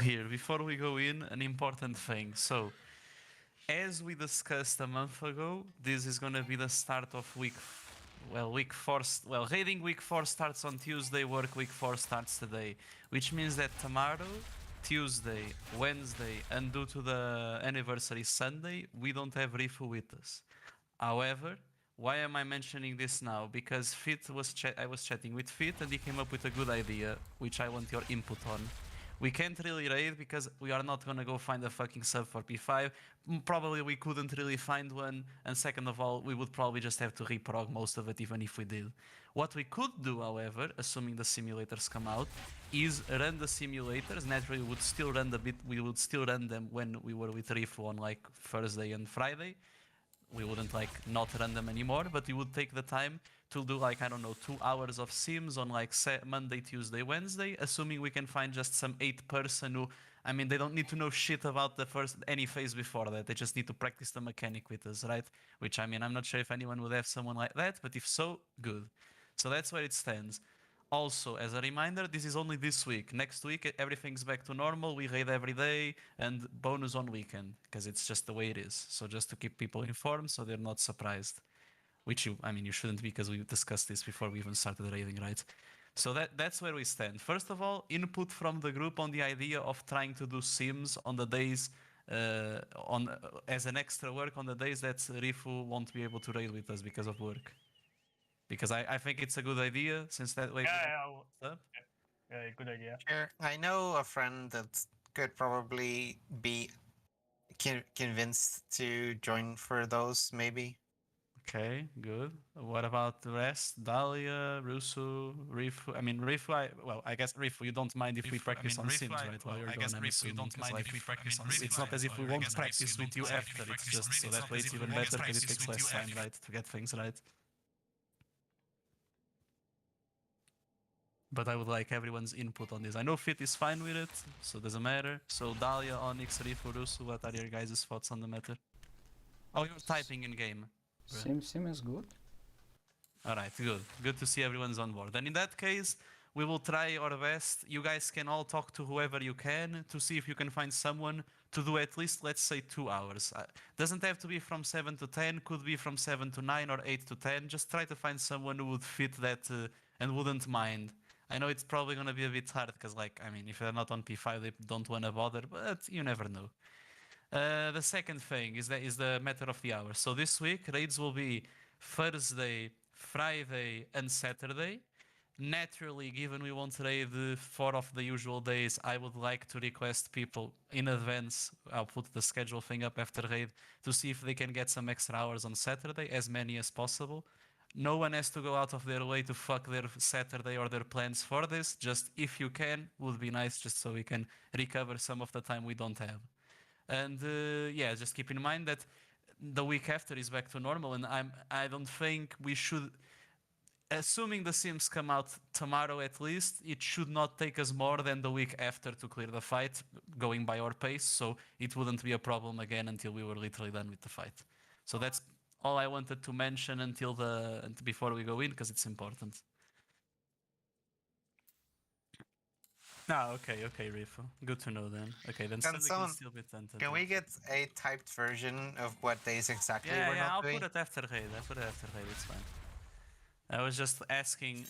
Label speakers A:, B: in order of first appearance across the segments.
A: here, before we go in, an important thing. So, as we discussed a month ago, this is going to be the start of week 4. Well, raiding week 4 starts on Tuesday, work week 4 starts today, which means that tomorrow, Tuesday, Wednesday, and due to the anniversary Sunday, we don't have Rifu with us. However, why am I mentioning this now? Because I was chatting with Fit and he came up with a good idea, which I want your input on. We can't really raid because we are not gonna go find a fucking sub for P5. Probably we couldn't really find one, and second of all, we would probably just have to reprog most of it even if we did. What we could do, however, assuming the simulators come out, is run the simulators. Naturally, we would still run them when we were with Rifu on like Thursday and Friday. We wouldn't like not run them anymore, but we would take the time to do like, I don't know, 2 hours of sims on like Monday, Tuesday, Wednesday, assuming we can find just some 8-person who, I mean, they don't need to know shit about any phase before that. They just need to practice the mechanic with us, right? Which, I mean, I'm not sure if anyone would have someone like that, but if so, good. So that's where it stands. Also, as a reminder, this is only this week. Next week, everything's back to normal. We raid every day and bonus on weekend because it's just the way it is. So just to keep people informed so they're not surprised. Which you shouldn't be because we discussed this before we even started raiding, right? So that's where we stand. First of all, input from the group on the idea of trying to do sims on the days as an extra work on the days that Rifu won't be able to raid with us because of work. Because I think it's a good idea since that way.
B: Yeah, good idea.
C: Sure. I know a friend that could probably be convinced to join for those, maybe.
A: Okay, good. What about the rest? Dahlia, Rusu, Rifu. I mean, Rifu. I guess Rifu. You don't mind if we practice on sims, right? While you're gone, I'm assuming. It's not as if we won't practice with you after. It's just so that way it's even better because it takes less time, right, to get things right. But I would like everyone's input on this. I know Fit is fine with it, so it doesn't matter. So Dahlia, Onyx, Rifu, Rusu, what are your guys' thoughts on the matter? Oh, you're typing in game.
D: Sim is good.
A: Alright, good. Good to see everyone's on board. And in that case, we will try our best. You guys can all talk to whoever you can to see if you can find someone to do at least, let's say, 2 hours. Doesn't have to be from 7 to 10, could be from 7 to 9 or 8 to 10. Just try to find someone who would fit that and wouldn't mind. I know it's probably going to be a bit hard because, like, I mean, if they're not on P5, they don't want to bother, but you never know. The second thing is the matter of the hours. So this week, raids will be Thursday, Friday, and Saturday. Naturally, given we won't raid 4 of the usual days, I would like to request people in advance. I'll put the schedule thing up after raid to see if they can get some extra hours on Saturday, as many as possible. No one has to go out of their way to fuck their Saturday or their plans for this. Just if you can, would be nice, just so we can recover some of the time we don't have. And yeah, just keep in mind that the week after is back to normal, and I don't think we should. Assuming the sims come out tomorrow at least, it should not take us more than the week after to clear the fight, going by our pace. So it wouldn't be a problem again until we were literally done with the fight. So that's all I wanted to mention before we go in, because it's important. Okay, Rifu. Good to know then. Okay, then
C: Can
A: Sunday can still be tentative.
C: Can we get a typed version of what days exactly we're not
A: I'll
C: doing?
A: put it after raid. It's fine. I was just asking.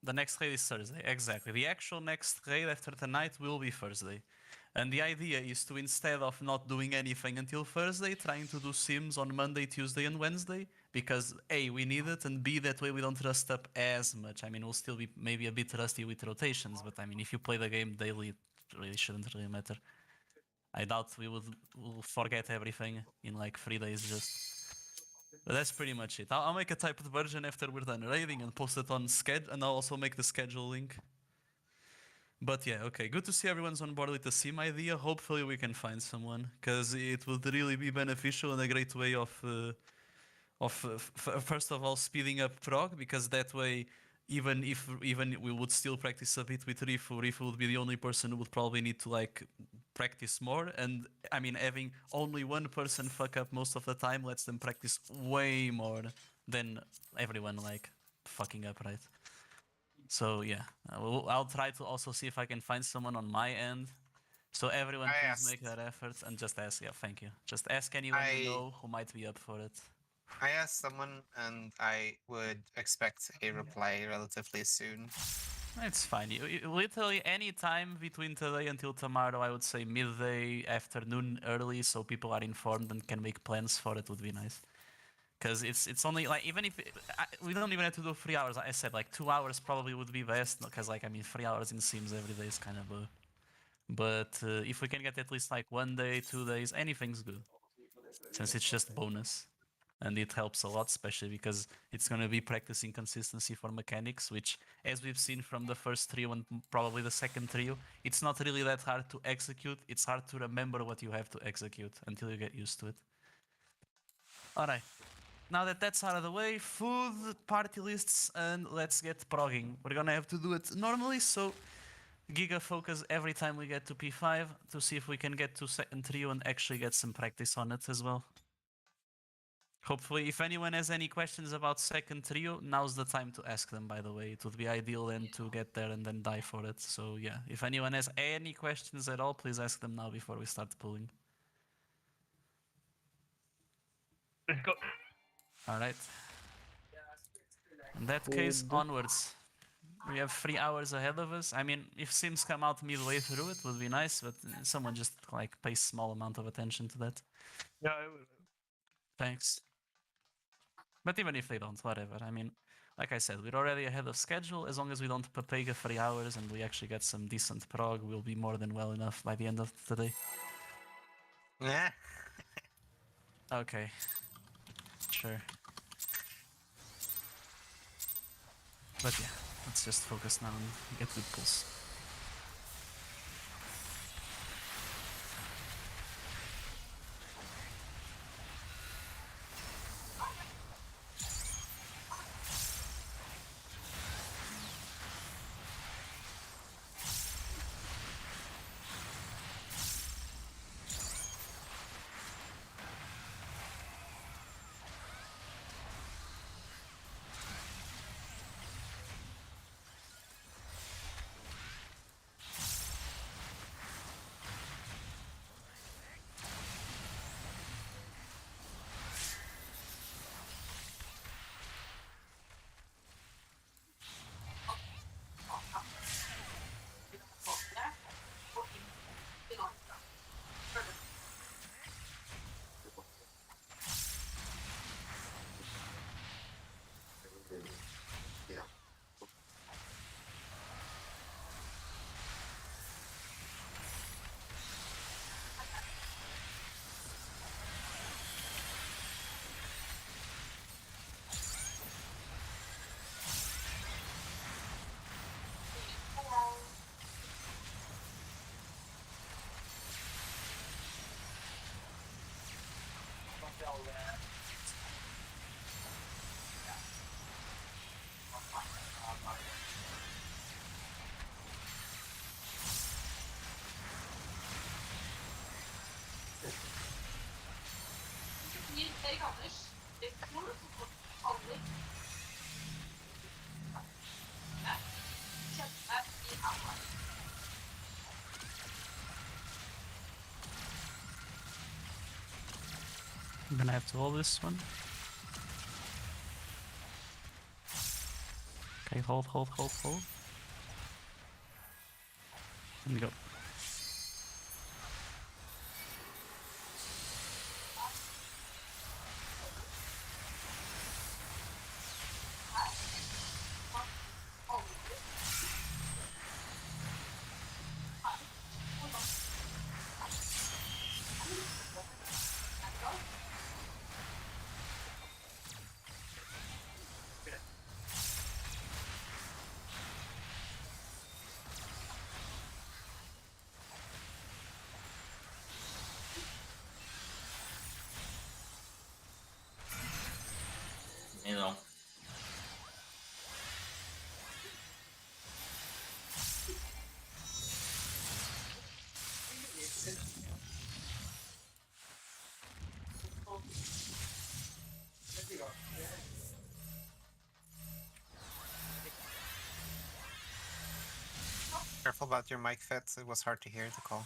A: The next raid is Thursday, exactly. The actual next raid after tonight will be Thursday. And the idea is to, instead of not doing anything until Thursday, trying to do sims on Monday, Tuesday, and Wednesday, because A, we need it, and B, that way we don't rust up as much. I mean, we'll still be maybe a bit rusty with rotations, but I mean, if you play the game daily, it really shouldn't really matter. I doubt we'll forget everything in like 3 days just. But that's pretty much it. I'll make a typed version after we're done raiding and post it on schedule, and I'll also make the schedule link. But yeah, okay, good to see everyone's on board with the sim idea. Hopefully we can find someone, because it would really be beneficial and a great way of first of all speeding up prog, because that way, even we would still practice a bit with Rifu would be the only person who would probably need to like practice more. And I mean, having only one person fuck up most of the time lets them practice way more than everyone like fucking up, right? So yeah, I'll try to also see if I can find someone on my end So everyone
C: I
A: please
C: asked-
A: make that effort and just ask. Yeah, thank you. Just ask anyone you know who might be up for it.
C: I asked someone, and I would expect a reply relatively soon.
A: It's fine. Literally any time between today until tomorrow, I would say midday, afternoon, early, so people are informed and can make plans for it would be nice. Because it's only like, even if we don't even have to do 3 hours. I said like 2 hours probably would be best. Because like, I mean, 3 hours in Sims every day is kind of a. But if we can get at least like 1 day, 2 days, anything's good. Since it's just bonus. And it helps a lot, especially because it's going to be practicing consistency for mechanics, which, as we've seen from the first trio and probably the second trio, it's not really that hard to execute. It's hard to remember what you have to execute until you get used to it. Alright, now that that's out of the way, food, party lists, and let's get progging. We're going to have to do it normally, so Giga focus every time we get to P5 to see if we can get to second trio and actually get some practice on it as well. Hopefully, if anyone has any questions about second trio, now's the time to ask them, by the way. It would be ideal then to get there and then die for it. So yeah, if anyone has any questions at all, please ask them now before we start pulling.
B: Let's go.
A: Alright. In that case, onwards. We have 3 hours ahead of us. I mean, if Sims come out midway through, it would be nice, but someone just like pays small amount of attention to that.
B: Yeah, I will.
A: Thanks. But even if they don't, whatever. I mean, like I said, we're already ahead of schedule. As long as we don't papega 3 hours and we actually get some decent prog, we'll be more than well enough by the end of the day.
C: Yeah.
A: Okay. Sure. But yeah, let's just focus now and get good pulls. I'm gonna have to hold this one. Okay, hold. And go.
D: You know.
C: Careful about your mic fits. It was hard to hear the call.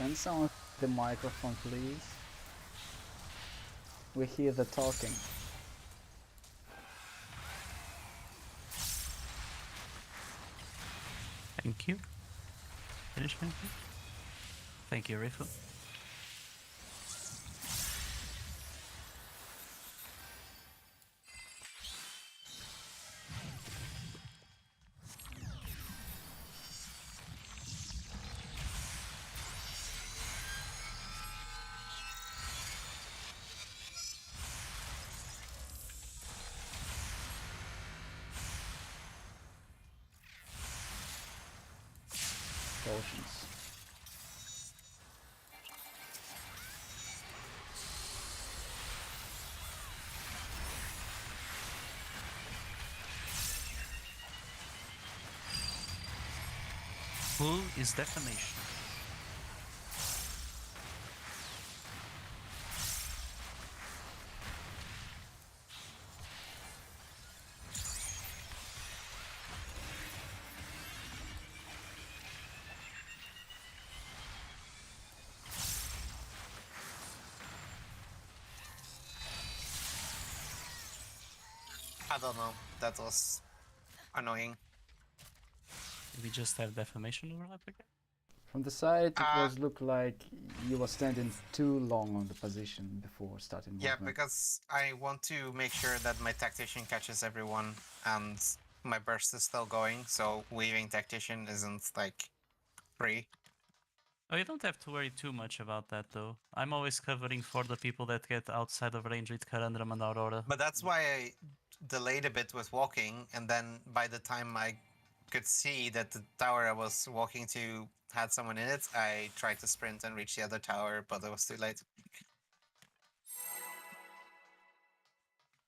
D: Can someone the microphone, please? We hear the talking.
A: Thank you. Finish, thank you. Thank you, Rifu.
D: Potions.
A: Who is defamation?
C: I don't know. That was annoying.
A: Did we just have defamation overlap again?
D: From the side, it
C: Uh,
D: was look like you were standing too long on the position before starting movement.
C: Yeah, because I want to make sure that my tactician catches everyone and my burst is still going, so weaving tactician isn't like free.
A: Oh, you don't have to worry too much about that, though. I'm always covering for the people that get outside of range with Karandram and Aurora.
C: But that's why I delayed a bit with walking, and then by the time I could see that the tower I was walking to had someone in it, I tried to sprint and reach the other tower, but it was too late.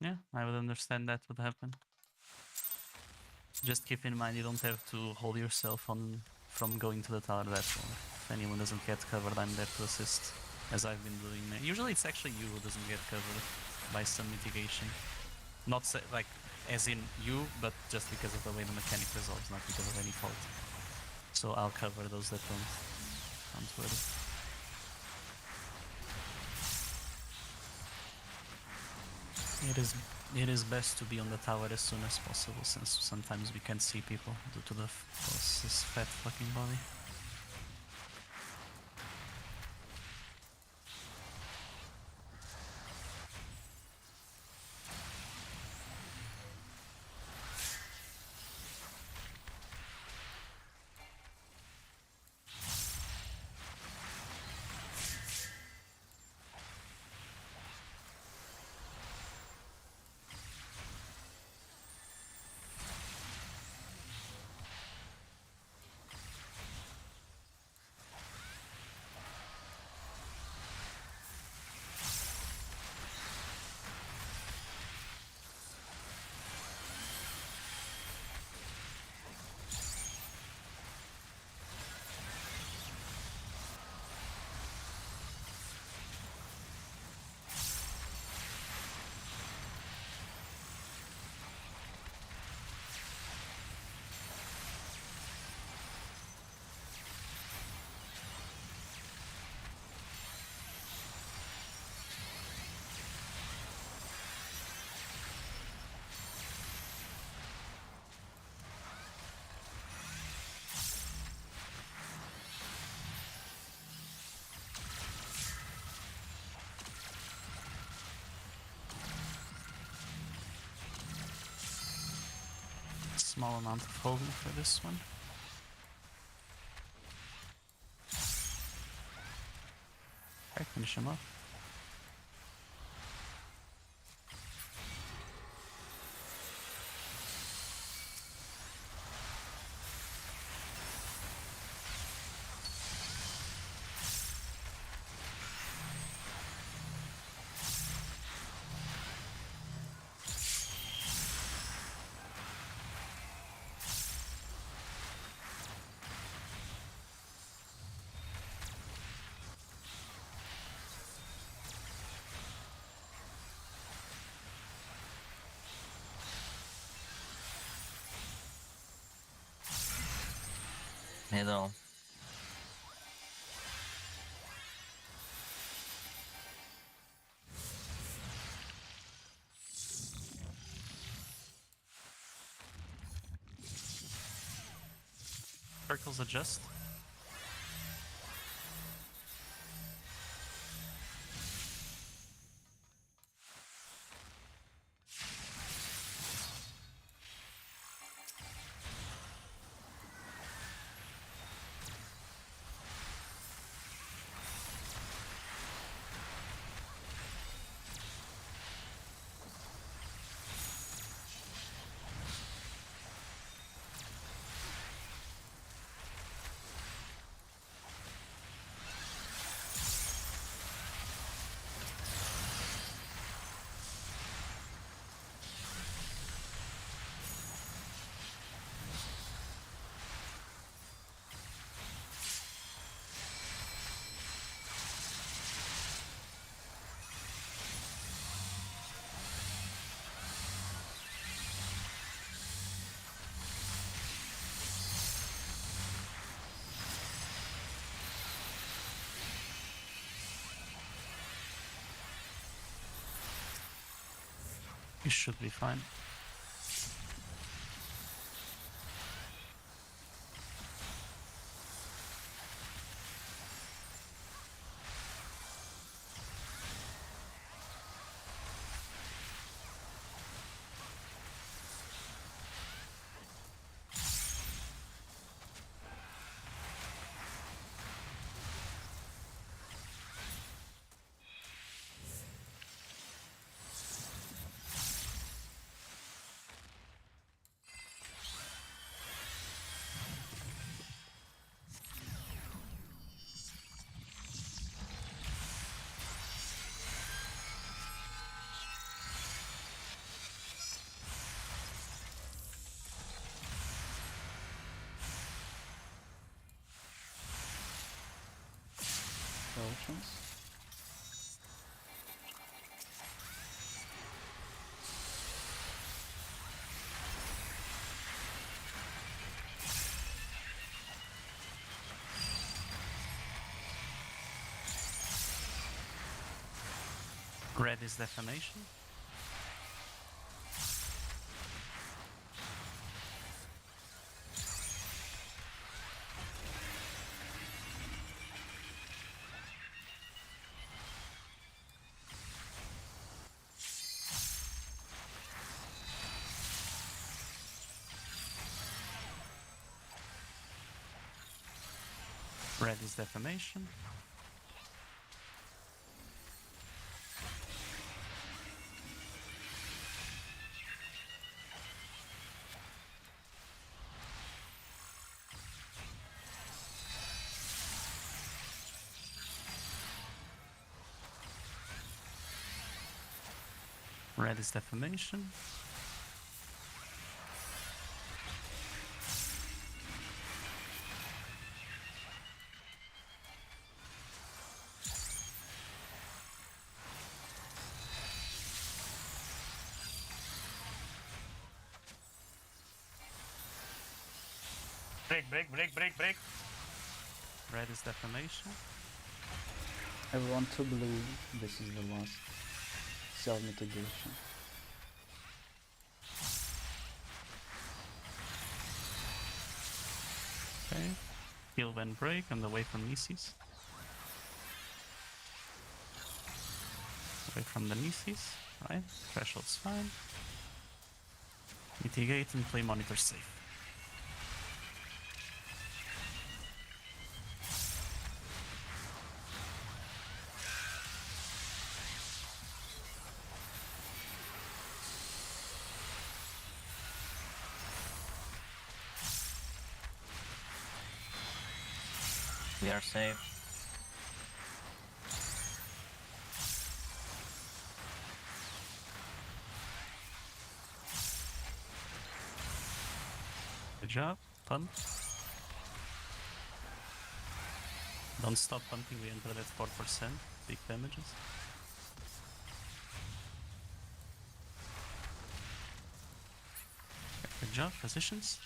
A: Yeah, I would understand that would happen. Just keep in mind you don't have to hold yourself on from going to the tower that long. If anyone doesn't get covered, I'm there to assist, as I've been doing. Usually it's actually you who doesn't get covered by some mitigation. Not like as in you, but just because of the way the mechanic resolves, not because of any fault. So I'll cover those that don't worry. It is best to be on the tower as soon as possible, since sometimes we can't see people due to the boss's fat fucking body. Small amount of holding for this one. Okay, finish him off.
E: Middle.
A: Circles adjust. You should be fine.
D: Potions.
A: Red is defamation. Red is defamation. Red is defamation.
B: Break, break, break, break, break.
A: Red is defamation.
D: Everyone to blue. This is the last self mitigation.
A: Okay. Heal when break and away from Nisis. Away from the Nisis, right? Threshold's fine. Mitigate and play monitor safe.
E: We are safe.
A: Good job. Pump. Don't stop pumping, we entered at 4%. Big damages. Good job. Positions.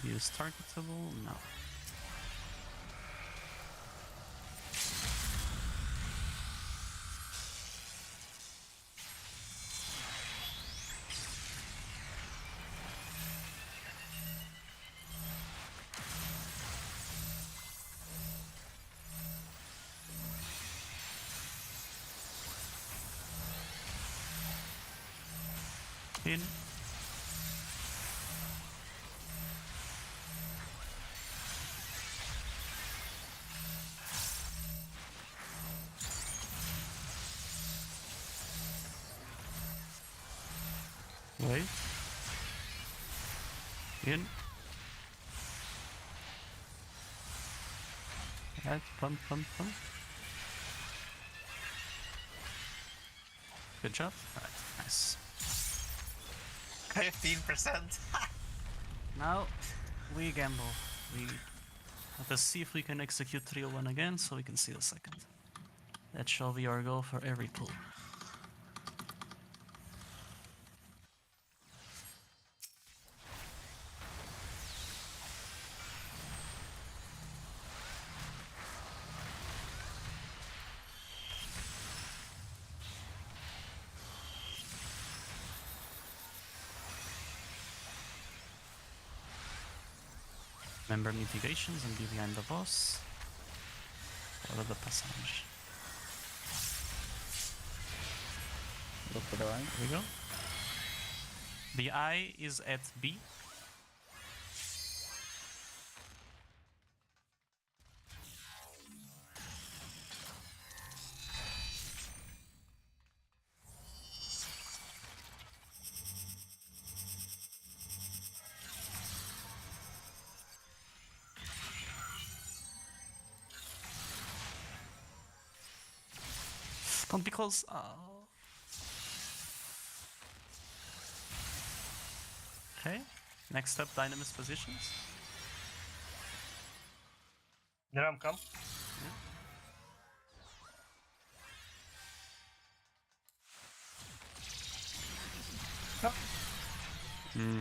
A: Use targetable? No. In. Wait. In. Right, pump. Good job. Alright, nice.
C: 15%.
A: Now we gamble. Let us see if we can execute 301 again so we can see the second. That shall be our goal for every pull. Remember mitigations and be behind the boss. Follow the passage.
D: Look for the eye.
A: Here we go. The eye is at B. Don't be close. Oh. Okay. Next up, dynamis positions.
B: Drum come.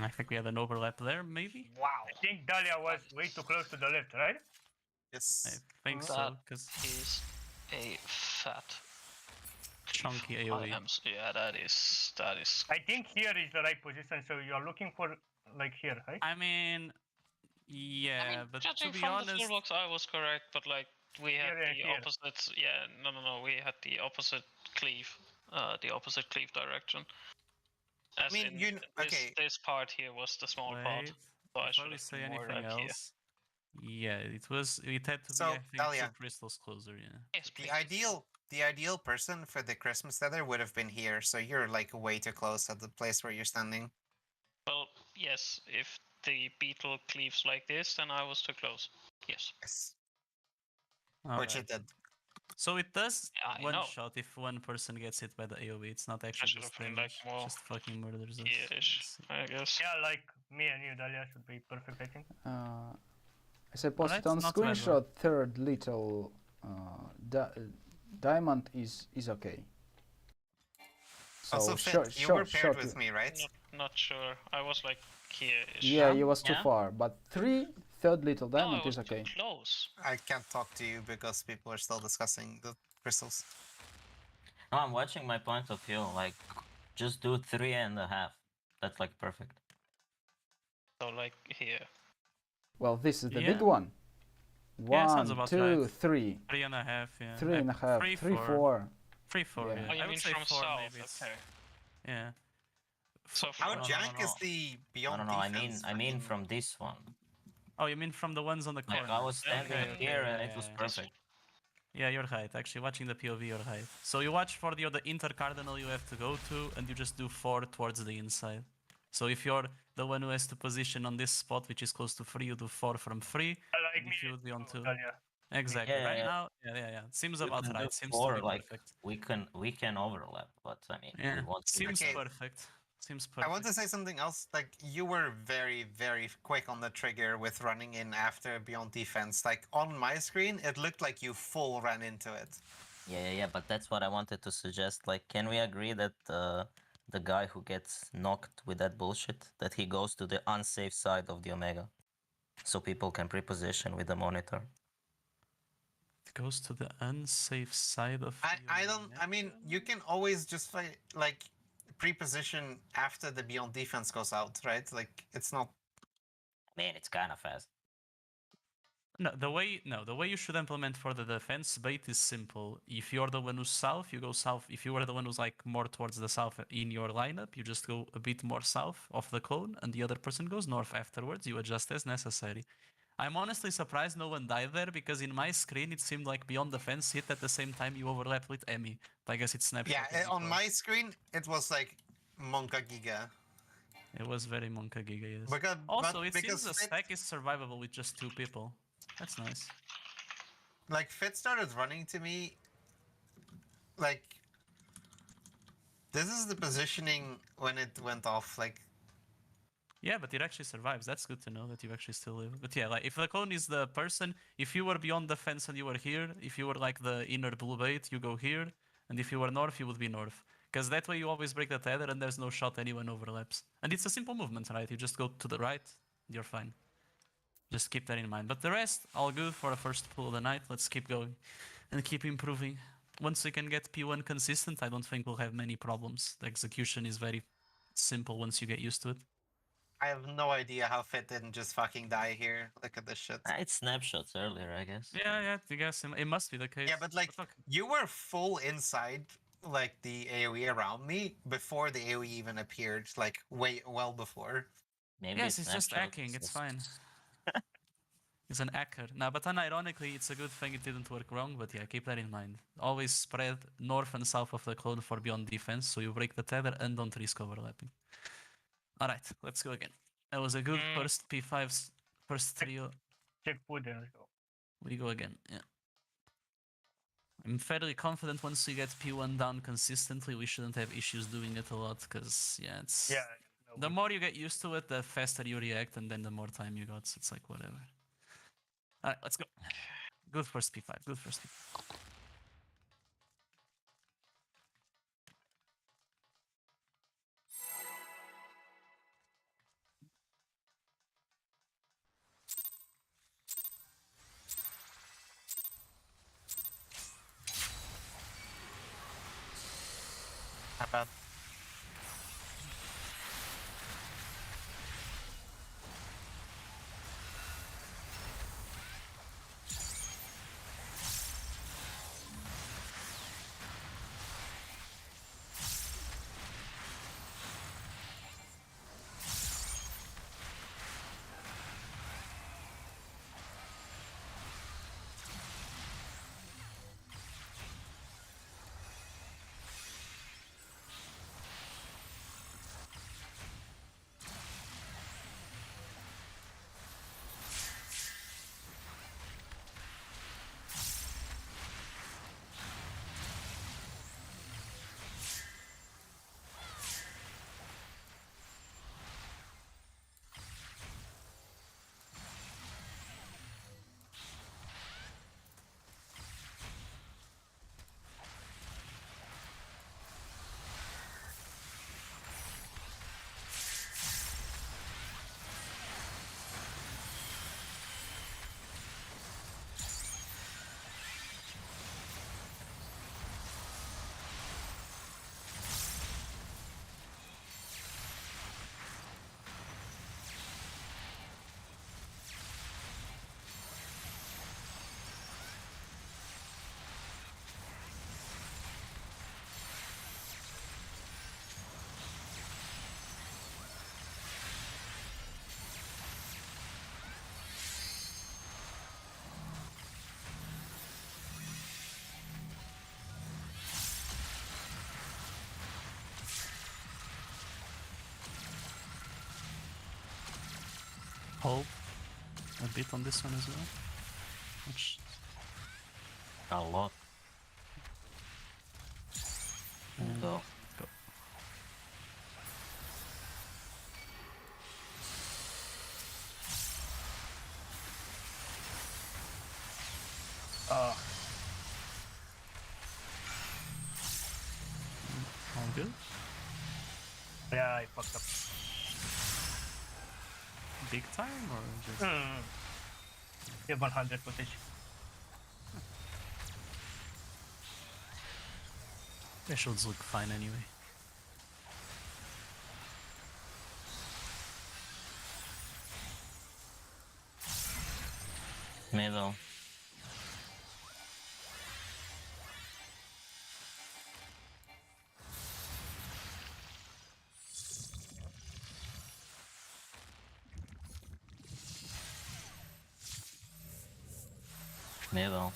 A: I think we had an overlap there, maybe?
B: Wow. I think Dahlia was way too close to the left, right?
A: I
C: Yes.
A: think so,
F: That
A: because
F: is a fat
A: chunky
F: cleave.
A: AoE.
F: Yeah, that is
B: I think here is the right position, so you're looking for like here, right?
A: I mean, yeah,
F: I mean,
A: but
F: judging
A: to be
F: from
A: honest,
F: the toolbox, I was correct, but like we had
B: Here and
F: the
B: here.
F: opposite. Yeah, no, we had the opposite cleave, the opposite cleave direction. As
C: mean,
F: in,
C: you kn- okay.
F: this part here was the small part,
A: wait,
F: so I
A: before
F: should
A: we
F: have
A: say
F: been more
A: anything
F: like here.
A: else, yeah, it had to be,
C: So,
A: I think, 2
C: Dahlia.
A: crystals closer, yeah.
F: Yes, please.
C: The ideal person for the Christmas tether would have been here, so you're like way too close at the place where you're standing.
F: Well, yes, if the beetle cleaves like this, then I was too close. Yes.
C: Yes.
A: All
C: Which
A: right.
C: it did.
A: So it does
F: I
A: one
F: know.
A: shot if one person gets hit by the AoE. It's not
F: I
A: actually
F: should
A: just
F: have been
A: damage,
F: like more
A: just fucking murders us.
F: here-ish,
A: Let's see.
F: I guess.
B: Yeah, like me and you, Dahlia, should be perfect, I think.
D: As I posted on
A: not bad, bro.
D: screenshot, third little diamond is okay. So
C: Also, Finn, you were paired with me, right?
F: Not sure. I was like here-ish.
D: Yeah, you was too
E: Yeah.
D: far, but third little
F: No, I
D: diamond
F: was
D: is okay.
F: too close.
C: I can't talk to you because people are still discussing the crystals.
E: No, I'm watching my point of view. Like, just do 3.5. That's like perfect.
F: So like here.
D: Well, this is the
A: Yeah.
D: big one.
A: Yeah, sounds
D: 1,
A: about
D: 2,
A: right.
D: 3,
A: 3.5, yeah.
D: 3.5,
A: 3,
D: 3,
A: 4.
D: 4.
A: 3, 4,
D: Yeah.
A: yeah.
F: Oh, you
A: I
F: mean
A: would say
F: from
A: 4
F: south?
A: maybe. It's,
F: Okay.
A: yeah.
F: So
C: How
E: no, no,
C: jank
E: no.
C: is the
E: No,
C: beyond
E: no, no.
C: defense?
E: I mean
C: fucking-
E: from this one.
A: Oh, you mean from the ones on the corner?
E: Like, I was standing
F: Okay,
E: here and
A: yeah,
E: it was
A: yeah.
E: perfect.
A: Yeah, you're right. Actually, watching the POV, you're right. So you watch for the intercardinal you have to go to, and you just do 4 towards the inside. So if you're the one who has to position on this spot, which is close to 3, you do 4 from 3.
B: Like
A: And
B: me,
A: if you would be on 2.
B: Dahlia.
A: Exactly.
E: Yeah,
A: Right
E: yeah.
A: now, yeah. Seems
E: You
A: about
E: can do
A: right. Seems
E: 4,
A: to be
E: like,
A: perfect.
E: we can overlap, but I mean, we
A: Yeah,
E: want to
A: seems
C: Okay.
A: perfect. Seems
C: I
A: perfect.
C: want to say something else. Like, you were very, very quick on the trigger with running in after beyond defense. Like, on my screen, it looked like you full ran into it.
E: Yeah, but that's what I wanted to suggest. Like, can we agree that the guy who gets knocked with that bullshit, that he goes to the unsafe side of the Omega, so people can pre-position with the monitor?
A: It goes to the unsafe side of.
C: I don't. I mean, you can always just fight, like, pre-position after the beyond defense goes out, right? Like, it's not.
E: I mean, it's kind of fast.
A: The way you should implement for the defense bait is simple. If you're the one who's south, you go south. If you are the one who's like more towards the south in your lineup, you just go a bit more south of the cone, and the other person goes north afterwards. You adjust as necessary. I'm honestly surprised no one died there because in my screen it seemed like beyond the fence hit at the same time you overlapped with Emmy. But I guess it's snapshot.
C: Yeah, on my screen it was like Monka Giga.
A: It was very Monka Giga, yes.
C: Because,
A: Also,
C: but
A: it seems
C: because
A: the stack is survivable with just 2 people. That's nice.
C: like Fit started running to me, like this is the positioning when it went off. Like
A: Yeah, but it actually survives. That's good to know that you actually still live. But yeah, like if the clone is the person, if you were beyond the fence and you were here, if you were like the inner blue bait, you go here, and if you were north, you would be north. Because that way you always break the tether and there's no shot anyone overlaps. And it's a simple movement, right? You just go to the right, you're fine. Just keep that in mind. But the rest, all good for the first pull of the night. Let's keep going and keep improving. Once we can get P1 consistent, I don't think we'll have many problems. The execution is very simple once you get used to it.
C: I have no idea how Fit didn't just fucking die here. Look at this shit.
E: It's snapshots earlier, I guess.
A: Yeah, I guess it must be the case.
C: Yeah, but like
A: look,
C: you were full inside like the AoE around me before the AoE even appeared, like way well before.
E: Maybe
A: yes, it's just
E: snapshot
A: hacking. It's
E: is-
A: fine. It's an hacker. Nah, but unironically, it's a good thing it didn't work wrong. But yeah, keep that in mind. Always spread north and south of the clone for beyond defense, so you break the tether and don't risk overlapping. All right, let's go again. That was a good first P5's first trio.
B: Check food and let's go.
A: We go again. Yeah. I'm fairly confident once we get P1 down consistently, we shouldn't have issues doing it a lot. Because yeah, it's
B: Yeah.
A: the more you get used to it, the faster you react, and then the more time you got. So it's like whatever. All right, let's go. Good first P5. Good first P5.
C: Not bad.
A: Hold a bit on this one as well. Which,
E: A lot. Go.
A: go. All good.
B: Yeah, I fucked up.
A: Big time or just?
B: Yeah, 100 position.
A: Their shields look fine anyway.
E: Middle. Middle.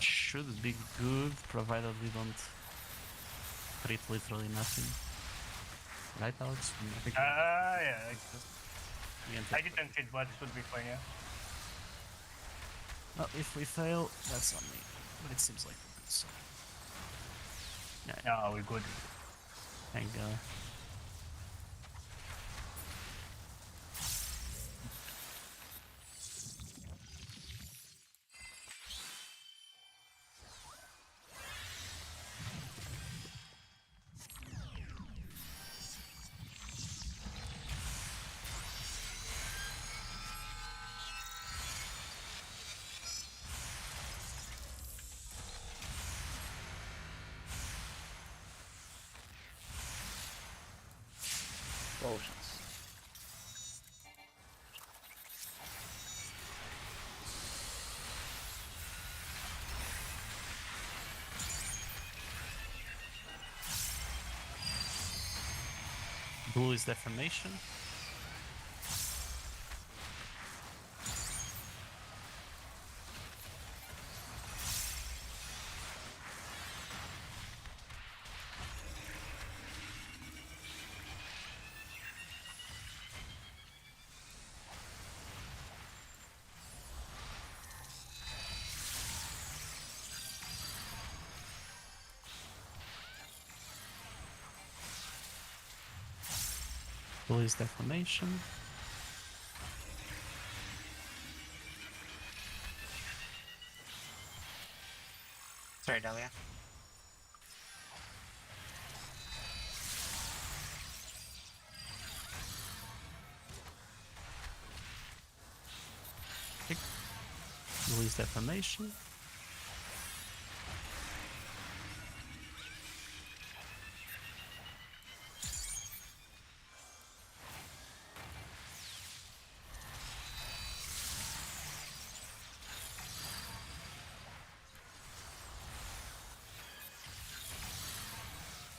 A: Should be good, provided we don't treat literally nothing. Right, Alex? I think
B: Yeah,
A: we can
B: I
A: take-
B: didn't see it, but it should be fine, yeah.
A: Well, if we fail, that's on me. But it seems like we're good, so. Yeah,
B: Yeah, we're good.
A: thank God.
D: Potions.
A: Blue is deformation. Blue is deformation.
C: Sorry, Dahlia.
A: Blue is deformation.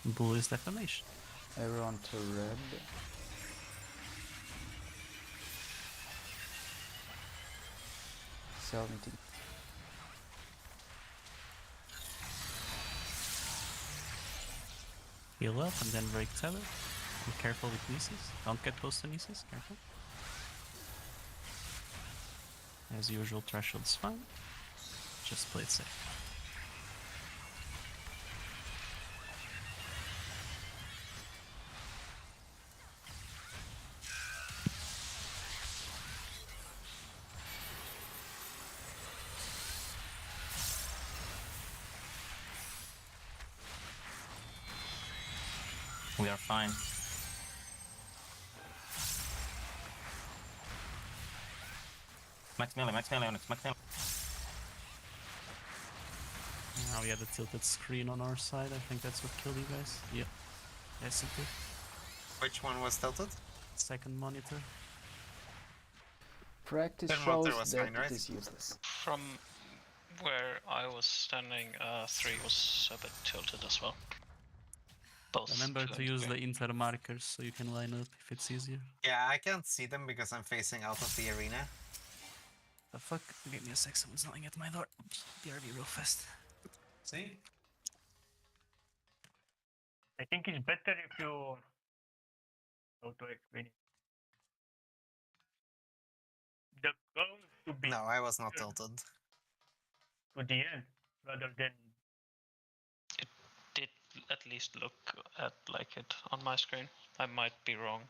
A: Blue is deformation.
D: Everyone to red. Seventeen.
A: Heal up and then break tether. Be careful with Nieces. Don't get close to Nieces. Careful. As usual, threshold's fine. Just play it safe.
E: We are fine. Max melee, Onyx, max melee.
A: Now we had a tilted screen on our side. I think that's what killed you guys. Yep. Yes, it did.
C: Which one was tilted?
A: Second monitor.
D: Practice
C: Then
D: shows
C: water was
D: that
C: fine, right?
D: it is useless.
F: From where I was standing, 3 was a bit tilted as well. Both
A: Remember to
F: claims
A: use
F: green.
A: the inter markers so you can line up if it's easier.
C: Yeah, I can't see them because I'm facing out of the arena.
A: The fuck? Give me a sec, someone's knocking at my door. Oops, BRB real fast. See?
B: I think it's better if you go to explain it. The goal to be
C: No, I was not
B: clear
C: tilted.
B: to the end rather than
F: Did at least look at like it on my screen. I might be wrong.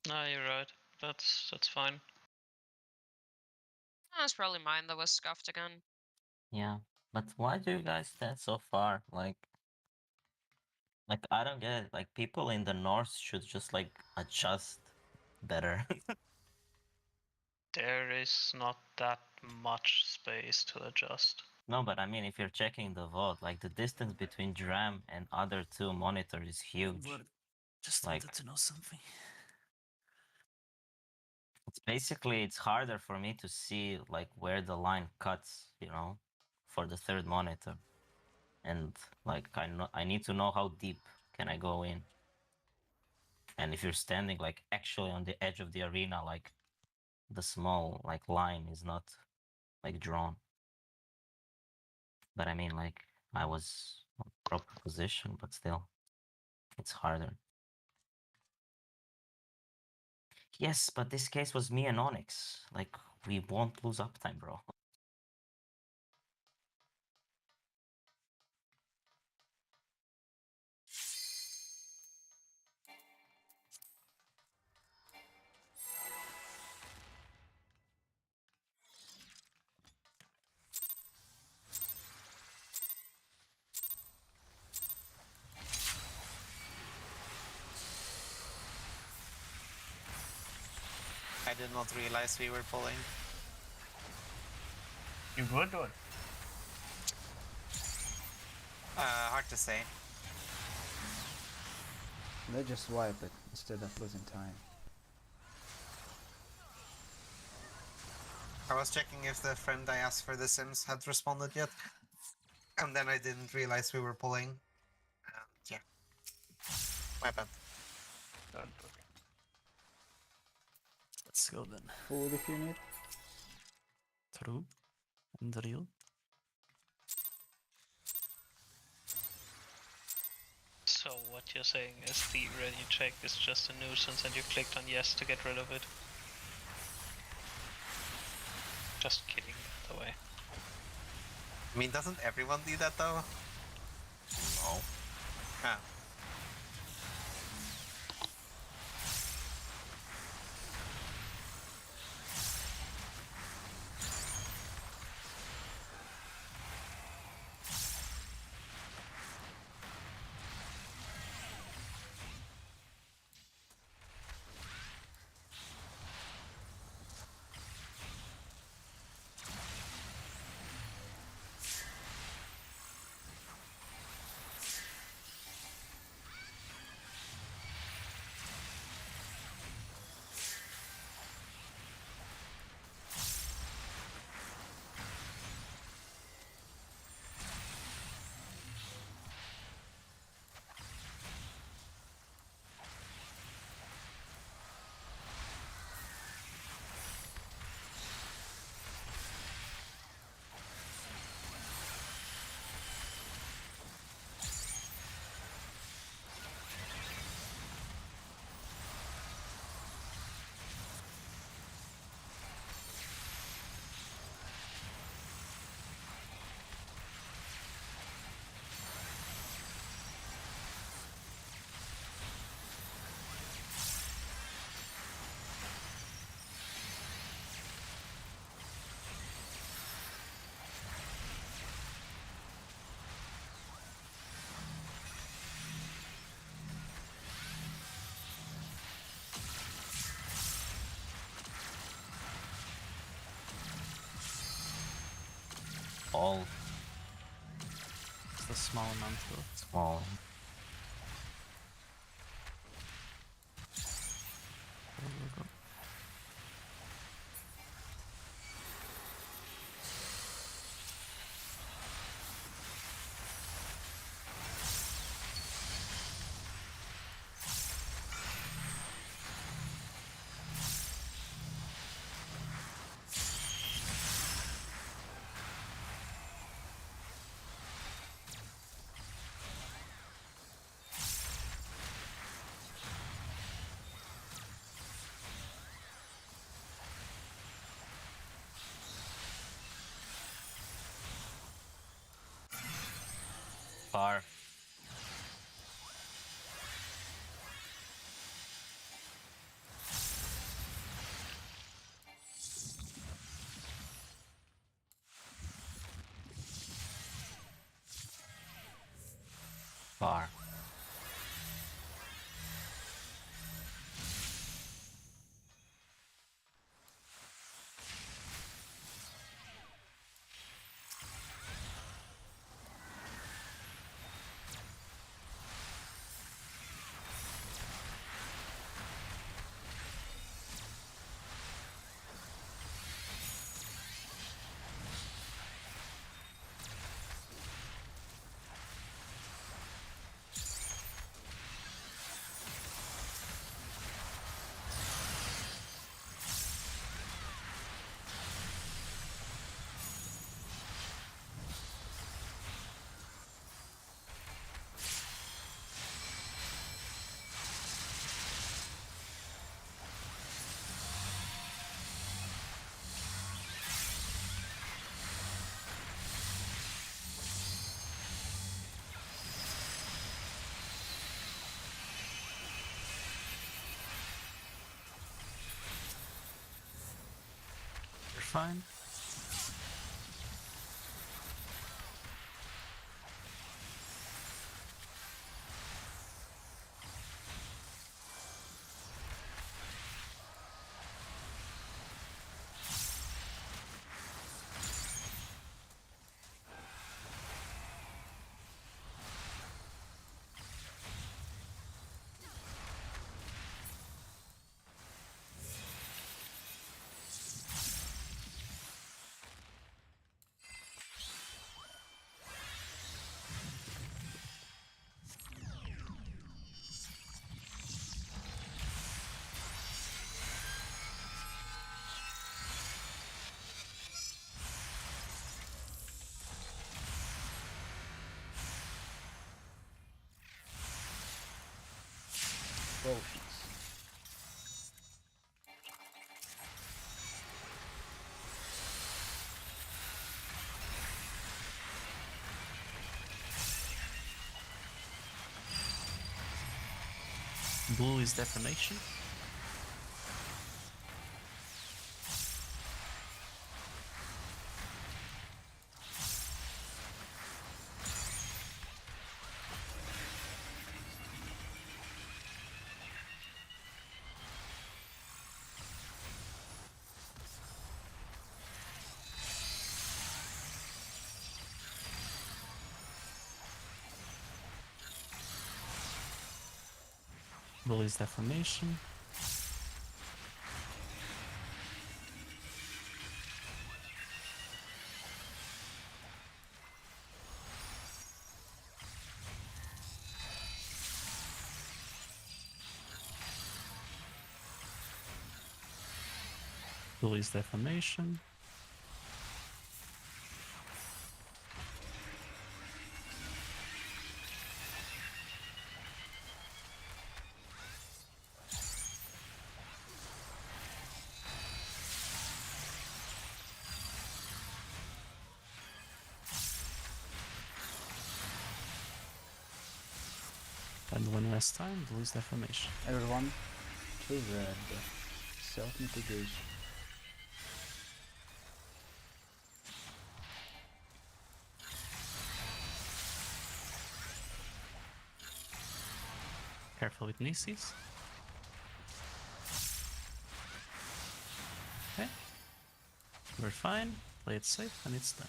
F: No, you're right. That's fine.
G: That's probably mine that was scuffed again.
E: Yeah, but why do you guys stand so far? Like I don't get it. Like people in the north should just like adjust better.
F: There is not that much space to adjust.
E: No, but I mean, if you're checking the vote, like the distance between DRAM and other two monitors is huge.
A: But just
E: Like-
A: wanted to know something.
E: It's basically it's harder for me to see like where the line cuts, you know, for the third monitor, and like I need to know how deep can I go in. And if you're standing like actually on the edge of the arena, like the small like line is not like drawn. But I mean, like I was on proper position, but still, it's harder. Yes, but this case was me and Onyx. Like we won't lose uptime, bro.
C: I did not realize we were pulling.
B: you good or
C: Hard to say.
D: They just wipe it instead of losing time.
C: I was checking if the friend I asked for the Sims had responded yet. And then I didn't realize we were pulling. Yeah. My bad.
B: don't worry.
A: Let's go then.
D: Food if you need.
A: True. And real.
F: So what you're saying is the ready check is just a nuisance and you clicked on yes to get rid of it. Just kidding, by the way.
C: I mean, doesn't everyone do that though?
E: No.
C: Ah.
E: All
A: It's a small amount though.
E: small. Far. Far.
A: You're fine.
D: Potions.
A: Blue is detonation. Blue is defamation. Blue is defamation. And one last time, blue is defamation.
D: Everyone to red. Self-mitigation.
A: Careful with Nisis. Okay. We're fine. Play it safe and it's done.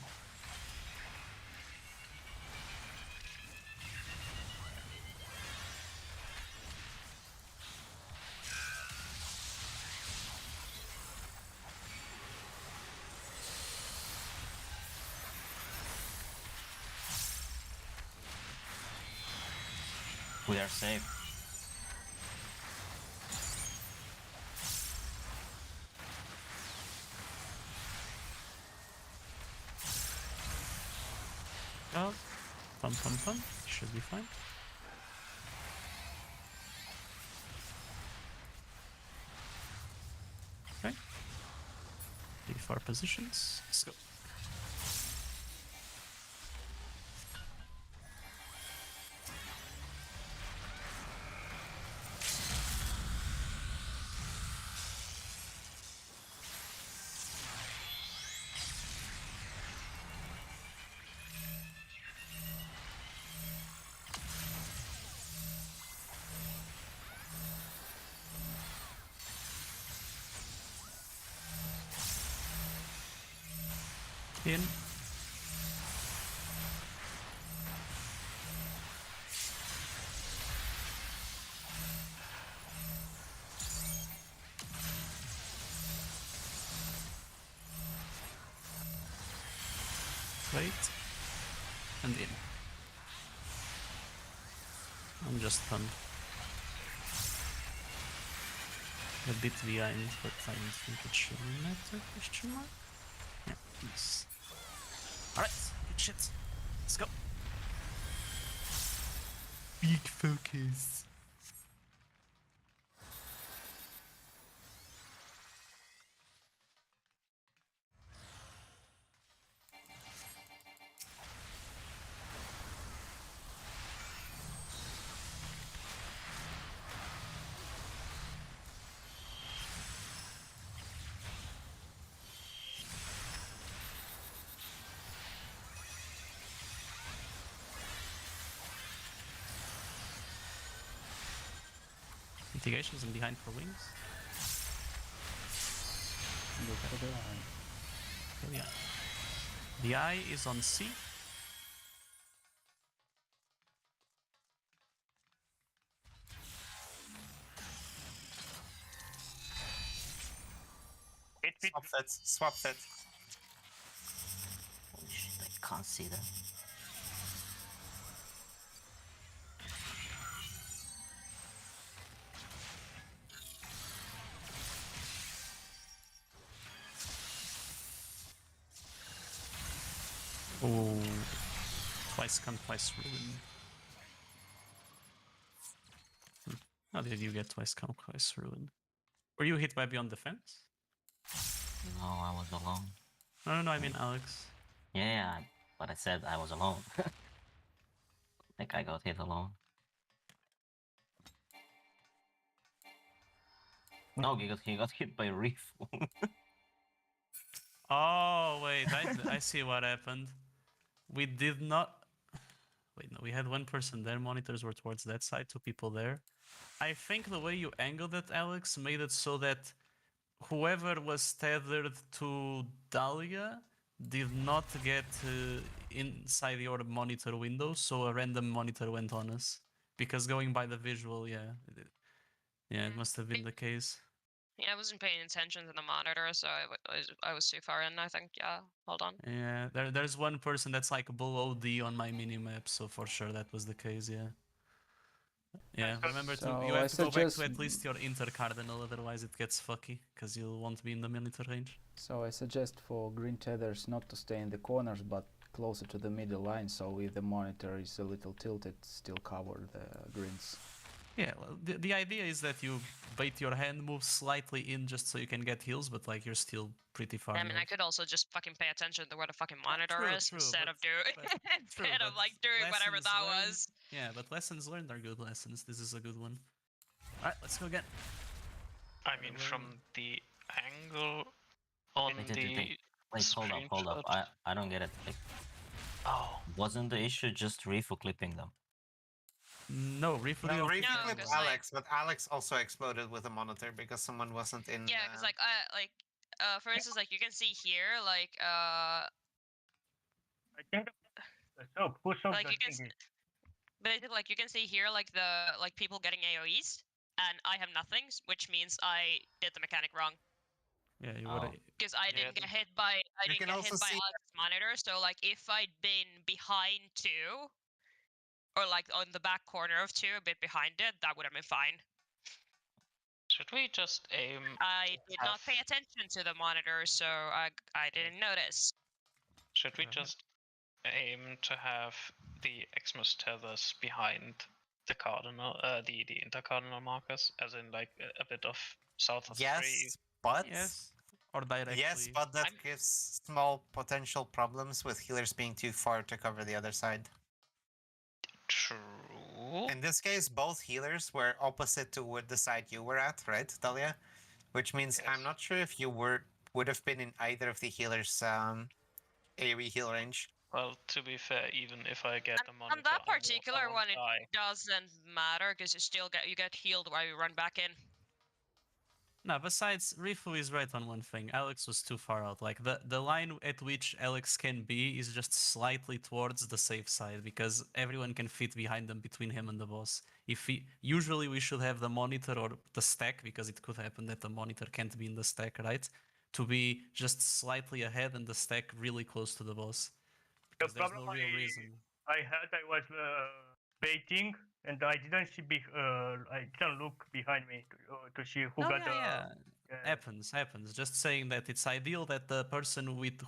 E: We are safe.
A: Oh, pum. Should be fine. Okay. D4 positions. Let's go. In. Wait. And in. I'm just stunned. A bit behind, but I don't think it should matter. Question mark? Yeah, yes. Alright, good shit. Let's go. Big focus. Mitigations and behind for wings.
D: Look for the line.
A: Okay, yeah. The eye is on C.
B: It fit.
C: Swap that. Swap that.
E: Holy shit, I can't see that.
A: Oh, twice come, twice ruin. How did you get twice come, twice ruin? Were you hit by beyond defense?
E: No, I was alone.
A: No, I mean Alex.
E: Yeah, but I said I was alone. Like I got hit alone. No, he got hit by Reef.
A: Oh, wait, I see what happened. We did not... Wait, no, we had one person there, monitors were towards that side, two people there. I think the way you angled it, Alex, made it so that whoever was tethered to Dahlia did not get inside your monitor window, so a random monitor went on us. Because going by the visual, yeah. It must have been the case.
G: Yeah, I wasn't paying attention to the monitor, so I was too far in, I think. Yeah, hold on.
A: Yeah, there's one person that's like below D on my minimap, so for sure that was the case, yeah. Yeah, remember
D: So
A: you
D: I
A: have to go back
D: suggest-
A: to at least your intercardinal, otherwise it gets fucky, because you won't be in the monitor range.
D: So I suggest for green tethers not to stay in the corners, but closer to the middle line, so if the monitor is a little tilted, still cover the greens.
A: Yeah, well, the idea is that you bait your hand, move slightly in just so you can get heals, but like you're still pretty far
G: I mean, I
A: north.
G: could also just fucking pay attention to where the fucking monitor
A: true,
G: is
A: true,
G: instead
A: but-
G: of doing
A: but-
G: instead of
A: but
G: like doing whatever
A: lessons
G: that
A: learned-
G: was.
A: Yeah, but lessons learned are good lessons. This is a good one. Alright, let's go again.
F: I mean, from the angle on
E: Wait,
F: the
E: Wait, hold up.
F: screenshot-
E: I don't get it. Like,
F: Oh,
E: wasn't the issue just Rifu clipping them?
A: No, Reef
C: No, Reef
G: No,
C: clipped
G: 'cause, like-
C: Alex, but Alex also exploded with a monitor because someone wasn't in.
G: Yeah, because for instance, like you can see here,
B: I think the soap. Who soap
G: Like,
B: the
G: you can
B: thingy?
G: basically like you can see here like the people getting AOEs, and I have nothing, which means I did the mechanic wrong.
A: Yeah, you
E: Oh.
A: would.
G: Because I
F: Yeah,
G: didn't get
F: the-
G: hit by
C: You can also see
G: Alex's monitor. So like if I'd been behind two, or like on the back corner of two, a bit behind it, that would have been fine.
F: should we just aim?
G: I did not pay
F: have-
G: attention to the monitor, so I didn't notice.
F: Should we
A: Uh-huh.
F: just aim to have the Xmas tethers behind the cardinal, the intercardinal markers, as in like a bit of south of 3?
C: yes, but
A: Yes. Or directly.
C: yes, but that
F: I'm-
C: gives small potential problems with healers being too far to cover the other side.
F: True.
C: In this case, both healers were opposite to the side you were at, right, Talia? Which means I'm
F: Yes.
C: not sure if you would have been in either of the healers' AoE heal range.
F: Well, to be fair, even if I get the monitor,
G: On that
F: I won't-
G: particular
F: I won't
G: one, it
F: die.
G: doesn't matter because you still get healed while you run back in.
A: No, besides, Rifu is right on one thing. Alex was too far out. Like, the line at which Alex can be is just slightly towards the safe side, because everyone can fit behind them between him and the boss. Usually we should have the monitor or the stack, because it could happen that the monitor can't be in the stack, right? To be just slightly ahead and the stack really close to the boss. Because there's no real reason.
B: I was baiting, and I didn't see I didn't look behind me to see who
A: No,
B: got
A: yeah. Happens. Just saying that it's ideal that the person with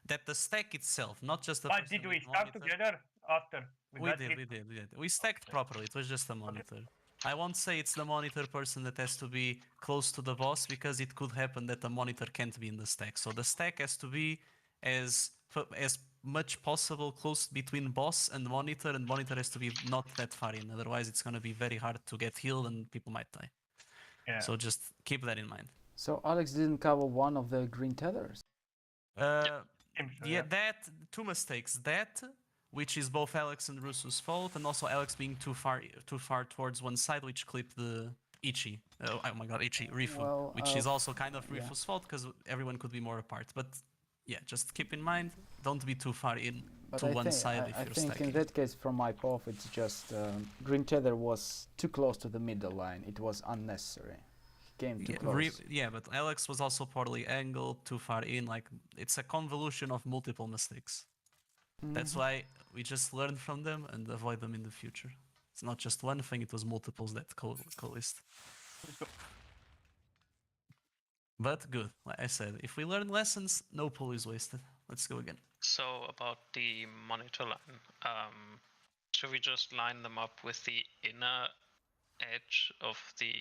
A: that the stack itself, not just the
B: But
A: person
B: did we
A: with
B: start
A: monitor.
B: together after?
A: We
B: got
A: did,
B: hit?
A: we did, we did. We stacked properly. It was just a monitor. I won't say it's the monitor person that has to be close to the boss, because it could happen that the monitor can't be in the stack. So the stack has to be as much possible close between boss and monitor has to be not that far in. Otherwise, it's going to be very hard to get healed and people might die.
B: Yeah.
A: So just keep that in mind.
D: So Alex didn't cover one of the green tethers.
A: Yeah, that two mistakes. That, which is both Alex and Russo's fault, and also Alex being too far towards one side, which clipped the Ichi. Oh my god, Ichi, Rifu,
D: Well,
A: which is also kind of
D: yeah.
A: Rifu's fault, because everyone could be more apart. But yeah, just keep in mind, don't be too far in
D: But
A: to one side if
D: I
A: you're
D: think
A: stacking.
D: in that case, from my path, it's just green tether was too close to the middle line. It was unnecessary. He came too close.
A: Yeah, but Alex was also poorly angled, too far in. Like, it's a convolution of multiple mistakes. That's why we just learn from them and avoid them in the future. It's not just one thing, it was multiples that coalesced. But good, like I said, if we learn lessons, no pull is wasted. Let's go again.
F: So about the monitor line, should we just line them up with the inner edge of the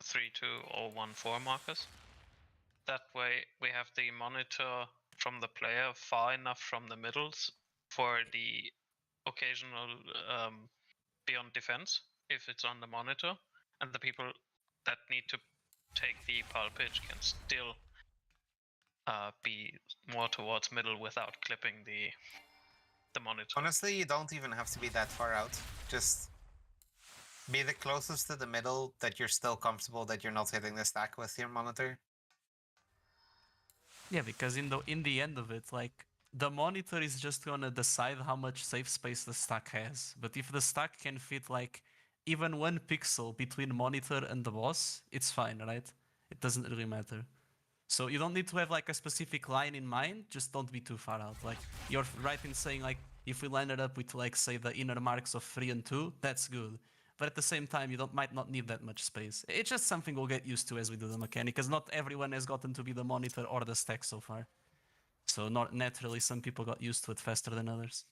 F: 3-2 or 1-4 markers? That way we have the monitor from the player far enough from the middles for the occasional beyond defense if it's on the monitor, and the people that need to take the pulp pitch can still be more towards middle without clipping the monitor.
C: Honestly, you don't even have to be that far out. Just be the closest to the middle that you're still comfortable that you're not hitting the stack with your monitor.
A: Yeah, because in the end of it, like, the monitor is just gonna decide how much safe space the stack has. But if the stack can fit like even 1 pixel between monitor and the boss, it's fine, right? It doesn't really matter. So you don't need to have like a specific line in mind, just don't be too far out. Like, you're right in saying, like, if we line it up with, like, say, the inner marks of 3 and 2, that's good. But at the same time, you might not need that much space. It's just something we'll get used to as we do the mechanic, because not everyone has gotten to be the monitor or the stack so far. So not naturally, some people got used to it faster than others.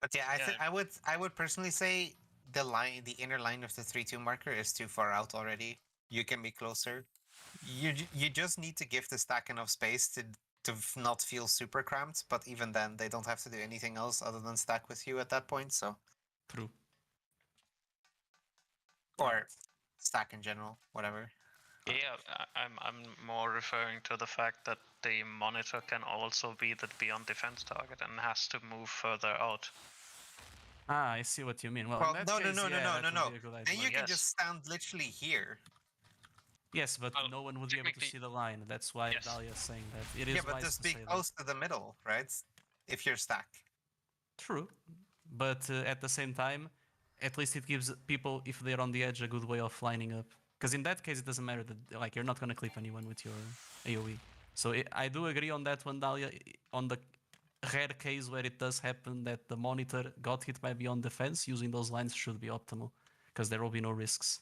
C: But yeah, I would personally say the inner line of the 3-2 marker is too far out already. You can be closer. You just need to give the stack enough space to not feel super cramped, but even then they don't have to do anything else other than stack with you at that point, so.
A: True.
C: Or stack in general, whatever.
F: Yeah, I'm more referring to the fact that the monitor can also be the beyond defense target and has to move further out.
A: Ah, I see what you mean. Well,
C: Well,
A: in that
C: no.
A: case, yeah, that would be a good
C: Then
A: idea.
C: you can
F: yes.
C: just stand literally here.
A: Yes, but
F: Well,
A: no one would be able to
F: technically-
A: see the line. That's why
F: Yes.
A: Dahlia's saying that. It is
C: Yeah, but
A: wise
C: just
A: to
C: be
A: say
C: close to the middle, right? If you're stack.
A: that. True, but at the same time, at least it gives people, if they're on the edge, a good way of lining up. Because in that case, it doesn't matter that, like, you're not gonna clip anyone with your AOE. So I do agree on that one, Dahlia. On the rare case where it does happen that the monitor got hit by beyond defense, using those lines should be optimal, because there will be no risks.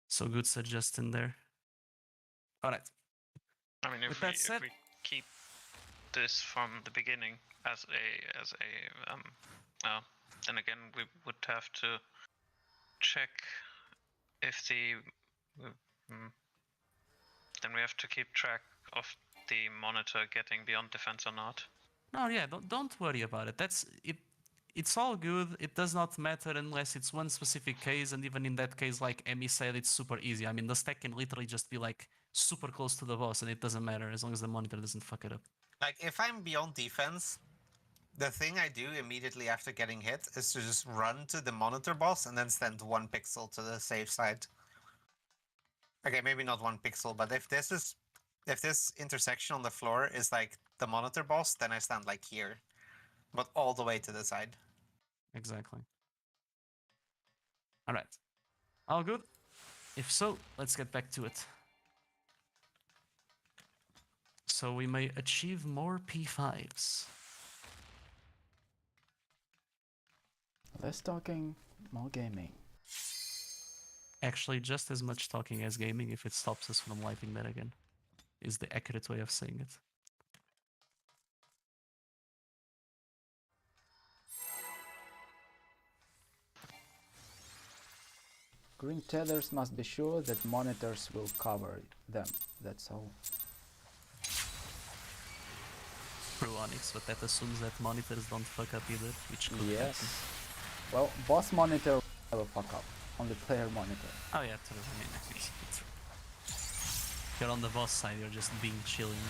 A: So good suggestion there. All right.
F: I mean,
A: With
F: if
A: that said-
F: we keep this from the beginning as a then again we would have to check if then we have to keep track of the monitor getting beyond defense or not.
A: No, yeah, don't worry about it. That's it. It's all good. It does not matter unless it's one specific case, and even in that case, like Emmy said, it's super easy. I mean, the stack can literally just be like super close to the boss, and it doesn't matter as long as the monitor doesn't fuck it up.
C: Like, if I'm beyond defense, the thing I do immediately after getting hit is to just run to the monitor boss and then stand 1 pixel to the safe side. Okay, maybe not 1 pixel, but if this intersection on the floor is like the monitor boss, then I stand like here, but all the way to the side.
A: Exactly. All right. All good? If so, let's get back to it. So we may achieve more P5s.
D: Less talking, more gaming.
A: Actually, just as much talking as gaming if it stops us from lighting that again. Is the accurate way of saying it.
D: Green tethers must be sure that monitors will cover them, that's all.
A: True Onyx, but that assumes that monitors don't fuck up either, which could
D: Yes.
A: happen.
D: Well, boss monitor will never fuck up, only player monitor.
A: Oh yeah, true. I mean, it's true. If you're on the boss side, you're just being chilling.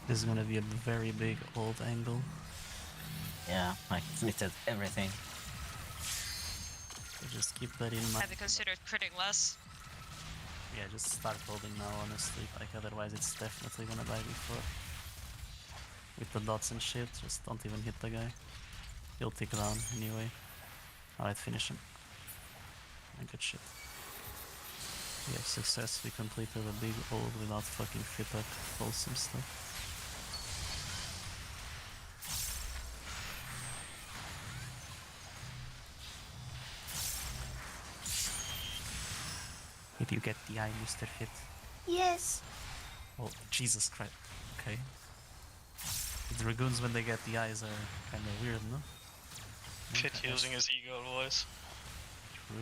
A: This is gonna be a very big old angle.
E: Yeah, I completed everything.
A: So just keep that in mind.
G: Have you considered critting less?
A: Yeah, just start holding now, honestly. Like, otherwise it's definitely gonna die before. with the dots and shit. Just don't even hit the guy. He'll tick down anyway. Alright, finish him. Good shit. We have successfully completed a big hold without fucking fit up wholesome stuff. Did you get the eye, Mr. Fit?
H: Yes.
A: Oh, Jesus Christ. Okay. The Dragoons, when they get the eyes, are kinda weird, no?
F: Fit
A: Okay,
F: using his ego voice.
A: True.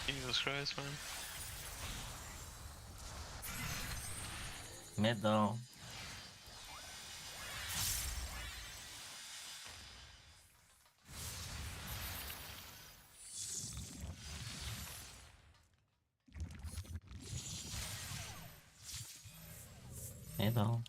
F: Jesus Christ, man.
E: Middle. Middle.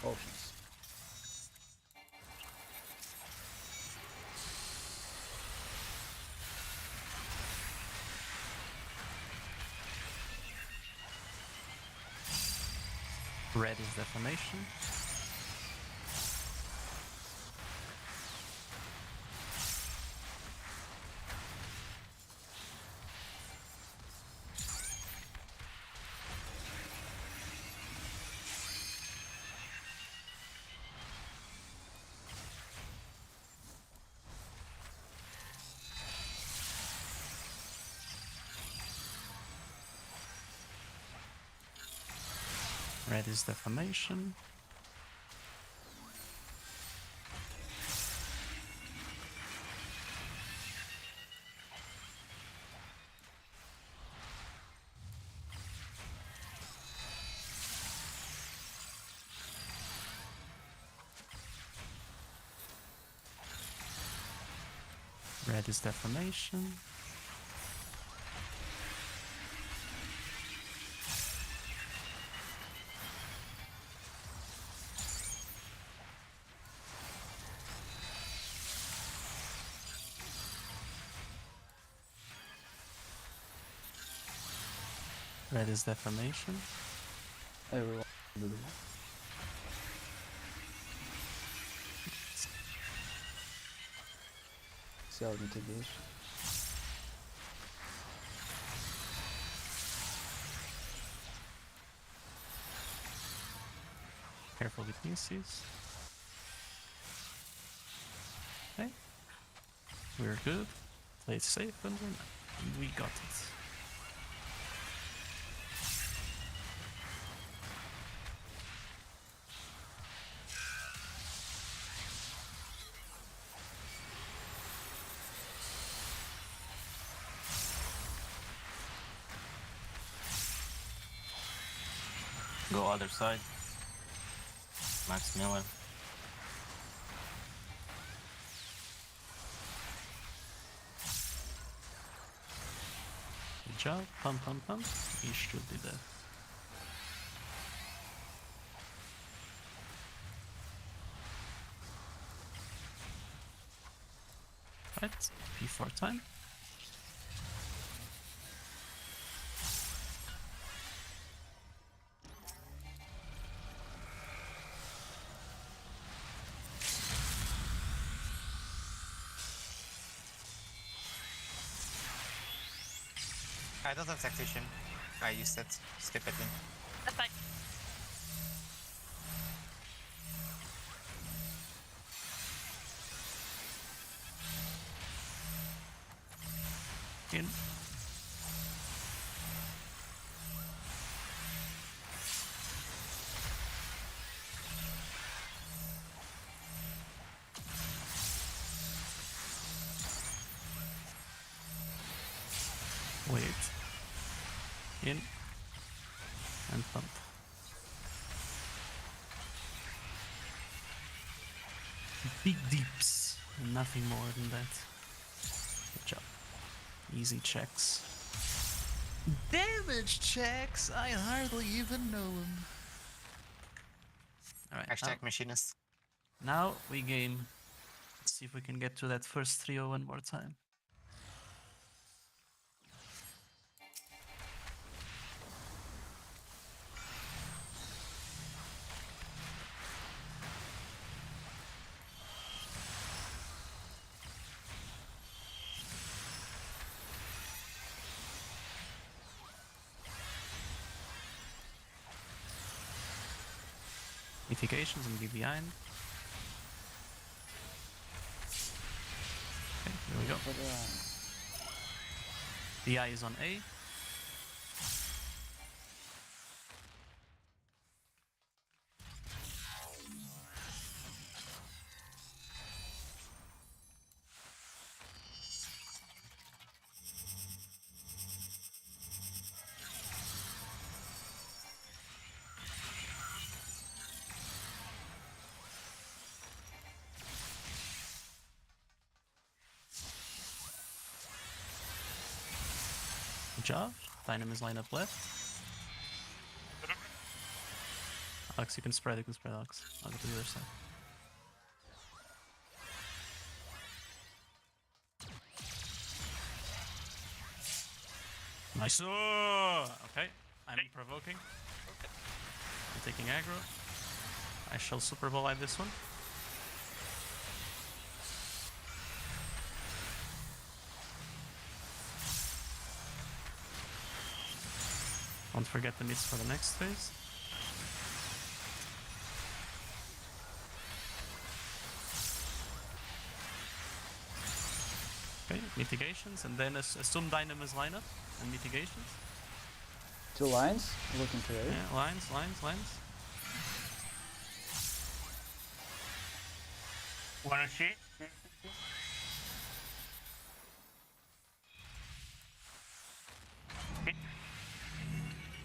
D: Potions.
A: Red is defamation. Red is defamation. Red is defamation. Red is defamation.
D: Everyone do that. Self mitigation.
A: Careful with missiles. Okay. We're good. Play it safe and we got it.
E: Go other side. Max Miller.
A: Good job. Pump, pump, pump. He should be dead. Right. P4 time.
C: I don't have tactician. I used it. Skip it in.
G: That's fine.
A: In. Wait. In. And pump. Big deeps. And nothing more than that. Good job. Easy checks. Damage checks! I hardly even know him. Alright,
C: Hashtag machinist.
A: now we game. Let's see if we can get to that first trio one more time. Mitigations and be behind. Okay, here we go.
D: But,
A: The eye is on A. Good job. Dynamis line up left. Alex, you can spread, Alex. I'll go to the other side. Nice. Oh! Okay, I'm provoking. I'm taking aggro. I shall super volley this one. Don't forget the miss for the next phase. Okay, mitigations, and then assume Dynamis lineup and mitigations.
D: 2 lines, looking to A.
A: Yeah, lines.
B: Wanna see?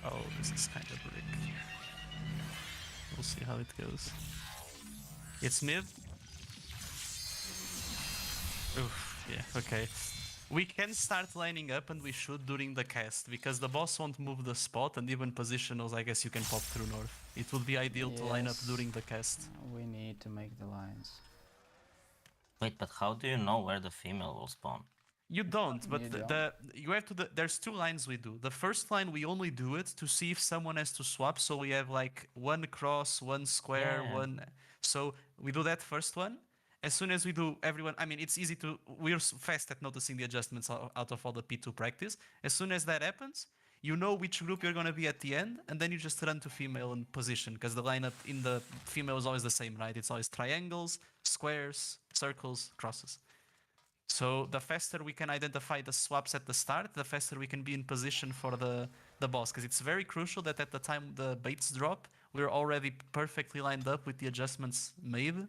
A: Oh, this is kind of brick. We'll see how it goes. It's mid. Oof, yeah, okay. We can start lining up, and we should during the cast, because the boss won't move the spot, and even positionals, I guess you can pop through north. It would be ideal to line up
D: Yes.
A: during the cast.
D: We need to make the lines.
E: Wait, but how do you know where the female will spawn?
A: You don't, but
D: You
A: you have to. There's 2 lines we do. The first line we only do it to see if someone has to swap, so we have like 1 cross, 1 square,
E: Yeah.
A: 1. So we do that first one. As soon as we do everyone, I mean, it's easy to. We're fast at noticing the adjustments out of all the P2 practice. As soon as that happens, you know which group you're gonna be at the end, and then you just run to female and position, because the lineup in the female is always the same, right? It's always triangles, squares, circles, crosses. So the faster we can identify the swaps at the start, the faster we can be in position for the boss. Because it's very crucial that at the time the baits drop, we're already perfectly lined up with the adjustments made,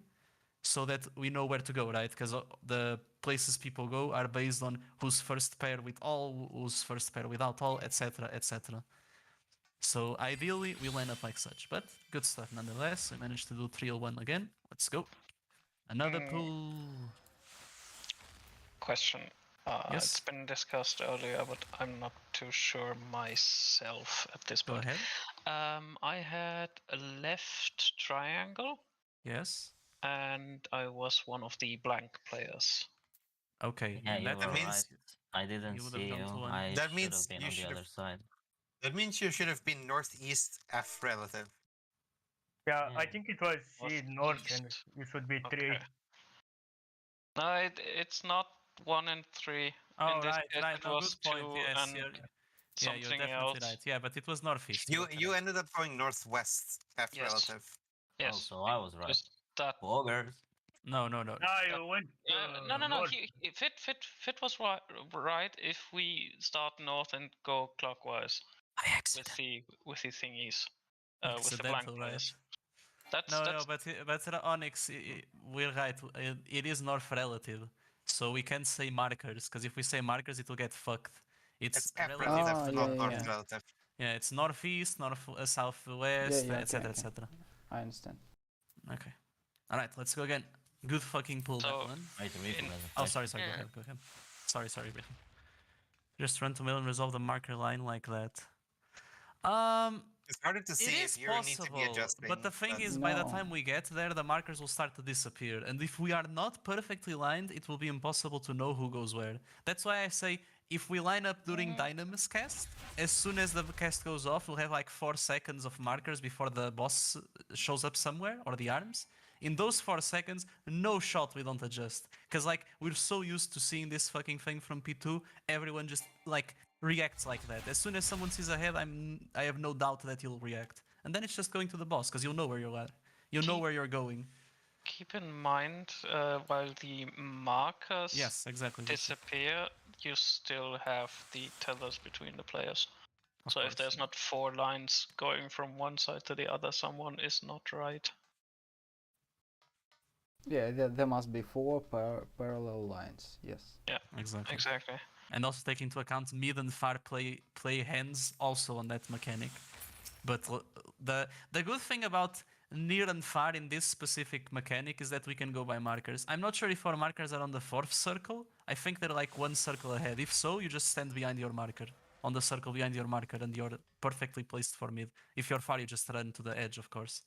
A: so that we know where to go, right? Because the places people go are based on who's first pair with all, who's first pair without all, etc., etc. So ideally, we line up like such, but good stuff nonetheless. We managed to do 301 again. Let's go. Another pool.
F: Question.
A: Yes.
F: It's been discussed earlier, but I'm not too sure myself at this
A: Go
F: point.
A: ahead.
F: I had a left triangle,
A: Yes.
F: and I was one of the blank players.
A: Okay.
E: Yeah, you
A: that
E: were
C: means
E: right. I didn't
A: you would have
E: see
A: jumped
E: you.
A: to one.
E: I
C: That
E: should
C: means
E: have been
C: you
E: on the
C: should
E: other
C: have-
E: side.
C: That means you should have been northeast F relative.
B: Yeah, I
E: Yeah.
B: think it was C north, and
F: Northeast.
B: you should be
F: Okay.
B: 3.
F: No, it's not 1 and 3.
A: Oh,
F: In this
A: right,
F: case,
A: right.
F: it
A: No,
F: was
A: good point.
F: 2
A: Yes,
F: and
A: you're
F: something
A: definitely
F: else.
A: right. Yeah, but it was northeast.
C: You
A: were
C: you
A: correct.
C: ended up going northwest F
F: Yes.
C: relative.
F: Yes.
E: Oh, so I was right.
F: Just that.
E: Poggers.
A: No.
B: No, you went
F: No.
B: north.
F: Fit was right if we start north and go clockwise
E: I
F: with the thingies, with the blank
A: Accidental, right?
F: players. That's
A: No, but Onyx, we're right. It is north relative, so we can't say markers because if we say markers, it will get fucked.
C: It's F
A: relative.
C: relative,
D: Ah,
C: not
D: yeah,
C: north
D: yeah.
C: relative.
A: Yeah, it's northeast, southwest,
D: Yeah,
A: etc.,
D: okay.
A: etc.
D: I understand.
A: Okay. All right, let's go again. Good fucking pull that
F: So-
A: one.
E: Wait,
F: In-
A: Oh, sorry. Go
G: Yeah.
A: ahead. Go ahead. Sorry, Britain. Just run to middle and resolve the marker line like that.
C: It's harder to see
A: It
C: if
A: is
C: you need to be
A: possible,
C: adjusting.
A: but the thing is, by the
D: No.
A: time we get there, the markers will start to disappear. And if we are not perfectly lined, it will be impossible to know who goes where. That's why I say, if we line up during Dynamis cast, as soon as the cast goes off, we'll have like 4 seconds of markers before the boss shows up somewhere, or the arms. In those 4 seconds, no shot we don't adjust. Because like, we're so used to seeing this fucking thing from P2, everyone just like reacts like that. As soon as someone sees a head, I have no doubt that he'll react. And then it's just going to the boss, because you'll know where you're at. You'll know where you're going.
F: Keep in mind, while the markers
A: Yes, exactly.
F: disappear, you still have the tethers between the players.
A: Of
F: So if
A: course.
F: there's not 4 lines going from one side to the other, someone is not right.
D: Yeah, there must be 4 parallel lines. Yes.
A: Exactly.
F: Exactly.
A: And also take into account mid and far play hands also on that mechanic. But the good thing about near and far in this specific mechanic is that we can go by markers. I'm not sure if our markers are on the 4th circle. I think they're like 1 circle ahead. If so, you just stand behind your marker, on the circle behind your marker, and you're perfectly placed for mid. If you're far, you just run to the edge, of course.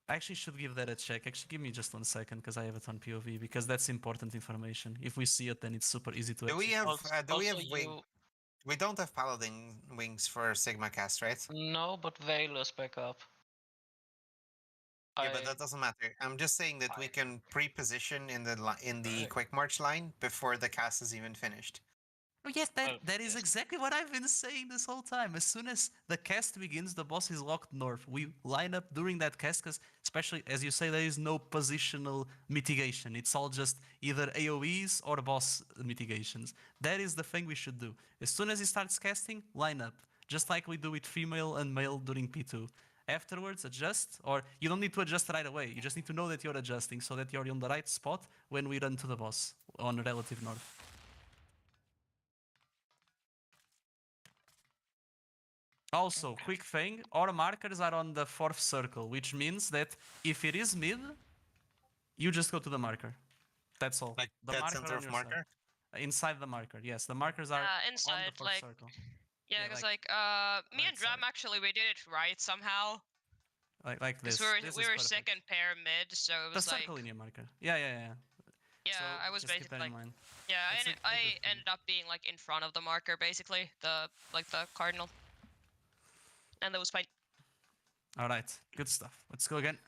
A: I actually should give that a check. Actually, give me just 1 second because I have it on POV, because that's important information. If we see it, then it's super easy to
C: Do we have
F: Also,
C: wing? We don't have paladin wings for Sigma cast, right?
F: No, but Veil is back up.
C: Yeah, but that doesn't matter. I'm just saying that we can pre-position in the
F: Right.
C: quick march line before the cast is even finished.
A: Oh, yes,
F: Well,
A: that is
F: yes.
A: exactly what I've been saying this whole time. As soon as the cast begins, the boss is locked north. We line up during that cast because, especially as you say, there is no positional mitigation. It's all just either AoEs or boss mitigations. That is the thing we should do. As soon as he starts casting, line up. Just like we do with female and male during P2. Afterwards, adjust, or you don't need to adjust right away. You just need to know that you're adjusting so that you're on the right spot when we run to the boss on relative north. Also, quick thing, our markers are on the 4th circle, which means that if it is mid, you just go to the marker. That's all.
C: Like
A: the
C: that
A: marker
C: center
A: on
C: of
A: your
C: marker.
A: side. Inside the marker, yes. The markers are on
G: inside,
A: the 4th
G: like,
A: circle.
G: yeah,
A: Yeah,
G: because
A: like,
G: me
A: right
G: and Dram
A: side.
G: actually we did it right somehow.
A: Like this.
G: Because we were
A: This
G: we
A: is
G: were
A: perfect.
G: second pair mid, so it
A: The
G: was like
A: circle in your marker. Yeah.
G: yeah,
A: So
G: I was
A: just keep
G: basically
A: that in
G: like
A: mind.
G: yeah,
A: That's a good
G: I
A: thing.
G: ended up being like in front of the marker basically, the cardinal, and that was fine.
A: All right, good stuff. Let's go again.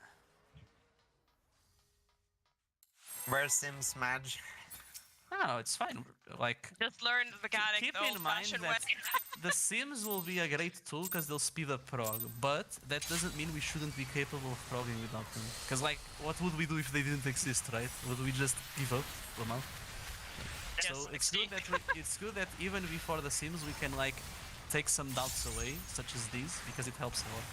C: Where's Sims Madge?
A: No, it's fine. Like,
G: Just learned the mechanic
A: keep
G: the
A: in mind
G: old-fashioned
A: that
G: way.
A: the Sims will be a great tool because they'll speed up prog, but that doesn't mean we shouldn't be capable of progging without them. Because, like, what would we do if they didn't exist, right? Would we just give up? Lamau?
G: Yes,
A: So it's
G: Steve.
A: good that it's good that even before the Sims we can like take some doubts away, such as these, because it helps a lot.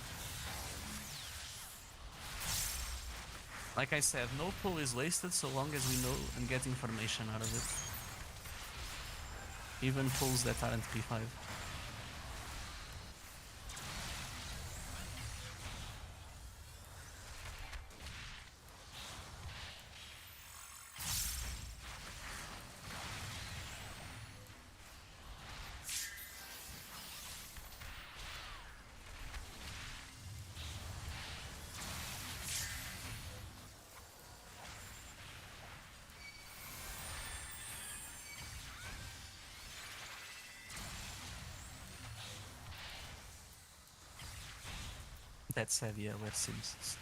A: Like I said, no pull is wasted so long as we know and get information out of it. Even pulls that aren't P5. That's heavier where seems.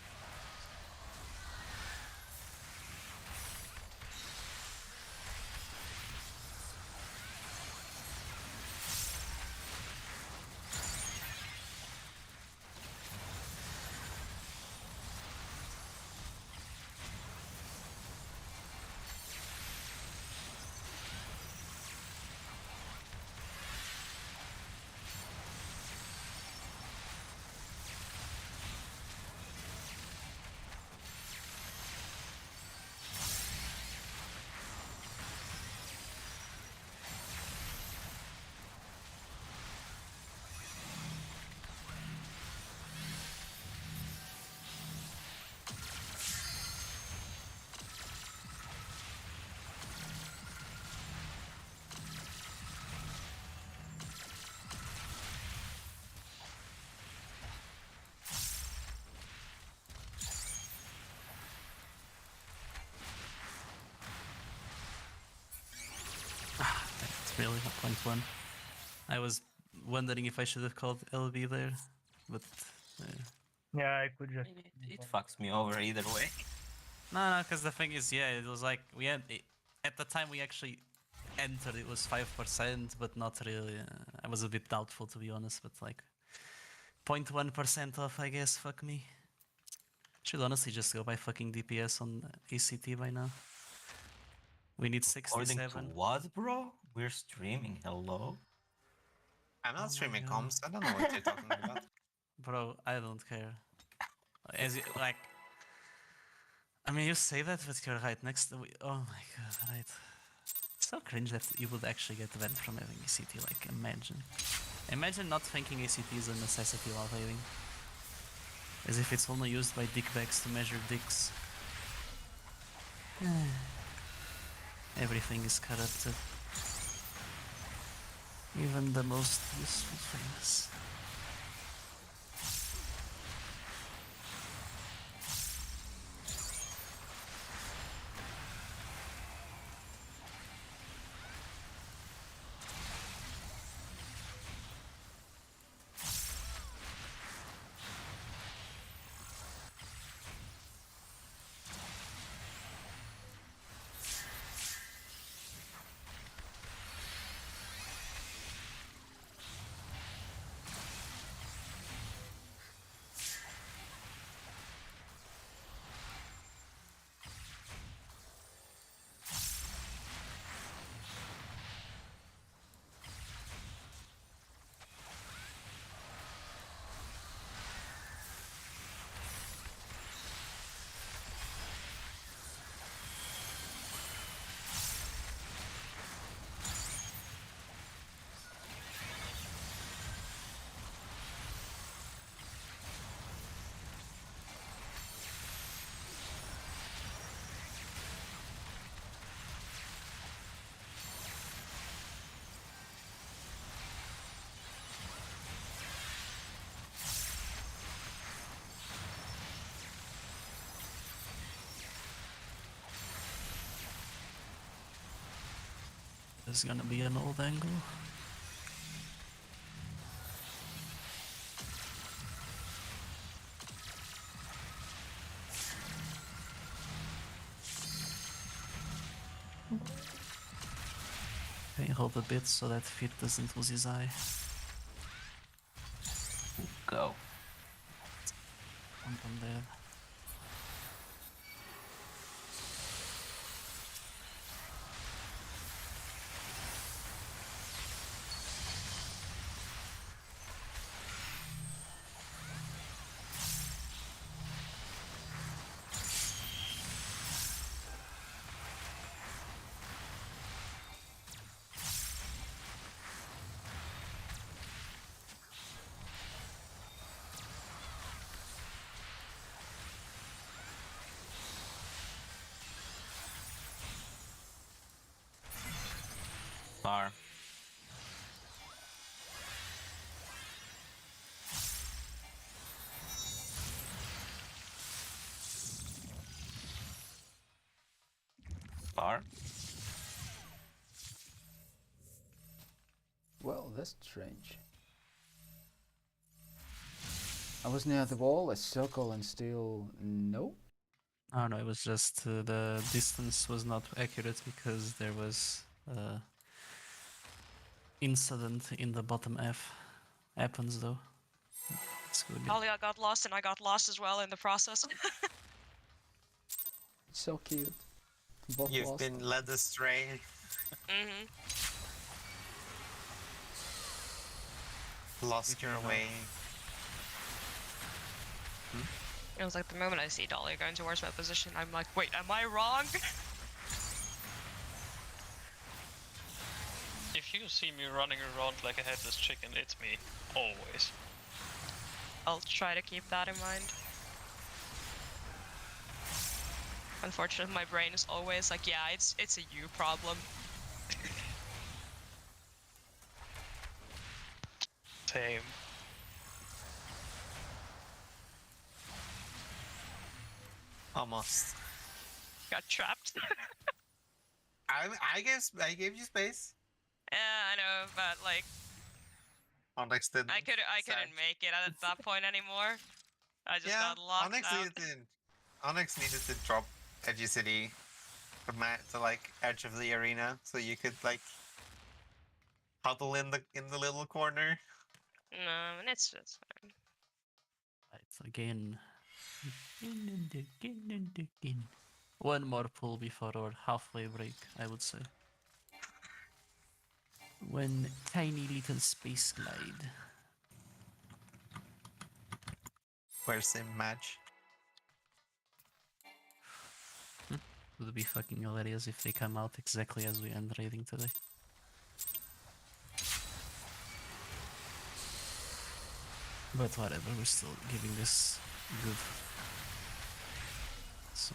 A: That's really not point one. I was wondering if I should have called LB there, but
B: Yeah, I could just.
E: It fucks me over either way.
A: no, because the thing is, yeah, it was like we had at the time we actually entered, it was 5%, but not really. I was a bit doubtful to be honest, but like 0.1% off, I guess. Fuck me. Should honestly just go by fucking DPS on ACT by now. We need
E: According to
A: 67.
E: what, bro? We're streaming. Hello?
C: I'm
A: Oh my
C: not streaming
A: God.
C: comms. I don't know what you're talking about.
A: Bro, I don't care. As you, like, I mean, you say that, but you're right next to. Oh my god, right. It's so cringe that you would actually get banned from having ACT. Like, imagine. Imagine not thinking ACT is a necessity while having. As if it's only used by dickbags to measure dicks. Everything is corrupted. Even the most useful things. There's gonna be an old angle. Okay, hold a bit so that Fit doesn't lose his eye.
E: Go.
A: I'm dead.
E: Far. Far.
D: Well, that's strange. I was near the wall, a circle, and still no.
A: Oh no, it was just the distance was not accurate because there was incident in the bottom F. Happens though. It's good.
G: Talia got lost and I got lost as well in the process.
D: It's so cute. Both
C: You've
D: lost.
C: been led astray.
G: Mm-hmm.
C: Lost your way.
G: It was like the moment I see Dahlia going towards my position, I'm like, wait, am I wrong?
F: If you see me running around like a headless chicken, it's me. Always.
G: I'll try to keep that in mind. Unfortunately, my brain is always like, yeah, it's a you problem.
F: Same.
C: Almost.
G: Got trapped.
C: I gave you space.
G: Yeah, I know, but like,
C: Onyx didn't.
G: I couldn't make it at that point anymore. I just got locked
C: Onyx
G: out.
C: Onyx needed to drop Edgy City to like edge of the arena so you could like huddle in the little corner.
G: No, and it's fine.
A: Right, again. Again. One more pull before our halfway break, I would say. One tiny little space glide.
C: Where's the match?
A: It would be fucking hilarious if they come out exactly as we end raiding today. But whatever, we're still giving this good. So.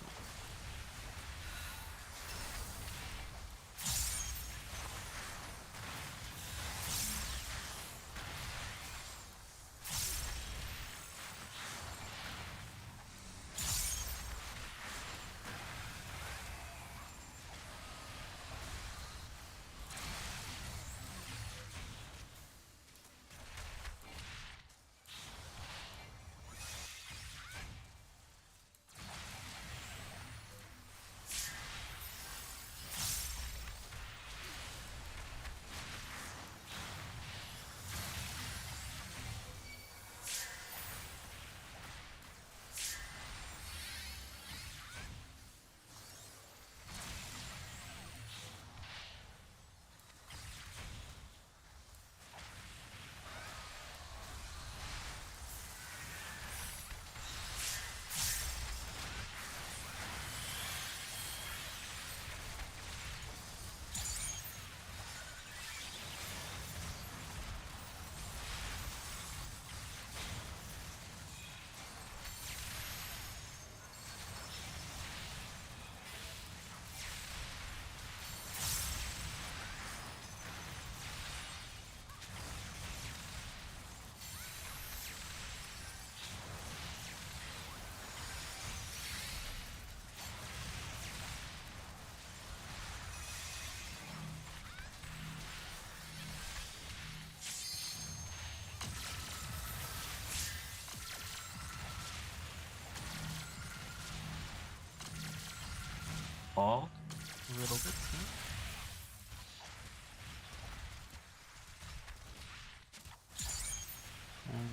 E: Oh,
A: A little bit.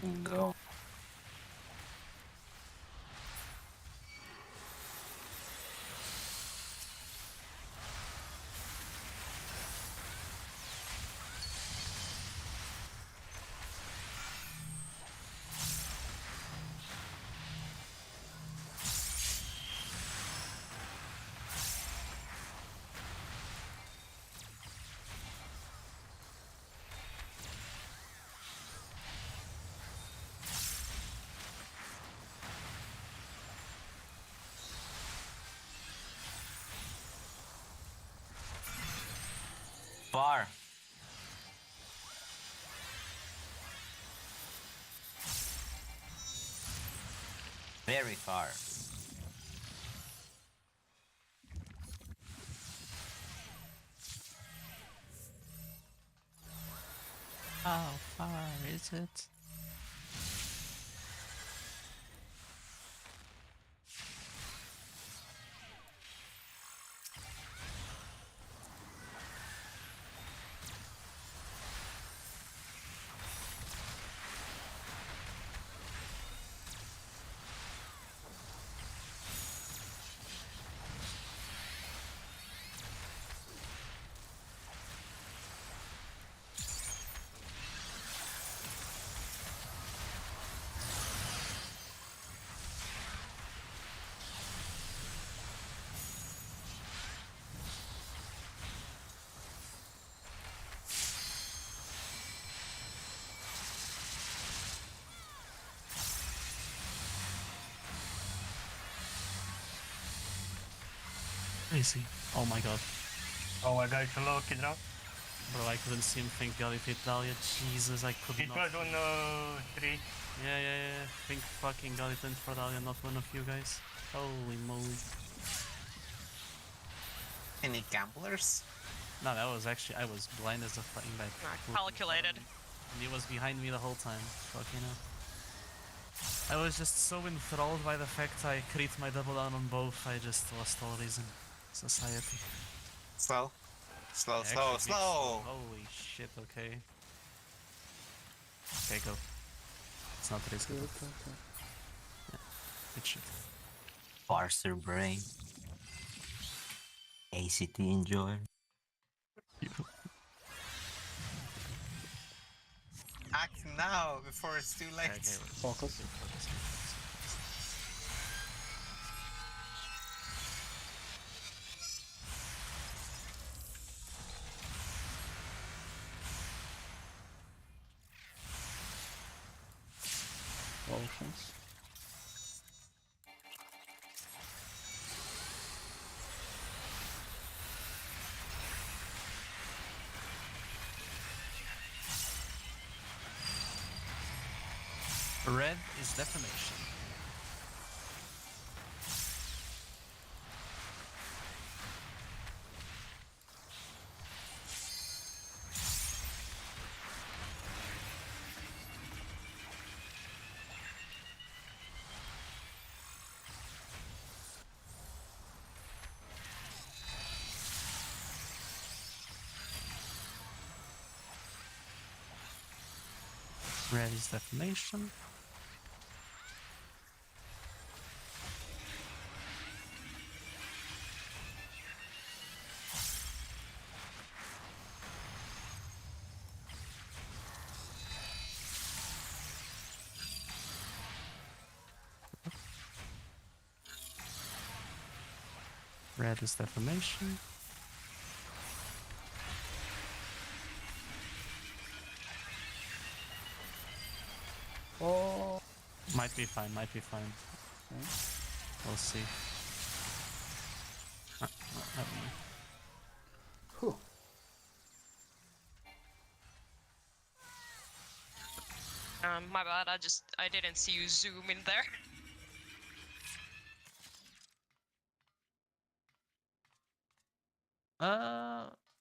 A: And
E: go. Far. Very far.
A: how far is it? Is he? Oh my god.
B: Oh my god, it's a low kid now.
A: Bro, I couldn't see him. Thank god it hit Dahlia. Jesus, I could
B: It
A: not.
B: was on 3.
A: Yeah. Thank fucking god it went for Dahlia, not one of you guys. Holy moly.
C: Any gamblers?
A: No, that was actually, I was blind as a fucking bat.
G: Calculated.
A: And he was behind me the whole time. Fucking hell. I was just so enthralled by the fact I crit my double down on both, I just lost all reason. Society.
C: Slow. Slow,
A: Yeah,
C: slow,
A: actually, big
C: slow!
A: Holy shit, okay. Okay, go. It's not risky. Good shit.
E: Parser brain. ACT enjoy.
C: Act now before it's too late.
A: Okay,
D: Focus. Potions.
A: Red is defamation. Red is defamation. Red is defamation.
D: Oh.
A: Might be fine, might be fine.
D: Okay.
A: We'll see. Never mind.
D: Whew.
G: My bad. I didn't see you zoom in there.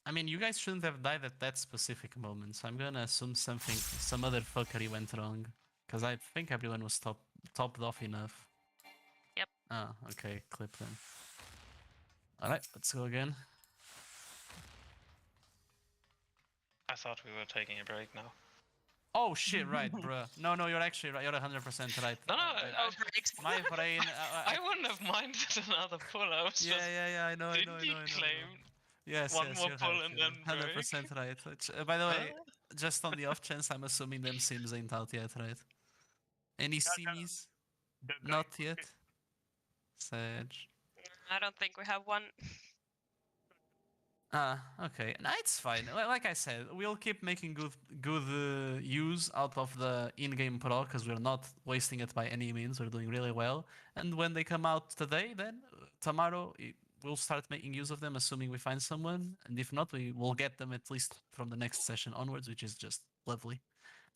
A: I mean, you guys shouldn't have died at that specific moment, so I'm gonna assume some other fuckery went wrong. Because I think everyone was topped off enough.
G: Yep.
A: Ah, okay, clip then. Alright, let's go again.
F: I thought we were taking a break now.
A: Oh shit, right, bruh. No, you're actually right. You're 100% right.
F: No,
A: My brain.
F: I wouldn't have minded another pull. I was just.
A: Yeah, I know.
F: Didn't you claim
A: Yes,
F: one
A: yes,
F: more
A: you're
F: pull
A: right,
F: and
A: you're
F: then break?
A: 100% right. By the way, just on the off chance, I'm assuming them sims ain't out yet, right? Any simies?
B: The guy
A: Not
B: who
A: yet.
B: did-
A: Sage.
G: I don't think we have one.
A: Ah, okay. No, it's fine. Like I said, we'll keep making good use out of the in-game pro because we're not wasting it by any means. We're doing really well. And when they come out today, then tomorrow we'll start making use of them, assuming we find someone. And if not, we will get them at least from the next session onwards, which is just lovely,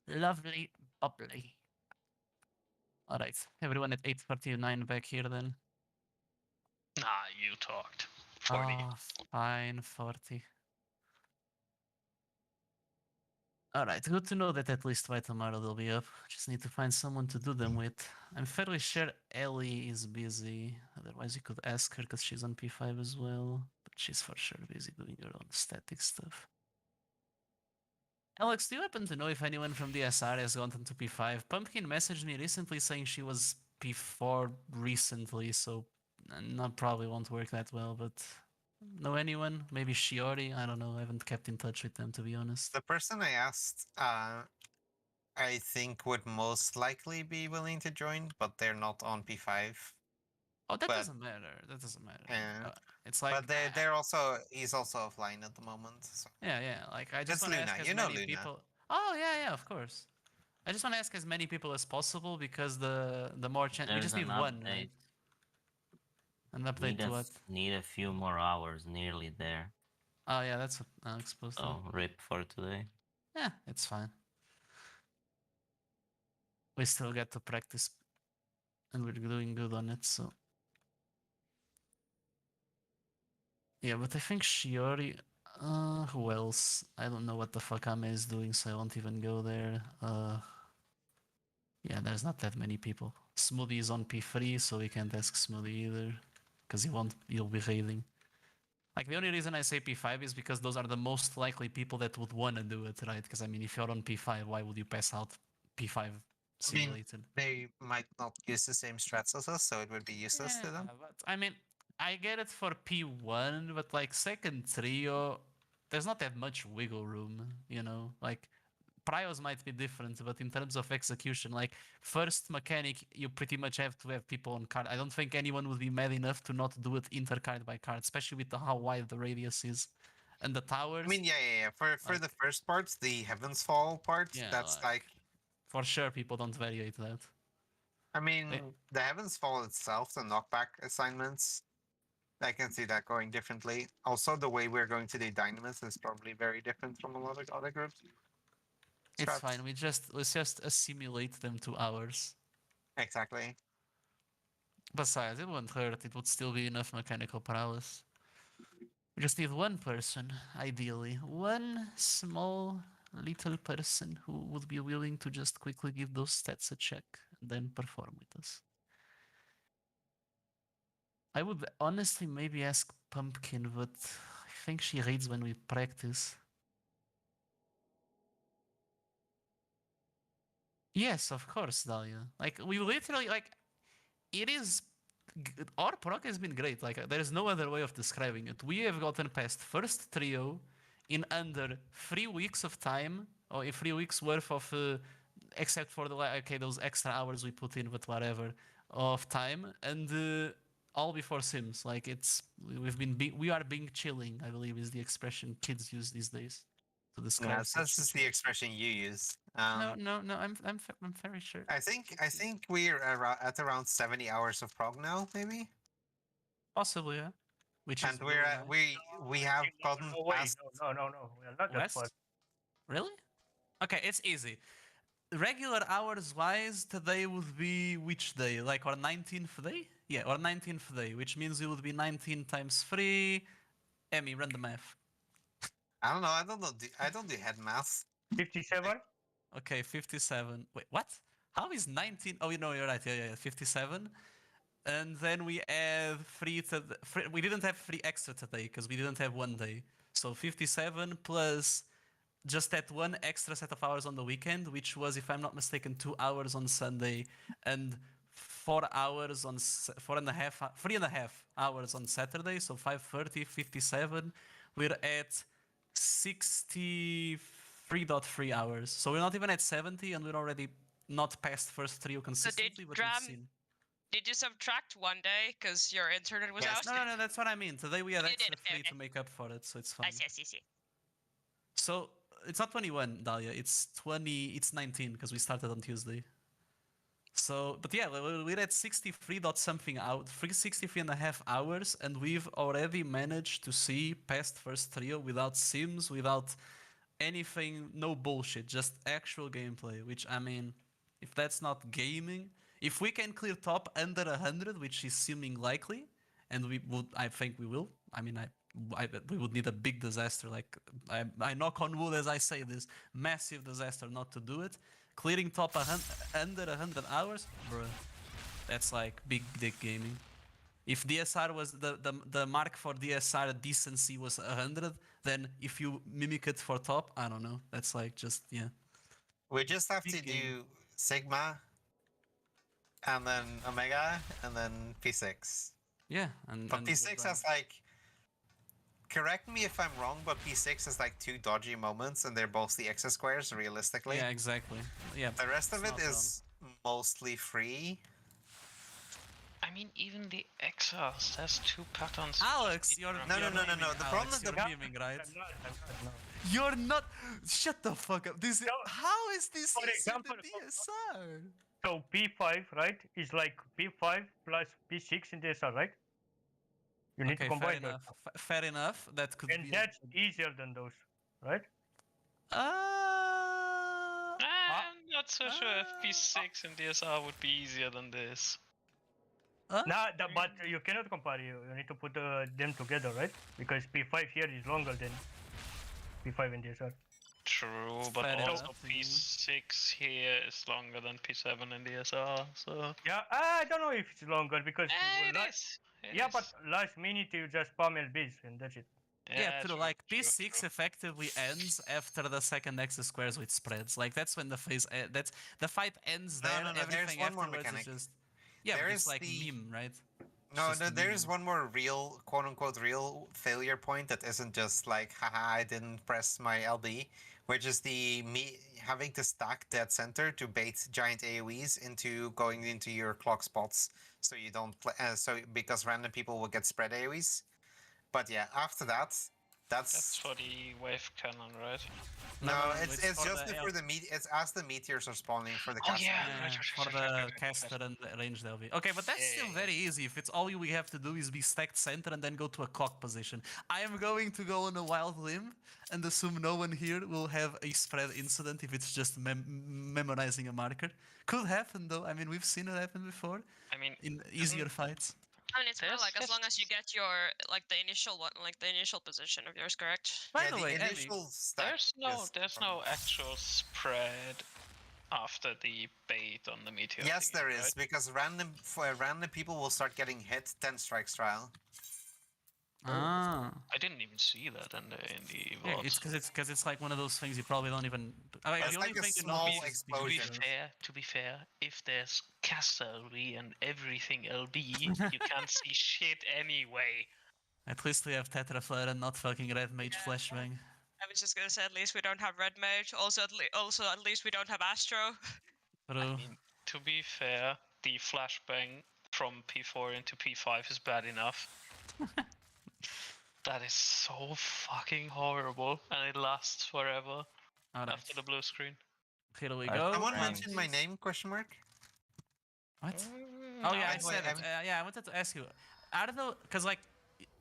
A: lovely, bubbly. All right, everyone at 8:39 back here then.
F: Nah, you talked. 40.
A: Ah, fine, 40. Alright, good to know that at least by tomorrow they'll be up. Just need to find someone to do them with. I'm fairly sure Ellie is busy. Otherwise you could ask her because she's on P5 as well. But she's for sure busy doing her own static stuff. Alex, do you happen to know if anyone from DSR has gone to P5? Pumpkin messaged me recently saying she was P4 recently, so not probably won't work that well, but know anyone? Maybe Shiori? I don't know. I haven't kept in touch with them, to be honest.
C: The person I asked, I think would most likely be willing to join, but they're not on P5.
A: Oh, that
C: but-
A: doesn't matter. That doesn't matter.
C: Yeah.
A: It's like,
C: But they're also he's also offline at the moment. So.
A: yeah. Like I just
C: That's
A: want to
C: Luna.
A: ask as
C: You know
A: many
C: Luna.
A: people. Oh yeah, of course. I just want to ask as many people as possible because the more chance we
E: There's
A: just need
E: an
A: one,
E: update.
A: right? An update to what?
E: Need a few more hours, nearly there.
A: Oh yeah, that's what Alex posted.
E: So rip for today.
A: Yeah, it's fine. We still get to practice, and we're doing good on it. So yeah, but I think Shiori. Who else? I don't know what the fuck Ame is doing, so I won't even go there. Yeah, there's not that many people. Smoothie is on P3, so we can't ask Smoothie either, because he'll be raiding. Like, the only reason I say P5 is because those are the most likely people that would want to do it, right? Because, I mean, if you're on P5, why would you pass out P5 simulated?
C: They might not use the same strats as us, so it would be useless to them.
A: But, I mean, I get it for P1, but, like, second trio, there's not that much wiggle room, you know? Like, prios might be different, but in terms of execution, like first mechanic, you pretty much have to have people on card. I don't think anyone would be mad enough to not do it intercard by card, especially with how wide the radius is. And the towers.
C: I mean, yeah. For
A: like-
C: the first part, the Heavens Fall part,
A: Yeah,
C: that's like
A: for sure people don't variate that.
C: I mean, the Heavens Fall itself, the knockback assignments, I can see that going differently. Also, the way we're going to do Dynamis is probably very different from a lot of other groups.
A: It's
C: Strats.
A: fine. Let's just assimilate them to ours.
C: Exactly.
A: Besides, it won't hurt. It would still be enough mechanical prowess. We just need one person, ideally. One small little person who would be willing to just quickly give those stats a check and then perform with us. I would honestly maybe ask Pumpkin, but I think she raids when we practice. Yes, of course, Dahlia. Like, we literally, like, it is. Our proc has been great. Like, there is no other way of describing it. We have gotten past first trio in under 3 weeks of time, or in 3 weeks worth of, except for the those extra hours we put in, but whatever, of time, and all before Sims. Like, we are being chilling, I believe, is the expression kids use these days to describe.
C: Yeah, that's just the expression you use.
A: No, I'm very sure.
C: I think we're at around 70 hours of prog now, maybe.
A: Possibly, yeah. Which
C: And
A: is
C: we're
A: really
C: at,
A: nice.
C: we have gotten
B: No way.
C: past.
B: No. We are not that far.
A: West? Really? Okay, it's easy. Regular hours wise, today would be which day? Like our 19th day? Yeah, our 19th day, which means it would be 19 times 3. Emmy, run the math.
C: I don't know. I don't do head math.
B: 57.
A: Okay, 57. Wait, what? How is 19? Oh, you know, you're right. Yeah, 57. And then we add 3 to we didn't have 3 extra today because we didn't have 1 day. So 57 plus just that 1 extra set of hours on the weekend, which was, if I'm not mistaken, 2 hours on Sunday and 4 hours on 3.5 hours on Saturday. So 5:30, 57. We're at 63.3 hours. So we're not even at 70, and we're already not past first trio consistently. But
G: Dram-
A: we've seen.
G: Did you subtract 1 day because your internet was
C: Yes.
G: out?
A: No, that's what I mean. Today we had
G: You did,
A: extra
G: okay,
A: 3
G: okay.
A: to make up for it, so it's fine.
G: I see.
A: So it's not 21, Dahlia. It's 20. It's 19 because we started on Tuesday. So, but yeah, we're at 63 dot something out, 63.5 hours, and we've already managed to see past first trio without sims, without anything, no bullshit, just actual gameplay. Which, I mean, if that's not gaming, if we can clear top under 100, which is seeming likely, and I think we will. I mean, we would need a big disaster. Like, I knock on wood as I say this, massive disaster not to do it. Clearing top under 100 hours, bruh, that's like big dick gaming. If DSR was the mark for DSR decency was 100, then if you mimic it for top, I don't know. That's like just, yeah.
C: We just have
A: Big
C: to
A: game.
C: do Sigma, and then Omega, and then P6.
A: Yeah, and
C: But P6 has like. Correct me if I'm wrong, but P6 has like 2 dodgy moments, and they're both the X squares, realistically.
A: Yeah, exactly. Yeah.
C: The rest of
A: it's
C: it
A: not
C: is mostly free.
F: I mean, even the XRs has 2 patterns.
A: Alex, you're
C: No.
A: you're
C: The
A: memeing,
C: problem
A: Alex,
C: is
A: you're
C: the-
A: memeing, right?
B: I'm not, no.
A: You're not. Shut the fuck up. This.
B: No.
A: How is this
B: For
A: easier
B: example,
A: than DSR?
B: So P5, right, is like P5 plus P6 in DSR, right? You need to
A: Okay, fair
B: combine those.
A: enough. Fair enough. That could
B: And
A: be.
B: that's easier than those, right?
F: I'm not so sure if P6 and DSR would be easier than this.
B: Nah, but you cannot compare. You need to put them together, right? Because P5 here is longer than P5 and DSR.
F: True, but
A: Fair
F: also
A: enough, yeah.
F: P6 here is longer than P7 and DSR, so.
B: Yeah, I don't know if it's longer because
F: It is.
B: yeah, but last minute you just spam LBs and that's it.
A: Yeah, true. Like
F: true,
A: P6
F: true.
A: effectively ends after the second Nexus squares with spreads. Like that's when the phase. That's the fight ends
C: No,
A: there.
C: no, no, there's
A: Everything
C: one more
A: afterwards
C: mechanic.
A: is just. Yeah, but it's
C: There's
A: like
C: the-
A: meme, right?
C: No,
A: just
C: there is
A: meme.
C: one more real, quote unquote, real failure point that isn't just like, haha, I didn't press my LB, which is the me having to stack dead center to bait giant AoEs into going into your clock spots, so you don't play. So because random people will get spread AoEs. But yeah, after that,
F: That's
C: that's
F: for the wave cannon, right?
C: no,
A: no,
C: it's
A: for
C: just
A: the
C: for the it's as the meteors are spawning for the
F: Oh,
C: caster.
F: yeah.
A: Yeah,
F: Right,
A: for
F: right,
A: the
F: right.
A: caster and the ranged LV. Okay, but that's still
F: Yeah.
A: very easy. If it's all we have to do is be stacked center and then go to a clock position. I am going to go on a wild limb and assume no one here will have a spread incident if it's just memorizing a marker. Could happen though. I mean, we've seen it happen before
F: I mean,
A: in easier fights.
G: I mean, it's more
F: There's
G: like as long as you
F: just-
G: get your like the initial one, like the initial position of yours correct.
A: By
C: Yeah,
A: the
C: the
A: way, Emmy,
C: initial stack.
F: there's no actual spread after the bait on the meteor.
C: Yes,
F: thingy,
C: there is
F: right?
C: because random people will start getting hit 10 strikes trial.
A: ah,
F: I didn't even see that in the
A: yeah,
F: VOD.
A: it's because it's like one of those things you probably don't even. Like,
C: It's
A: the only
C: like a
A: thing you
C: small
A: notice is the
F: To be
C: explosion.
A: meteors.
F: to be fair, if there's caster LB and everything LB, you can't see shit anyway.
A: At least we have Tetra Flare and not fucking Red Mage Flashbang.
G: I was just gonna say at least we don't have red mage. Also, at least we don't have Astro.
A: True.
F: I mean, to be fair, the flashbang from P4 into P5 is bad enough. That is so fucking horrible, and it lasts forever
A: Alright,
F: after the blue screen.
A: here we
E: I-
A: go.
C: Someone
E: and-
C: mentioned my name? Question mark.
A: What? Oh yeah, I
C: By the way,
A: said it. Yeah, I wanted to ask you. I don't know, cause like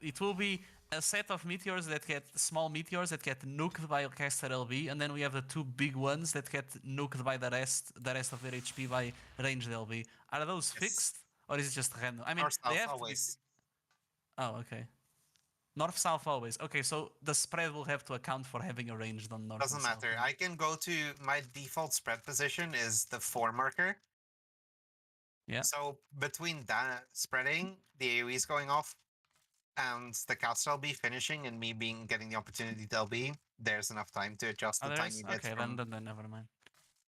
A: it will be a set of meteors that get small meteors that get nuked by caster LB, and then we have the two big ones that get nuked by the rest of their HP by ranged LB. Are those
C: Yes.
A: fixed, or is it just random? I mean,
C: North
A: they
C: south
A: have
C: always.
A: to be. Oh, okay. North south always. Okay, so the spread will have to account for having a ranged on north.
C: Doesn't
A: and south,
C: matter.
A: then.
C: I can go to my default spread position is the 4 marker.
A: Yeah.
C: So between that spreading, the AoEs going off, and the caster LB finishing, and me getting the opportunity to LB, there's enough time to adjust
A: Oh,
C: the
A: there's?
C: tiny bit.
A: Okay,
C: from...
A: then never mind.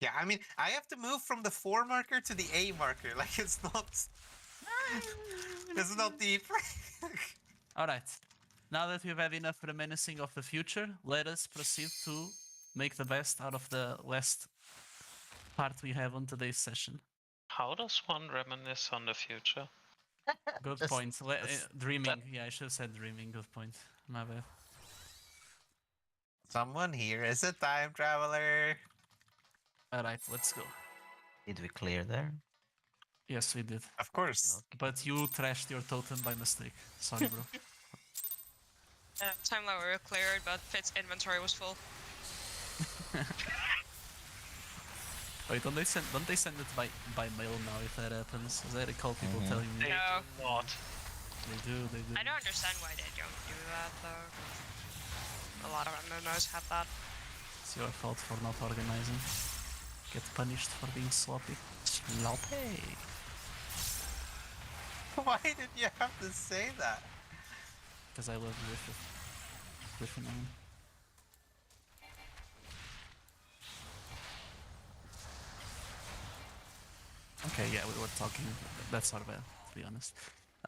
C: Yeah, I mean, I have to move from the 4 marker to the A marker. Like it's not. It's not deep.
A: Alright. Now that we've had enough reminiscing of the future, let us proceed to make the best out of the last part we have on today's session.
F: How does one reminisce on the future?
A: Good
E: Just-
A: point. Dreaming.
F: that-
A: Yeah, I should have said dreaming. Good point. My bad.
C: Someone here is a time traveler.
A: Alright, let's go.
E: Did we clear there?
A: Yes, we did.
C: Of course.
A: But you trashed your totem by mistake. Sorry, bro.
G: Timeline we were cleared, but Fit's inventory was full.
A: Wait, don't they send it by mail now if that happens? As I recall people
E: Mhm.
A: telling me.
F: They
G: No.
F: do not.
A: They do.
G: I don't understand why they don't do that though. A lot of MMOs have that.
A: It's your fault for not organizing. Get punished for being sloppy. Sloppy.
C: Why did you have to say that?
A: Because I love Griffin. Okay, yeah, we were talking. That's not bad, to be honest.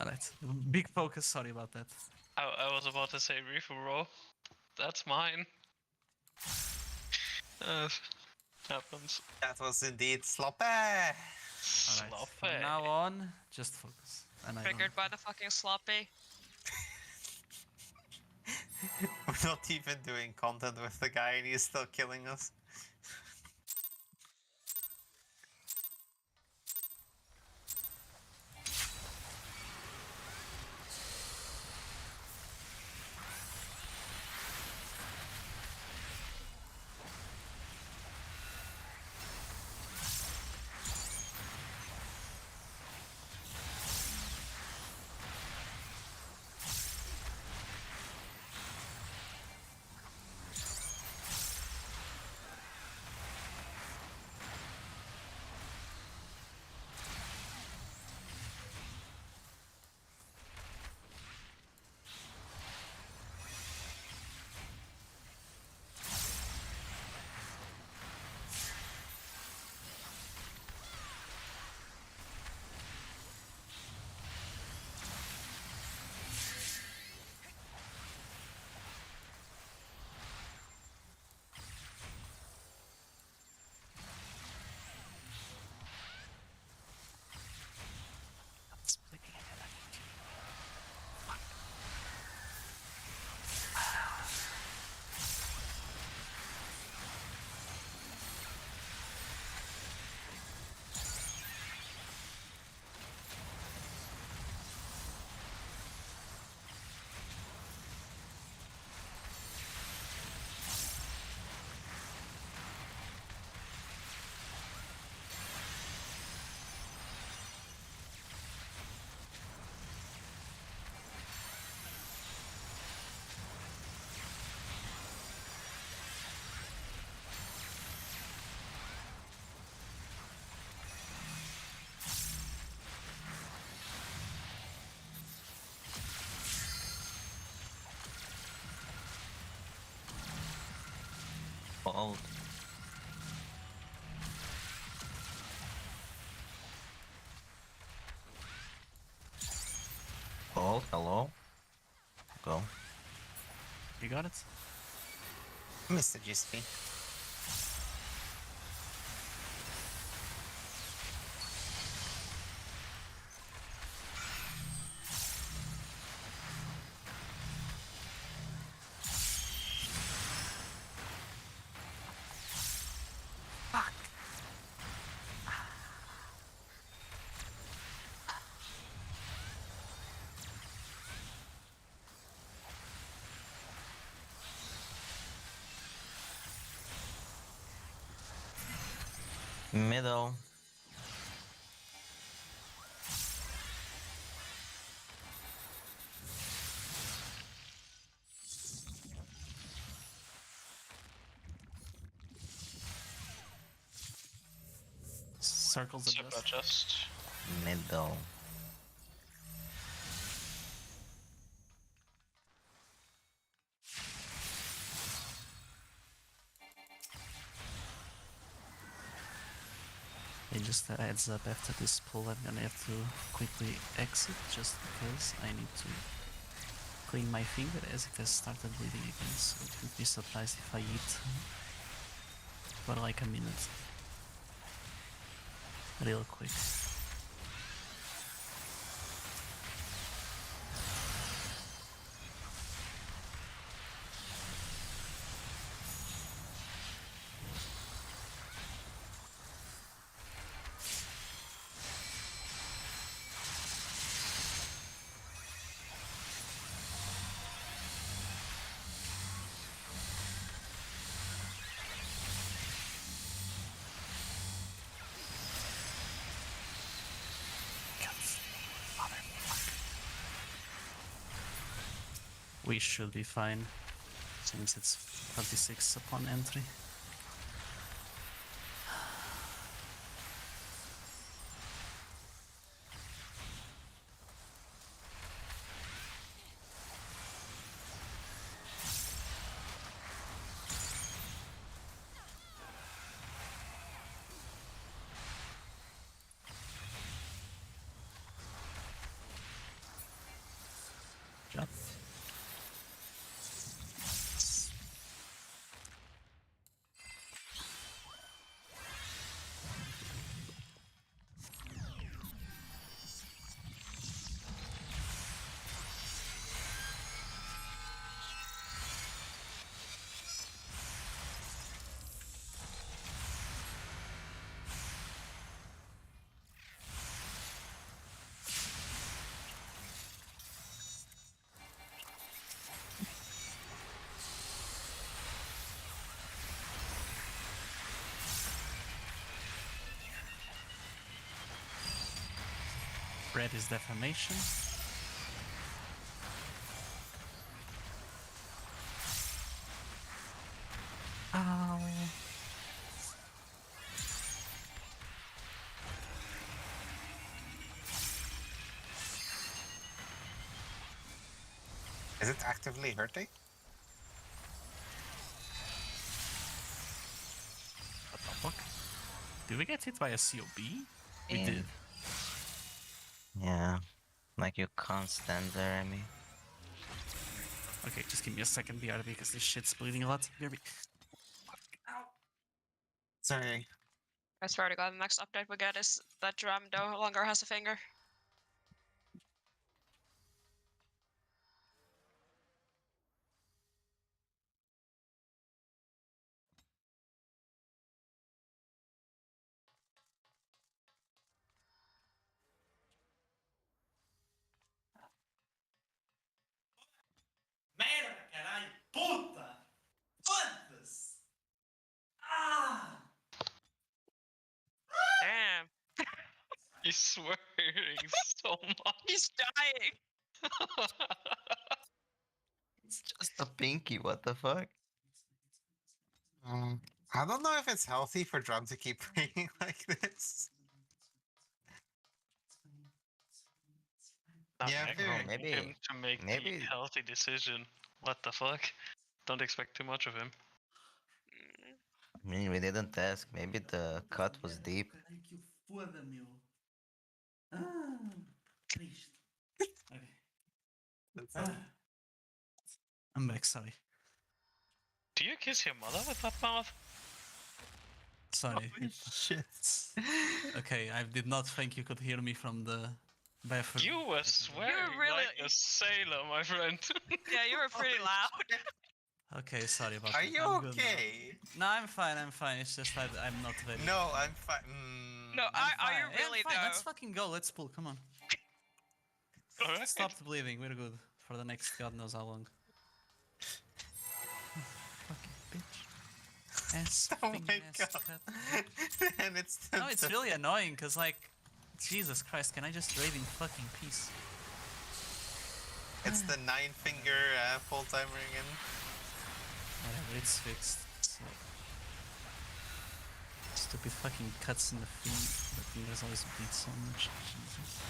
A: Alright. Big focus, sorry about that.
F: I was about to say Reefer Roll. That's mine. Happens.
C: That was indeed sloppy.
A: Alright.
F: Sloppy.
A: From now on, just focus. And I don't-
G: Triggered by the fucking sloppy.
C: We're not even doing content with the guy and he's still killing us.
E: ult. Ult, hello? Go.
A: You got it?
C: Mr. GSP.
E: Middle.
A: Circles
F: Super
A: adjust.
F: just.
E: Middle.
A: Hey, just a heads up, after this pull I'm gonna have to quickly exit just because I need to clean my finger as it has started bleeding again, so don't be surprised if I eat for like a minute. Real quick. We should be fine, since it's 36 upon entry. Jump. Red is defamation. Ow.
C: Is it actively hurting?
A: What the fuck? Did we get hit by a COB? We
E: Yeah.
A: did.
E: Yeah. Like you can't stand there, Amy.
A: Okay, just give me a second, BRB, because this shit's bleeding a lot. BRB.
C: Sorry.
G: I swear to God, the next update we get is that Drum no longer has a finger.
A: Merda, caralho! Puta! Foda-se! Ah!
G: Damn,
F: He's swearing so much.
G: he's dying.
E: It's just a pinky, what the fuck?
C: I don't know if it's healthy for Drum to keep playing like this. Yeah,
F: I'm
C: fair.
F: expecting
E: maybe-
F: him to make
E: maybe-
F: the healthy decision. What the fuck? Don't expect too much of him.
E: I mean, we didn't ask. Maybe the cut was deep.
A: Caralho, que foda, meu. Ah, triste. Okay.
C: That's all.
A: I'm back, sorry.
F: Do you kiss your mother with that mouth?
A: Sorry.
C: Holy shit.
A: Okay, I did not think you could hear me from the bathroom.
F: You were swearing
G: really-
F: like a sailor, my friend.
G: Yeah, you were pretty
C: Holy
G: loud.
A: Okay, sorry about
C: Are
A: that.
C: you
A: I'm good now.
C: okay?
A: No, I'm fine, I'm fine. It's just I'm not ready.
C: No, I'm fine.
G: No,
A: I'm
G: are you
A: fine. Yeah, I'm
G: really
A: fine.
G: though?
A: Let's fucking go. Let's pull. Come on.
F: Alright.
A: Stopped bleeding. We're good for the next God knows how long. Fucking bitch. Ass
C: Oh
A: finger,
C: my
A: ass
C: god.
A: cut.
C: And it's
A: No, it's really annoying because like, Jesus Christ, can I just raid in fucking peace?
C: It's the 9-finger full timer again.
A: Whatever, it's fixed. So. Stupid fucking cuts in the fingers always bleed so much. Jesus.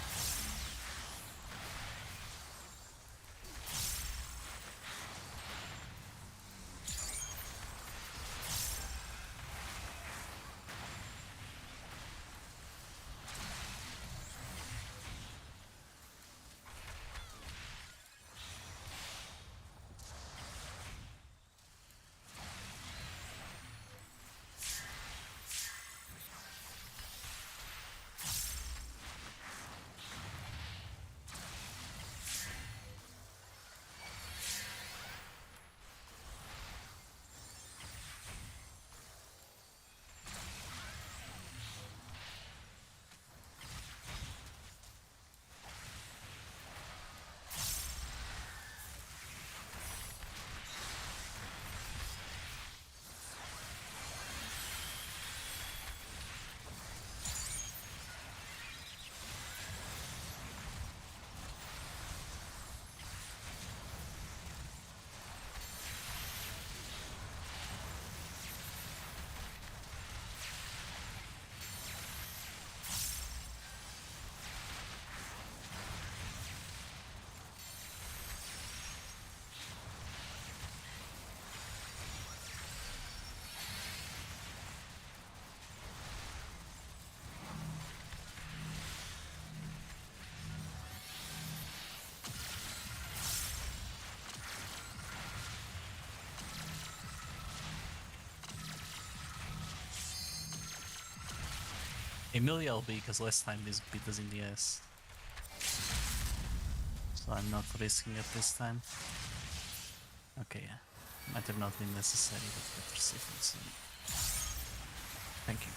A: Emilia LB because last time this beat us in the ass. So I'm not risking it this time. Okay, yeah. Might have not been necessary, but better safe than sorry. Thank you.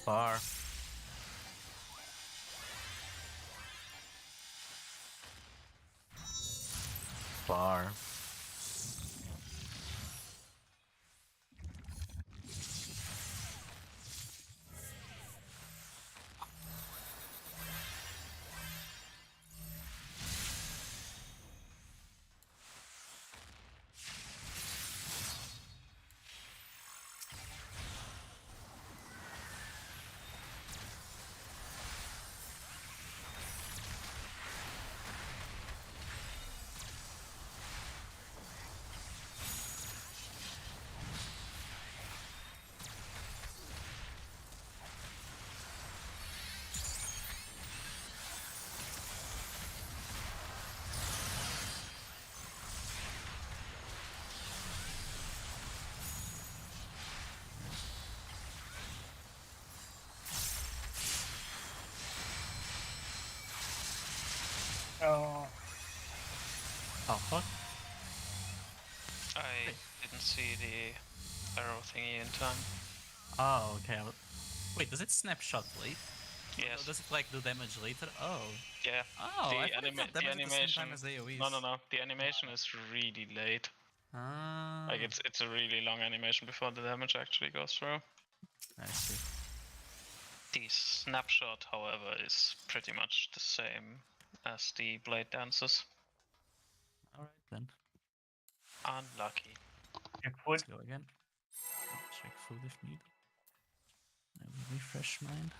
A: Bar. Bar.
B: Oh,
A: Oh fuck.
F: I didn't see the arrow thingy in time.
A: Oh, okay. Wait, does it snapshot late?
F: Yes.
A: Does it like do damage later? Oh.
F: Yeah.
A: Oh,
F: the
A: I thought it
F: anima-
A: did
F: the
A: damage at the same
F: animation.
A: time as AoEs.
F: No. The animation is really late.
A: Ah.
F: Like it's a really long animation before the damage actually goes through.
A: I see.
F: The snapshot, however, is pretty much the same as the blade dances.
A: Alright then.
F: Unlucky.
B: Check
A: Let's
B: food.
A: go again. Check food if needed. I will refresh mine.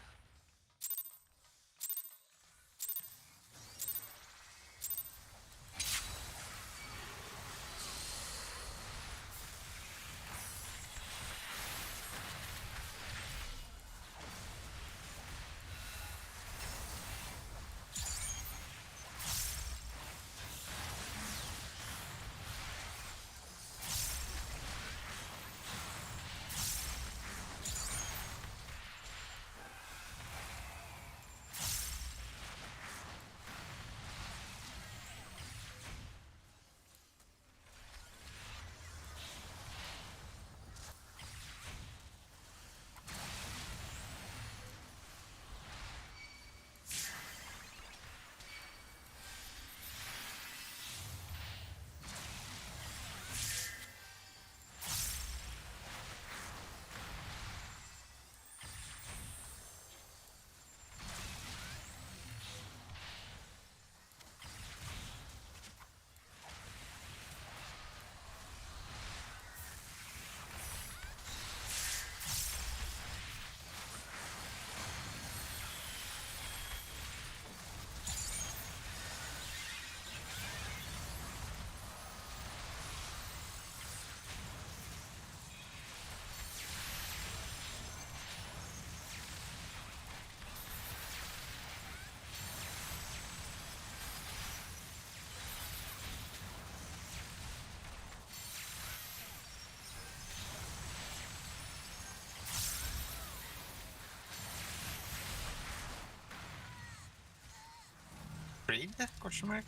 C: Read? Question mark?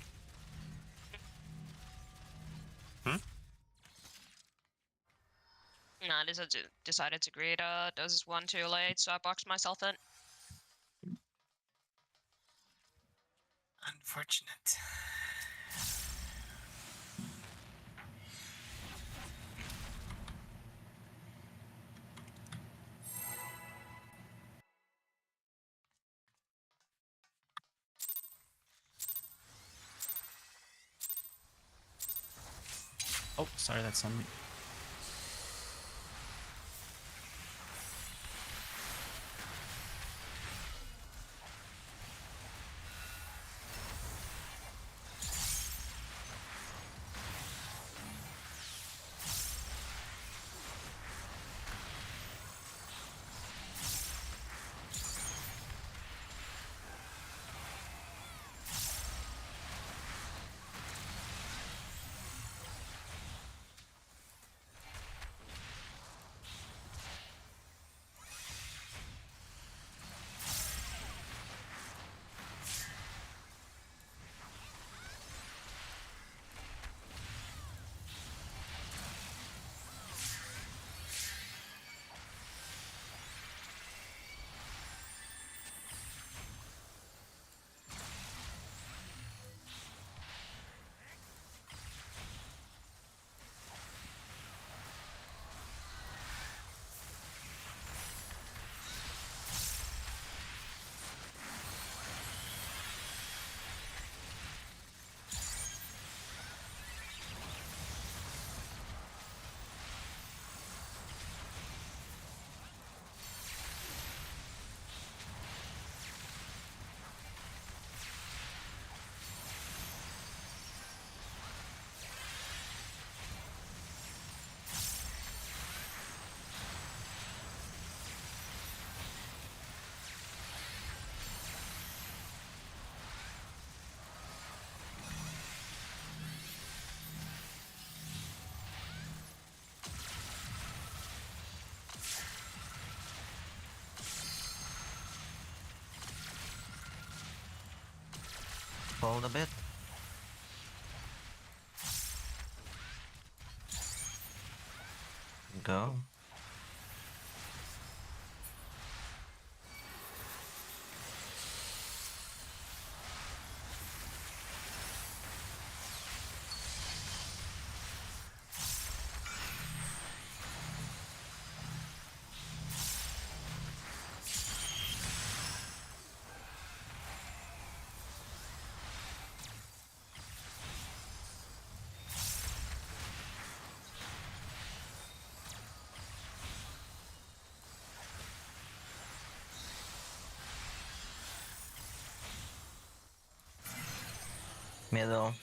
G: No, I just decided to greet doses 1 too late, so I boxed myself in.
C: Unfortunate.
A: Oh, sorry, that's on me.
E: Hold a bit. Go. Middle.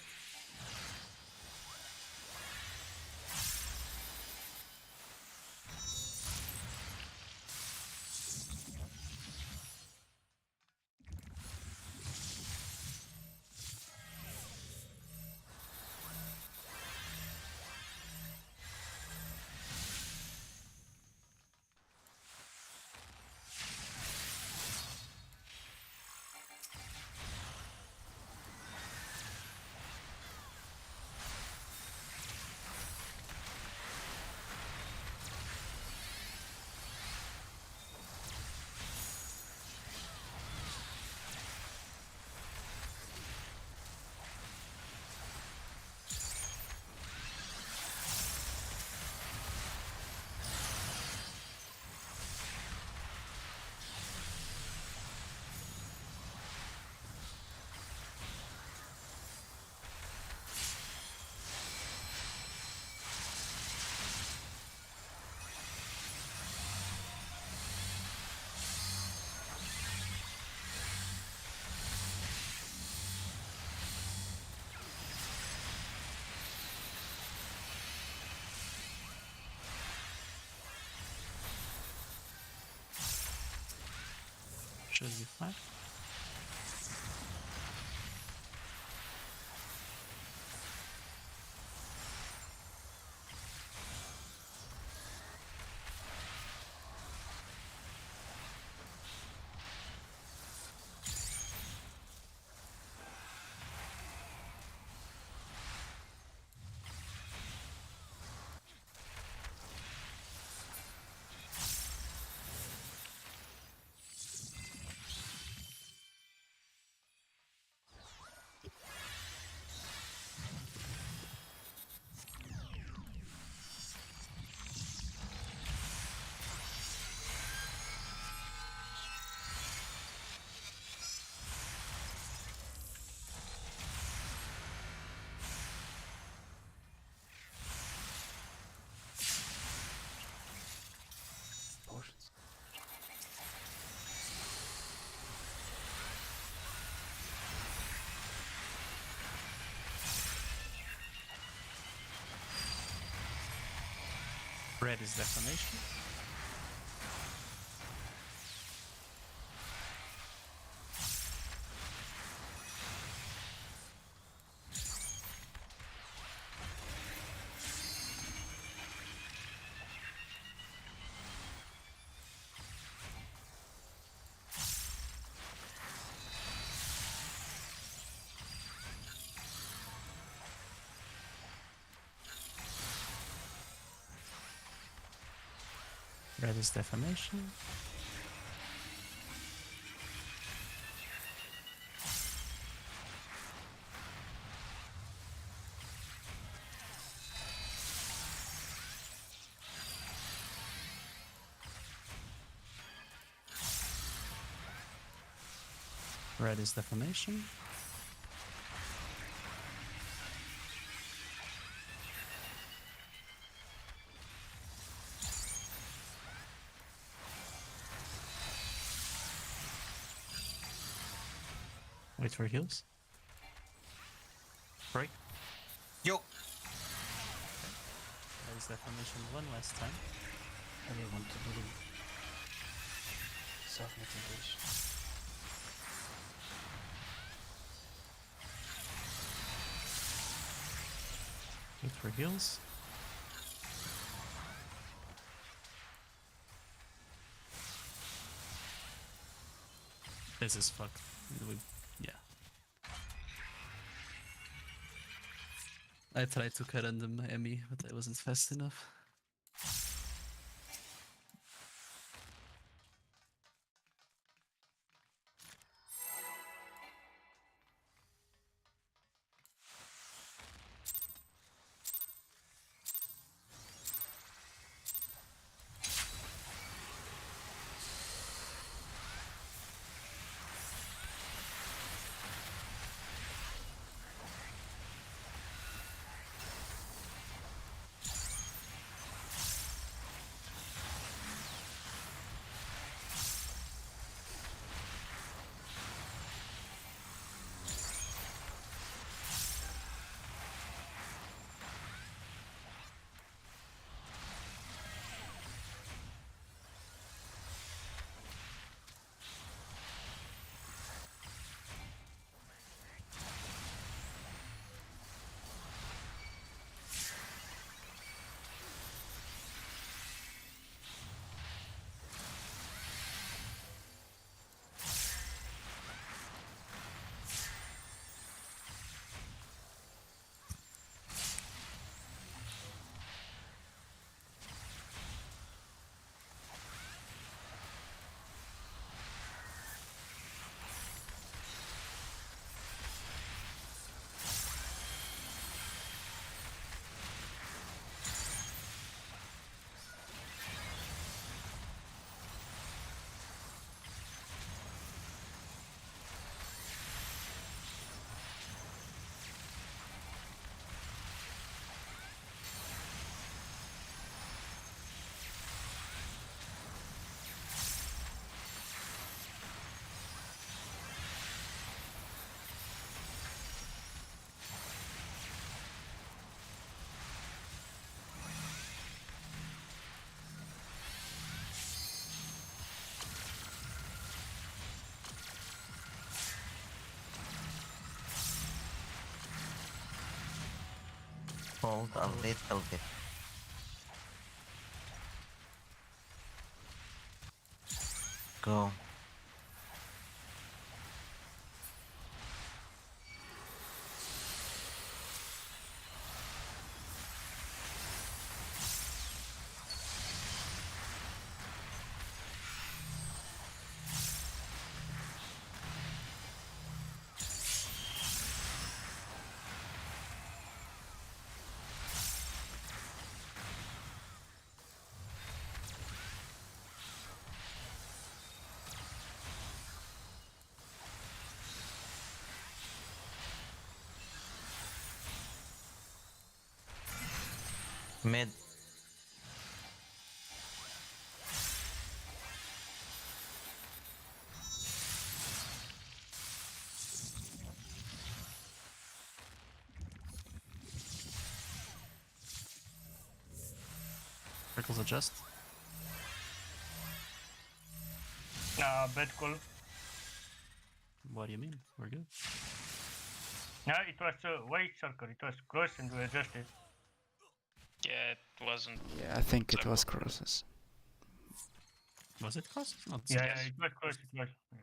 A: Should be fine.
D: Potions.
A: Red is defamation. Red is defamation. Red is defamation. Wait for heals. Break.
C: Yo!
A: Red is defamation one last time.
D: I really want to do self-mitigation.
A: Wait for heals. This is fucked. Yeah. I tried to cut on them Emmy, but I wasn't fast enough.
E: hold a little bit. Go. Mid.
A: Circles adjust.
B: Bad call.
A: What do you mean? We're good.
B: No, it was white circle. It was cross and we adjusted.
F: Yeah, it wasn't.
D: Yeah, I think it was
F: Circle.
D: crosses.
A: Was it cross? Not
B: Yeah,
F: Yes.
B: it was cross. It was. Yeah.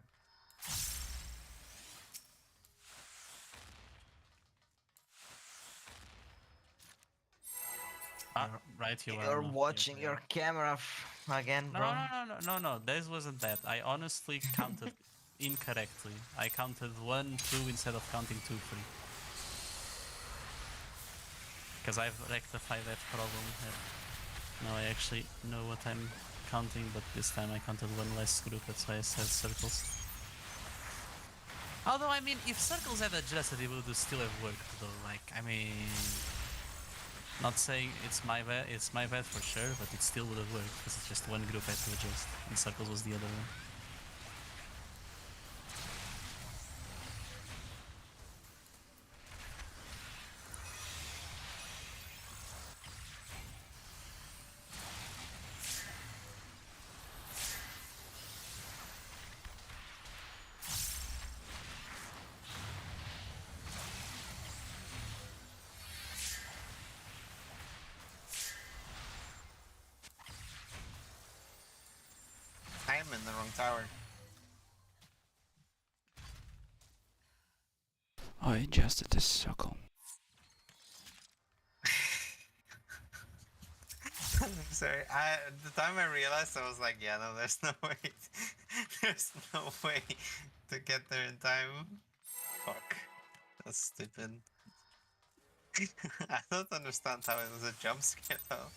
A: Right, you are.
E: You're
A: no,
E: watching
A: okay.
E: your camera again,
A: No,
E: bro.
A: no. This wasn't that. I honestly counted incorrectly. I counted 1, 2 instead of counting 2, 3. Because I've rectified that problem. Now I actually know what I'm counting, but this time I counted one less group. That's why I said circles. Although, I mean, if circles had adjusted, it would still have worked, though. Like, I mean, not saying it's my bad for sure, but it still would have worked because it's just one group had to adjust, and circles was the other one.
C: I am in the wrong tower.
D: I adjusted this circle.
C: Sorry, the time I realized, I was like, yeah, no, there's no way. There's no way to get there in time. Fuck. That's stupid. I don't understand how it was a jump scare though.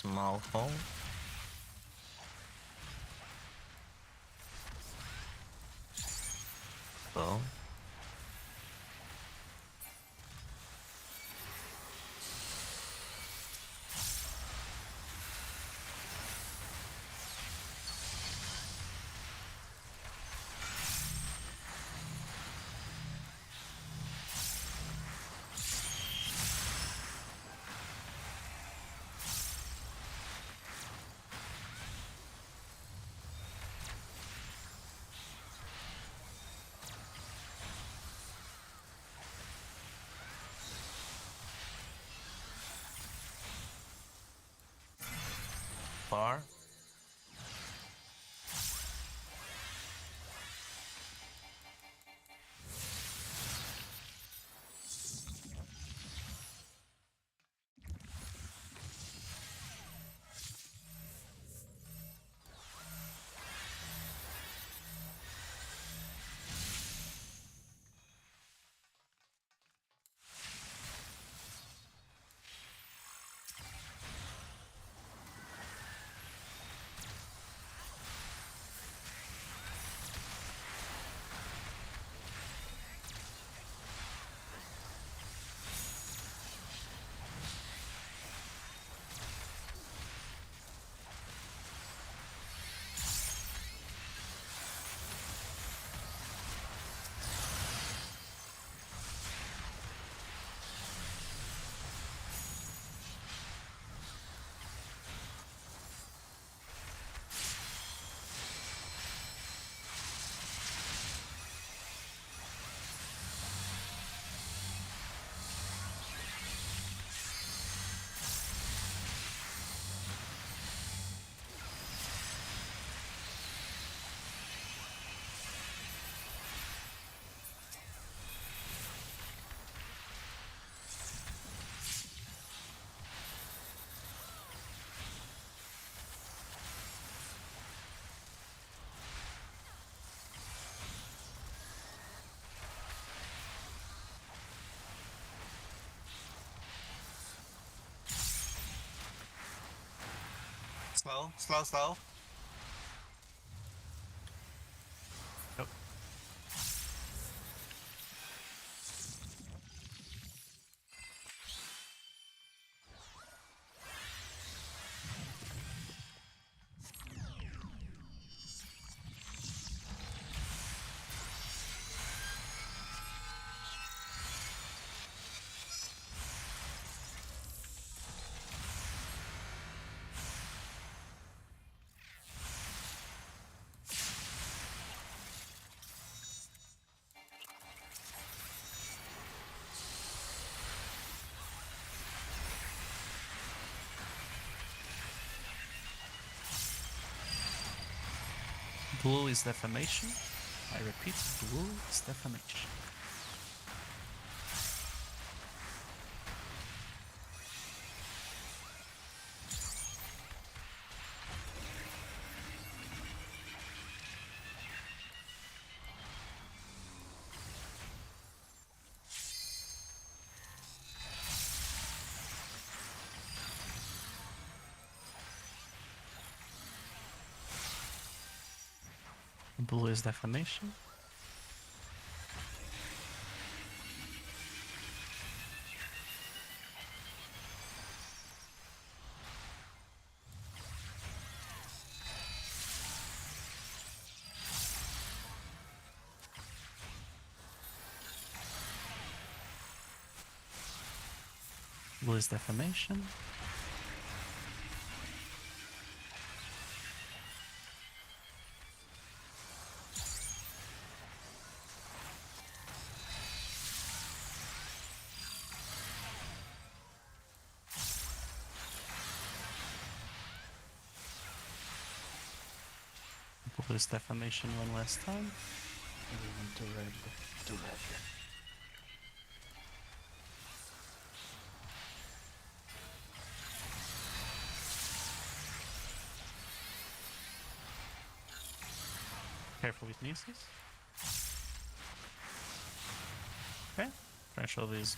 E: small hole. Bow. Far.
C: Slow, slow, slow.
A: Yep. Blue is defamation. I repeat, blue is defamation. Blue is defamation. Blue is defamation. Blue is defamation one last time.
D: Everyone to red. To red.
A: Careful with Nieces. Okay. Threshold is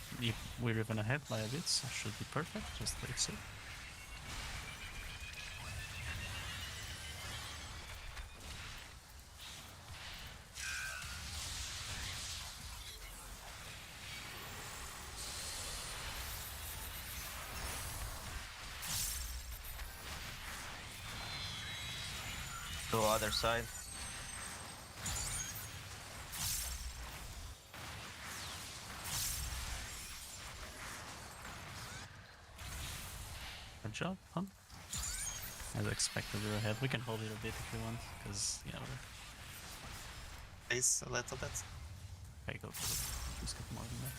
A: we're even ahead by a bit, so should be perfect, just like so.
E: To other side.
A: Good job, huh? As expected, you're ahead. We can hold it a bit if you want, because, yeah, we're...
C: Please, a little bit.
A: Okay, go. Let's get more than that.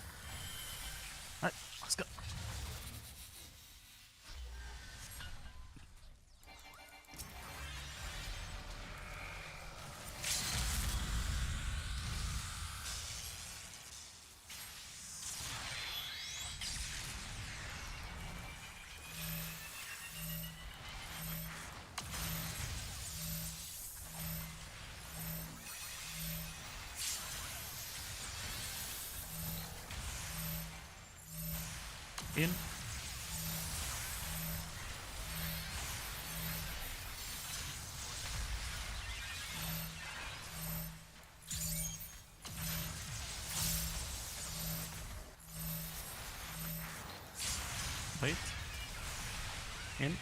A: Alright, let's go. In. Wait. In.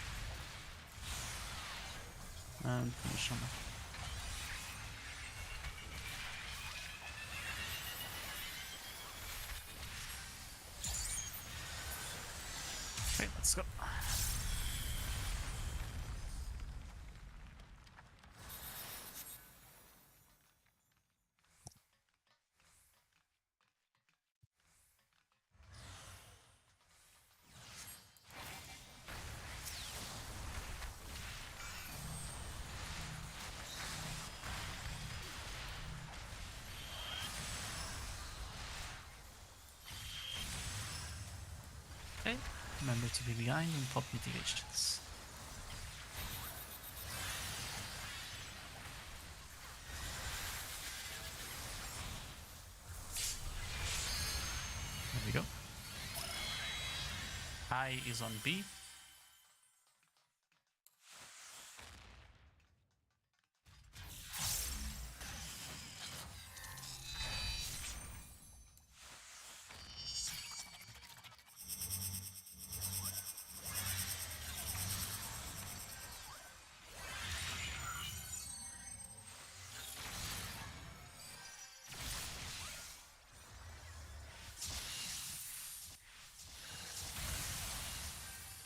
A: And finish on that. Okay, let's go. Okay, remember to be behind and pop mitigations. There we go. I is on B.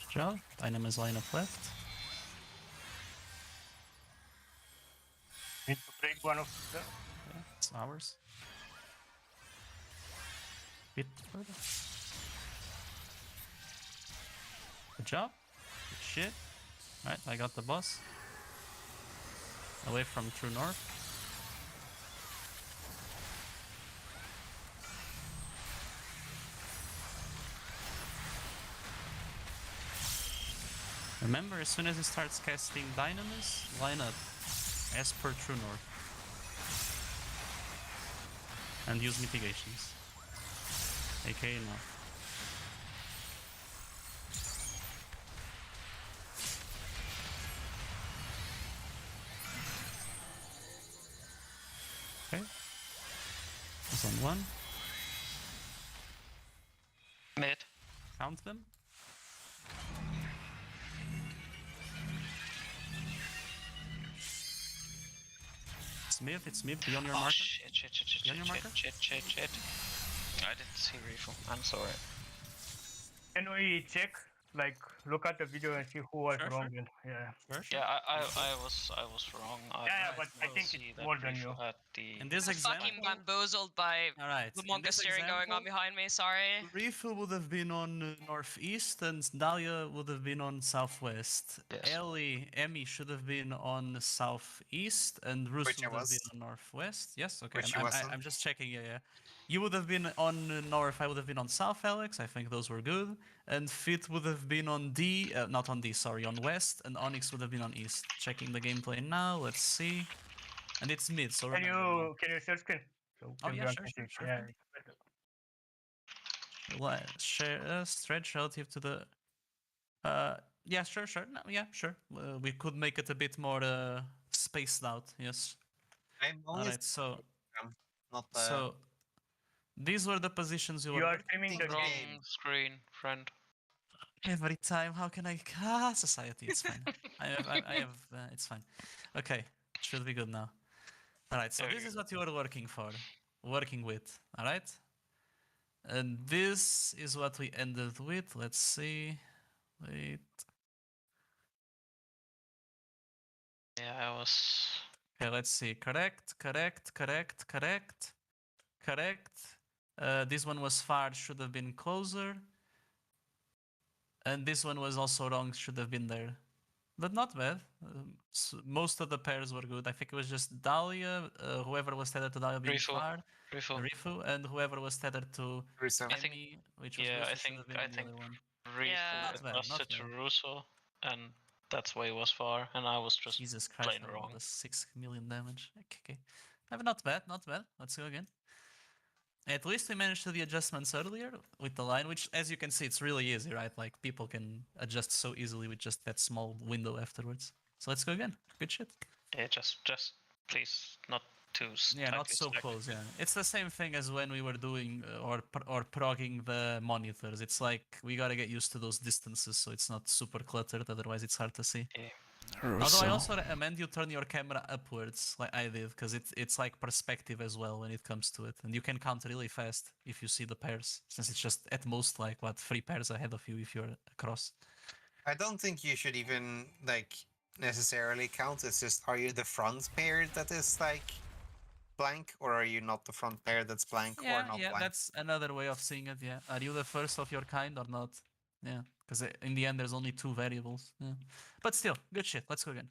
A: Good job. Dynamis line up left.
B: Need to break one of the.
A: Yeah, it's ours. Bit further. Good job. Good shit. Alright, I got the boss. Away from true north. Remember, as soon as he starts casting Dynamis, line up as per true north. And use mitigations. AK now. Okay. He's on one.
F: Mid.
A: Count them. It's mid, be on your
F: Oh
A: marker.
F: shit,
A: Be on your marker.
F: shit. I didn't see refill. I'm sorry.
B: Can we check? Like, look at the video and see who was
A: Sure,
B: wrong.
A: sure.
B: And, yeah.
A: Sure, sure.
F: Yeah, I was wrong.
B: Yeah, but I
F: will
B: think
F: see
B: it's
F: that
B: more than
F: refill
B: you.
F: had the
A: In this
G: I'm fucking
A: example,
G: bamboozled by
A: alright.
G: the
A: In this
G: steering going on
A: example,
G: behind me, sorry.
A: Refill would have been on northeast, and Dahlia would have been on southwest.
F: Yes.
A: Emmy should have been on southeast, and Bruce
C: Which I
A: would have been
C: was.
A: on northwest. Yes, okay.
C: Which I wasn't.
A: I'm just checking. Yeah, yeah. You would have been on north. I would have been on south, Alex. I think those were good. And Fit would have been on D, not on D. Sorry, on west, and Onyx would have been on east. Checking the gameplay now. Let's see. And it's mid. So
B: Can
A: remember.
B: you share screen? So
A: Oh, yeah,
B: everyone
A: sure,
B: can
A: sure,
B: see.
A: sure,
B: Yeah.
A: sure.
B: It's better.
A: Share stretch relative to the yeah, sure, no, yeah, sure, we could make it a bit more spaced out. Yes.
C: I'm only
A: Alright, so
C: not
A: these were the positions you
B: You
A: were
B: are
A: working
B: streaming the
C: Wrong.
B: game.
F: Wrong screen, friend.
A: every time. How can I society? It's fine. I have it's fine. Okay. Should be good now. Alright, so
F: There
A: this
F: you
A: is what you are working with, alright? And this is what we ended with. Let's see. Wait.
F: Yeah, I was.
A: Okay, let's see. Correct. This one was far, should have been closer. And this one was also wrong, should have been there. But not bad. Most of the pairs were good. I think it was just Dahlia, whoever was tethered to Dahlia being
F: Rifu.
A: far,
F: Rifu.
A: Rifu, and whoever was tethered to
C: Russo.
F: I think-
A: Emmy, which was
F: Yeah,
A: Russo,
F: I
A: should
F: think
A: have been
F: I
A: on the
F: think
A: other one.
F: Rifu
G: Yeah.
A: Not bad, not
F: adjusted to
A: bad.
F: Russo, and that's why it was far, and I was just
A: Jesus Christ,
F: plain
A: that
F: wrong.
A: was 6 million damage. Okay. Not bad, not bad. Let's go again. At least we managed to do the adjustments earlier with the line, which, as you can see, it's really easy, right? Like, people can adjust so easily with just that small window afterwards. So let's go again. Good shit.
F: Yeah, just please not too.
A: Yeah, not
F: tightly
A: so
F: stacked.
A: close, yeah. It's the same thing as when we were doing or progging the monitors. It's like, we gotta get used to those distances so it's not super cluttered, otherwise it's hard to see. Although I also recommend you turn your camera upwards, like I did, because it's like perspective as well when it comes to it. And you can count really fast if you see the pairs, since it's just at most like, 3 pairs ahead of you if you're across.
C: I don't think you should even like necessarily count. It's just, are you the front pair that is like blank, or are you not the front pair that's blank or not blank?
A: That's another way of seeing it, yeah. Are you the first of your kind or not? Yeah, because in the end there's only 2 variables, yeah. But still, good shit, let's go again.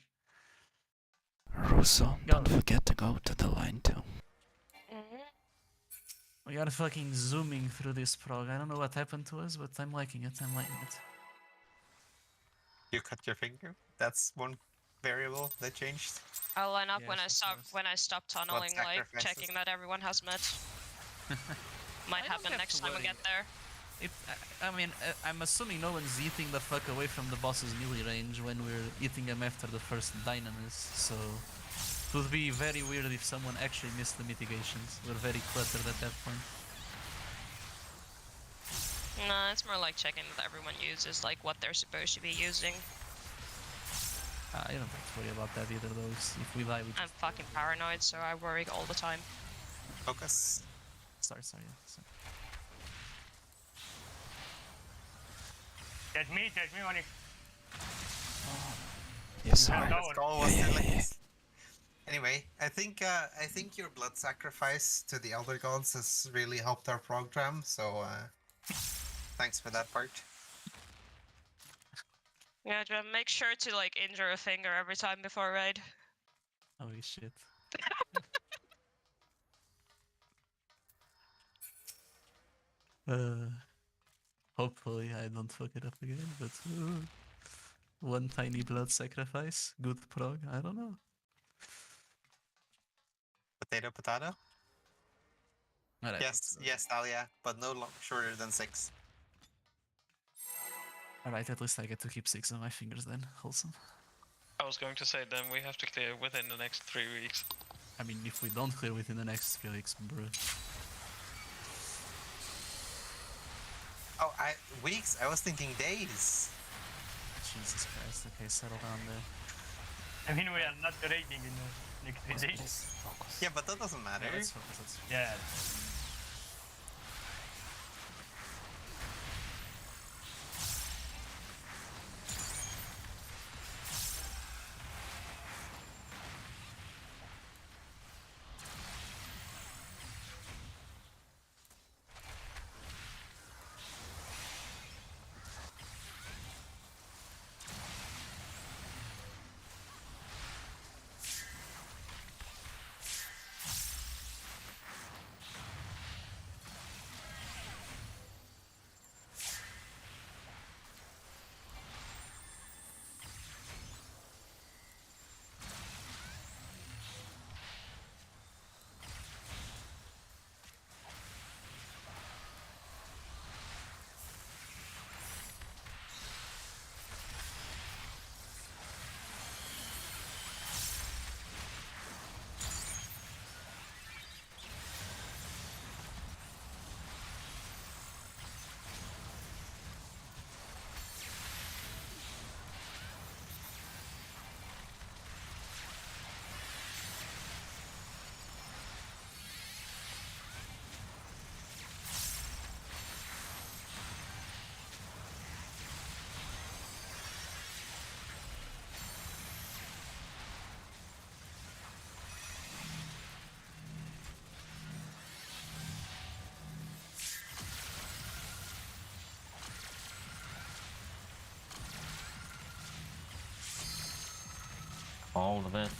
D: Russo,
A: Go.
D: don't forget to go to the line too.
A: We are fucking zooming through this prog. I don't know what happened to us, but I'm liking it,
C: You cut your finger? That's one variable that changed.
G: I'll line up
A: Yes, of course.
G: when I stop tunneling, like
C: sacrifices?
G: checking that everyone has met. Might
A: I don't
G: happen
A: have
G: next
A: to
G: time we
A: worry.
G: get there.
A: I'm assuming no one's eating the fuck away from the boss's melee range when we're eating them after the first dynamis, so it would be very weird if someone actually missed the mitigations. We're very cluttered at that point.
G: Nah, it's more like checking that everyone uses like what they're supposed to be using.
A: I don't have to worry about that either, though. If we die, we just...
G: I'm fucking paranoid, so I worry all the time.
C: Focus.
A: Sorry.
B: That's me, Onyx.
D: Yes, sir.
C: Alright,
B: no,
C: let's go. What's the latest? Anyway, I think your blood sacrifice to the Elder Gods has really helped our program, so thanks for that part.
G: Yeah, just make sure to like injure a finger every time before raid.
A: Holy shit. Hopefully I don't fuck it up again, but one tiny blood sacrifice, good prog, I don't know.
C: Potato, potato?
A: Alright,
C: Yes, Dahlia, but no shorter than 6.
A: Alright, at least I get to keep 6 on my fingers then, wholesome.
F: I was going to say then we have to clear within the next 3 weeks.
A: I mean, if we don't clear within the next 3 weeks, bro.
C: Oh, weeks? I was thinking days.
A: Jesus Christ, okay, settle down there.
B: I mean, we are not raiding in the next 3 days.
C: Yeah, but that doesn't matter.
A: Yeah, let's focus,
B: Yeah.
E: All of it.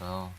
E: Go.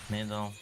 E: Middle.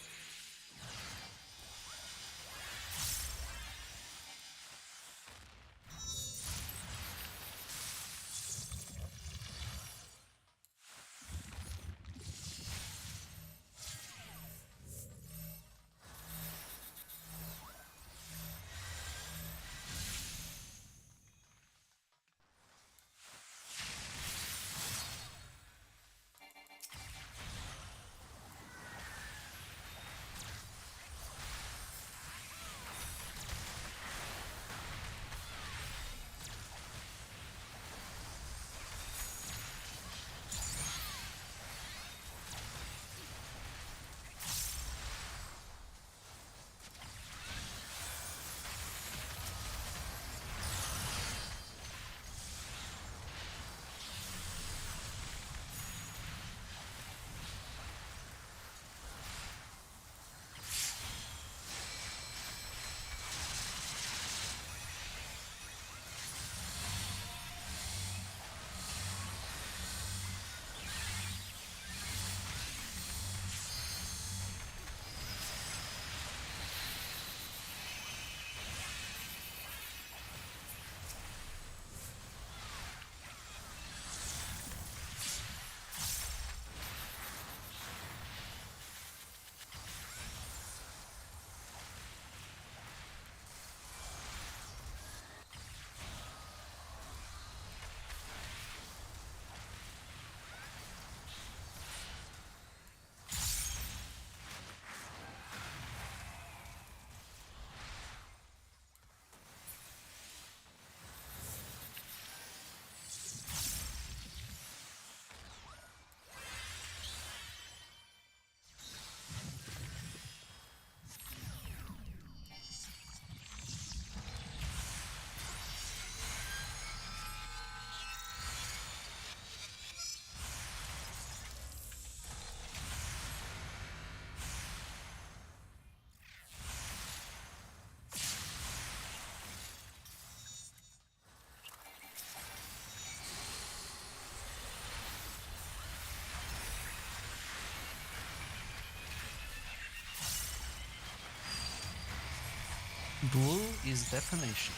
A: Blue is defamation.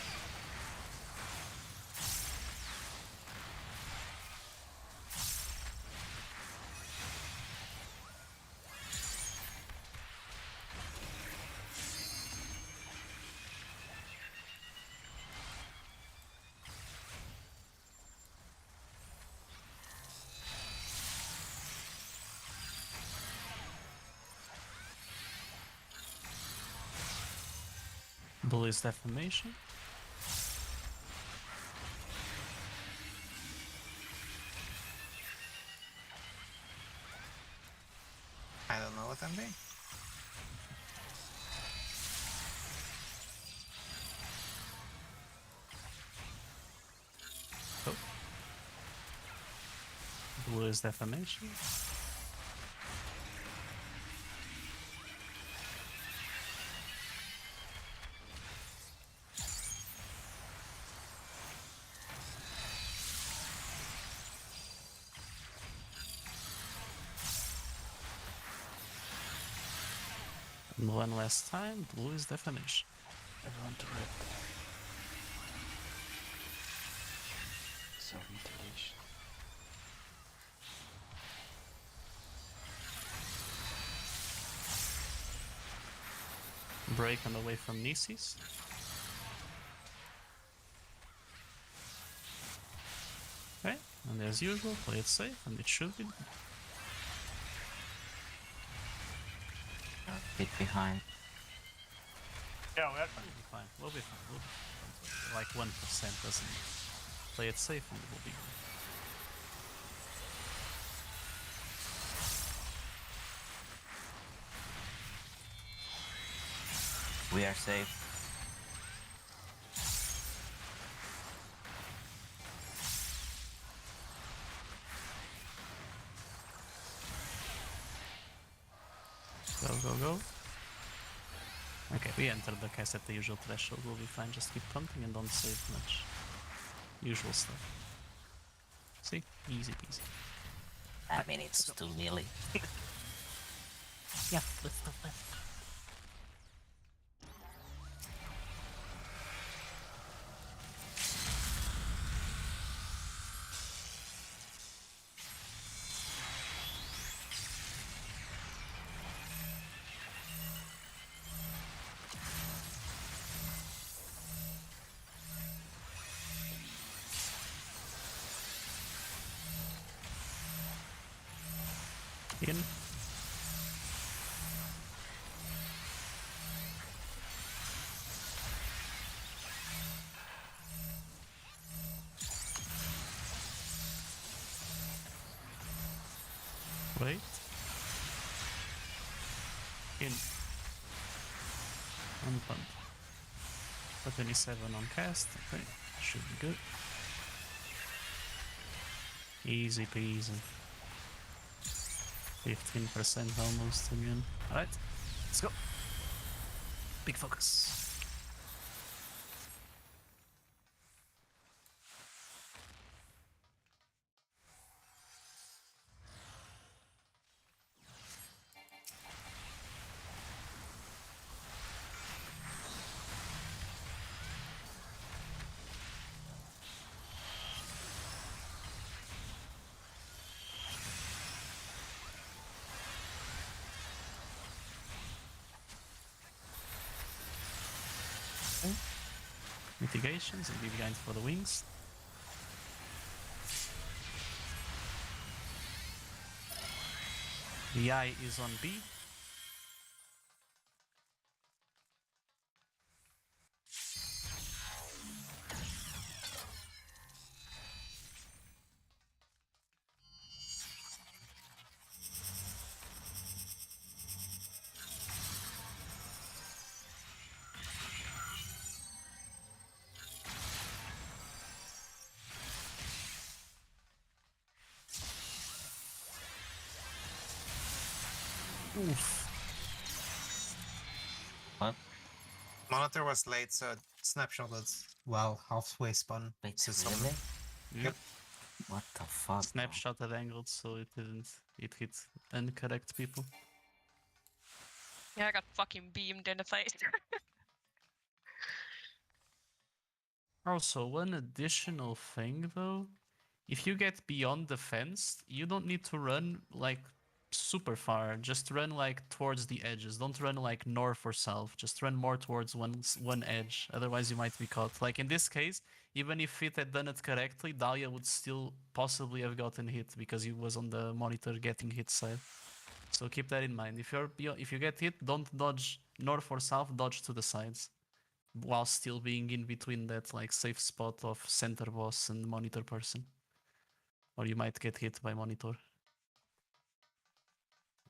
A: Blue is defamation.
C: I don't know what I'm doing.
A: Oh. Blue is defamation. And one last time, blue is defamation.
D: Everyone to red. Self-mutilation.
A: Break on the way from Nisis. Okay, and as usual, play it safe, and it should be.
E: bit behind.
B: Yeah, we are
A: We'll be fine. We'll be fine. We'll be fine. Like 1% doesn't play it safe and we'll be good.
E: We are safe.
A: Go, go, go. Okay, we entered the cast at the usual threshold. We'll be fine. Just keep pumping and don't save much. Usual stuff. See? Easy peasy.
E: I mean, it's too nearly.
A: Yeah, let's go. In. Wait. In. Unpumped. For 27 on cast. Okay, should be good. Easy peasy. 15% almost immune. Alright, let's go. Big focus. Okay. Mitigations and be behind for the wings. The eye is on B. Oof.
E: What?
C: Monitor was late, so it snapshotted while halfway spun.
E: Wait,
C: So
E: really?
A: Yep.
E: What the fuck? bro?
A: Snapshot at angled so it didn't. It hit incorrect people.
G: Yeah, I got fucking beamed in the face.
A: Also, one additional thing though, if you get beyond the fence, you don't need to run like super far. Just run like towards the edges. Don't run like north or south. Just run more towards one edge. Otherwise, you might be caught. Like in this case, even if it had done it correctly, Dahlia would still possibly have gotten hit because he was on the monitor getting hit side. So keep that in mind. If you get hit, don't dodge north or south. Dodge to the sides, while still being in between that like safe spot of center boss and monitor person, or you might get hit by monitor.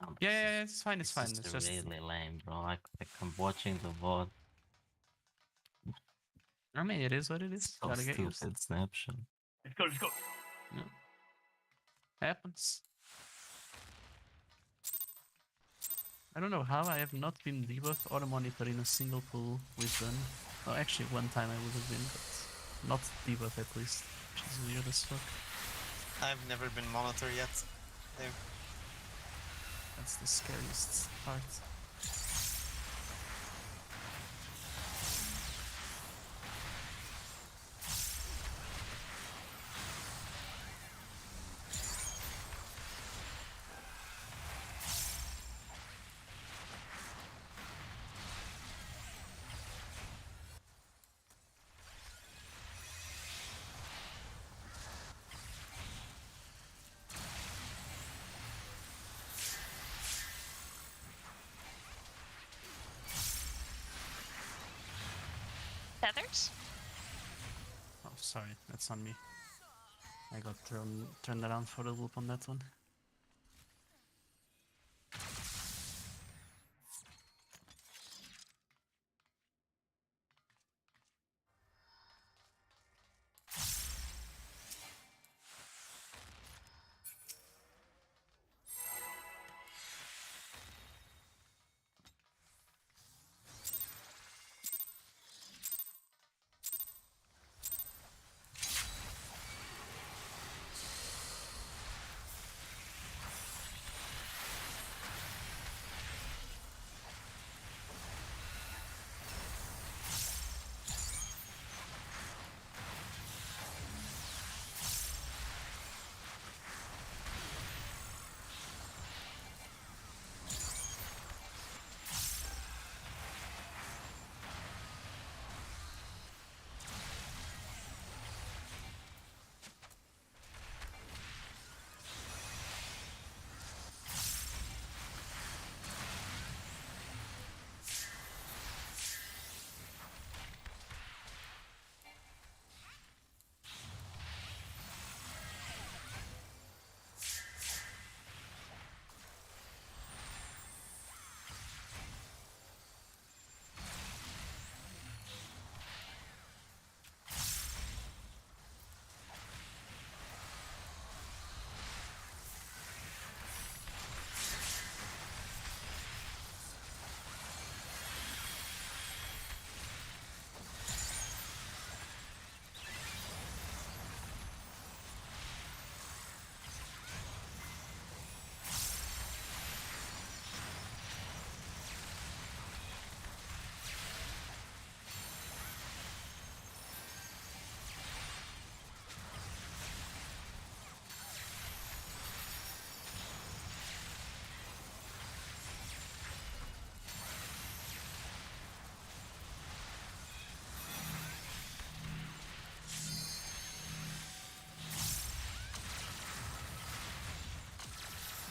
E: Oh,
A: Yeah, it's fine. It's fine.
E: This
A: It's
E: is
A: just
E: really lame, bro. Like I'm watching the VOD.
A: I mean, it is what it is.
E: So
A: Gotta get used.
E: stupid snapshot.
B: Let's go, let's go.
A: Yeah. Happens. I don't know how I have not been debuffed or monitor in a single pool we've done. Oh, actually, one time I would have been, but not debuff at least, which is weird as fuck.
C: I've never been monitor yet.
A: That's the scariest part.
G: out.
A: Oh, sorry, that's on me. I got turned around for a loop on that one.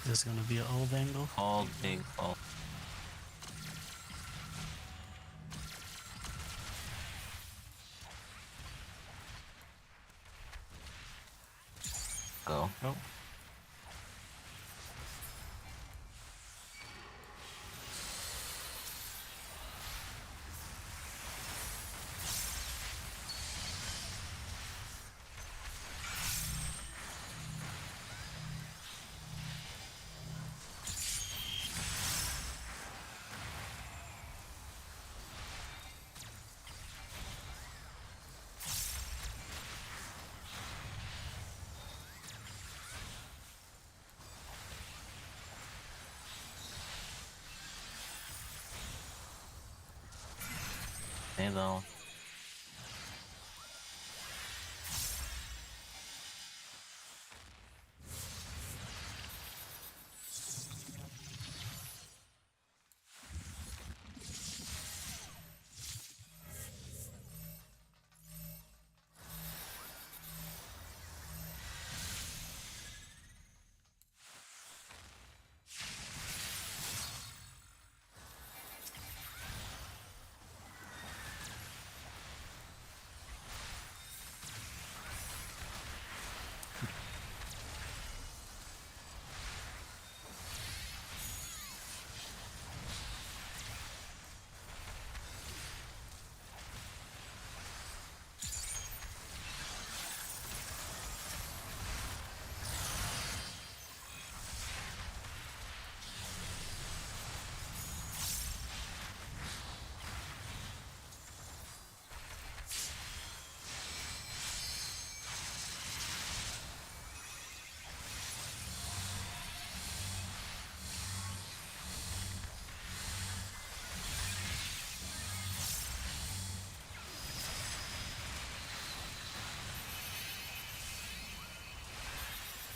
A: This is gonna be an old angle.
E: Hold, big hold. Go.
A: Oh.
E: Middle.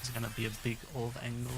E: It's gonna be a big old angle.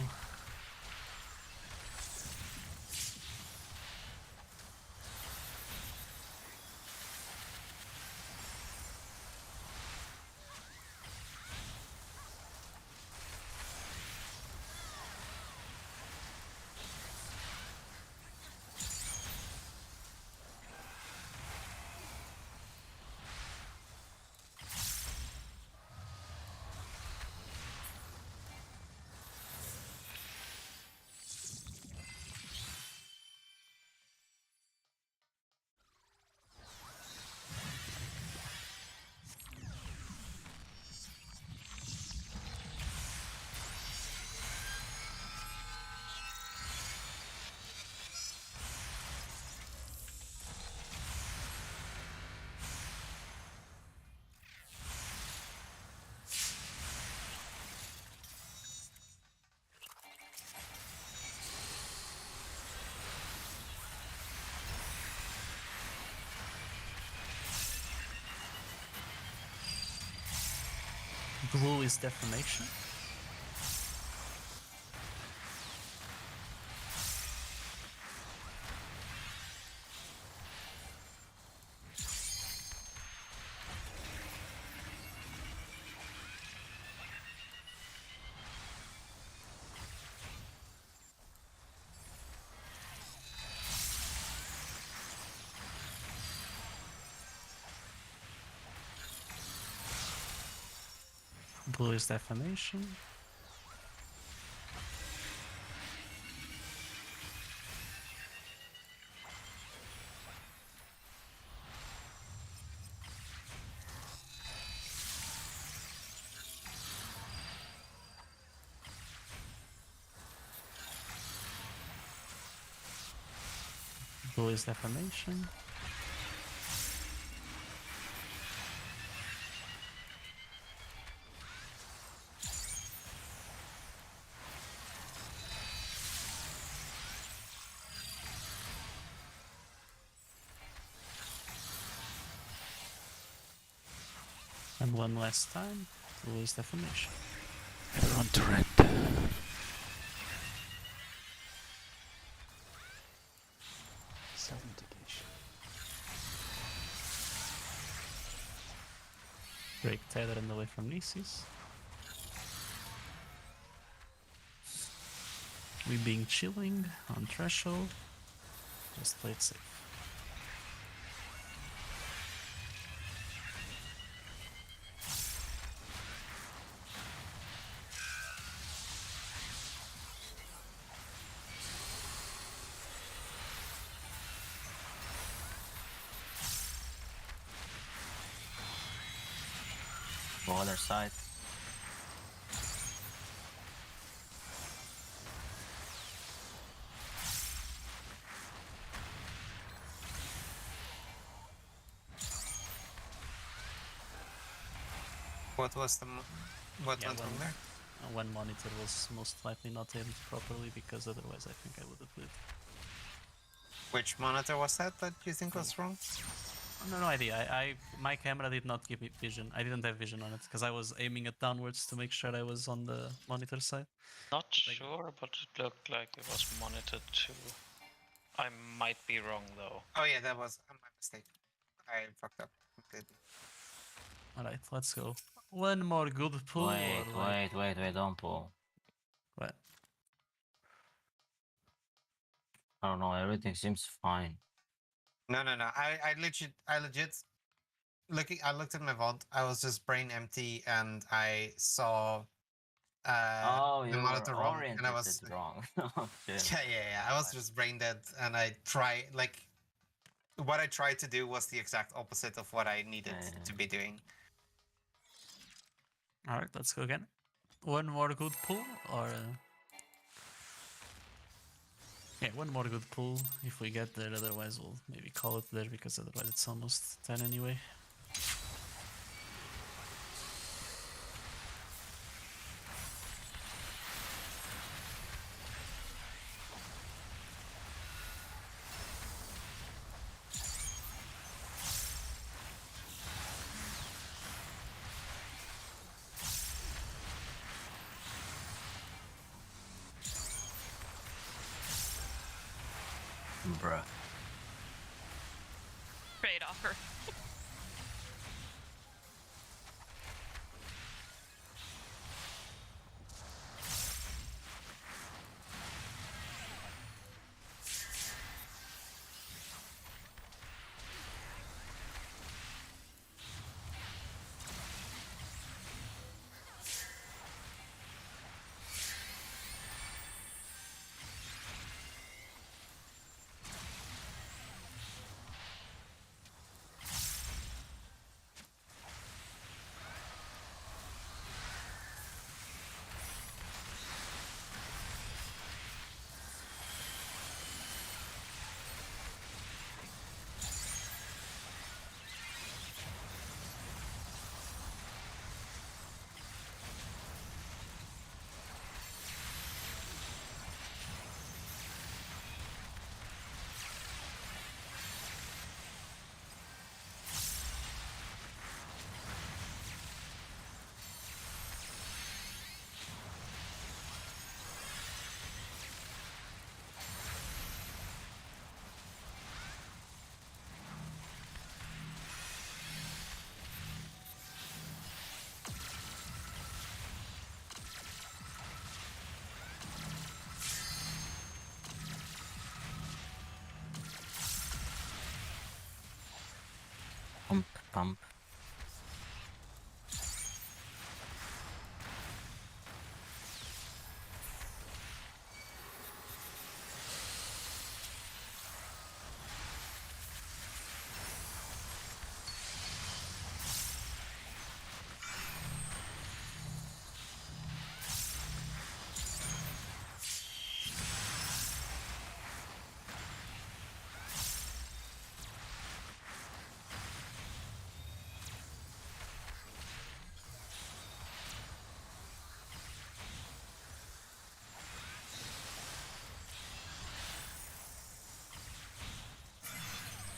A: Blue is defamation. Blue is defamation. Blue is defamation. And one last time, blue is defamation.
D: Everyone to red. Self-mitigation.
A: Break tether and away from Nisis. We being chilling on threshold. Just play it safe.
E: Go other side.
C: What was the what
A: Yeah,
C: went wrong there?
A: One monitor was most likely not aimed properly because otherwise I think I would have lived.
C: Which monitor was that you think was wrong?
A: No idea. My camera did not give me vision. I didn't have vision on it because I was aiming it downwards to make sure I was on the monitor side.
F: Not
A: Like-
F: sure, but it looked like it was monitored too. I might be wrong though.
C: Oh yeah, that was my mistake. I fucked up completely.
A: Alright, let's go. One more good pull.
E: Wait,
A: or like,
E: wait, don't pull.
A: What?
E: I don't know, everything seems fine.
C: No. I legit looking. I looked at my vault. I was just brain empty, and I saw
E: Oh,
C: the
E: you were
C: monitor wrong, and
E: oriented
C: I was
E: it wrong. Oh, shit.
C: yeah. I was just brain dead, and I what I tried to do was the exact opposite of what I needed to be doing.
A: Alright, let's go again. One more good pull or yeah, one more good pull if we get there, otherwise we'll maybe call it there because otherwise it's almost 10 anyway.
E: Bruh.
G: Great offer.
E: Pump, pump.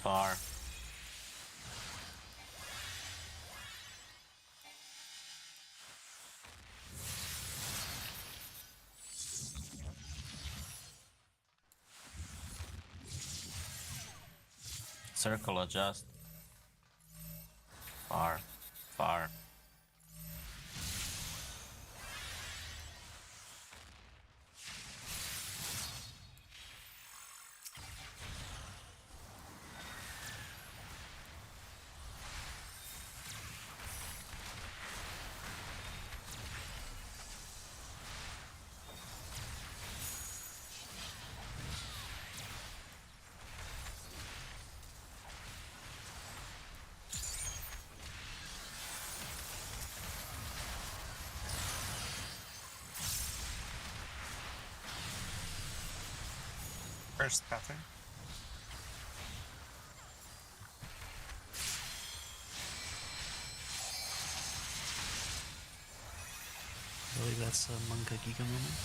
E: Far. Circle adjust. Far. Far.
C: First pattern.
A: I believe that's a Monka Giga moment.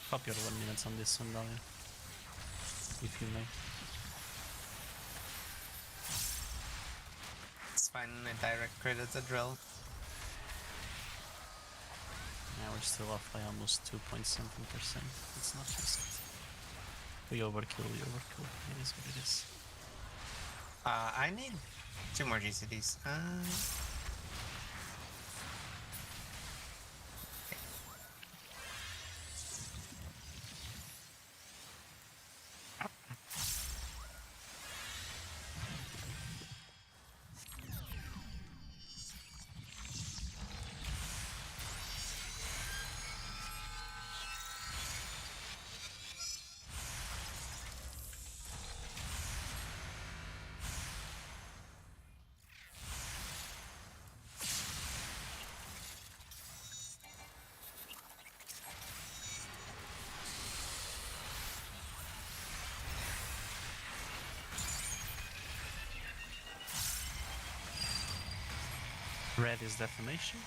A: Pop your 1 minute on this one, Dahlia. If you may.
C: It's fine, I direct credit the drill.
A: Yeah, we're still off by almost 2.something%. It's not just. We overkill, we overkill. It is what it is.
C: I need 2 more GCDs.
A: Red is defamation.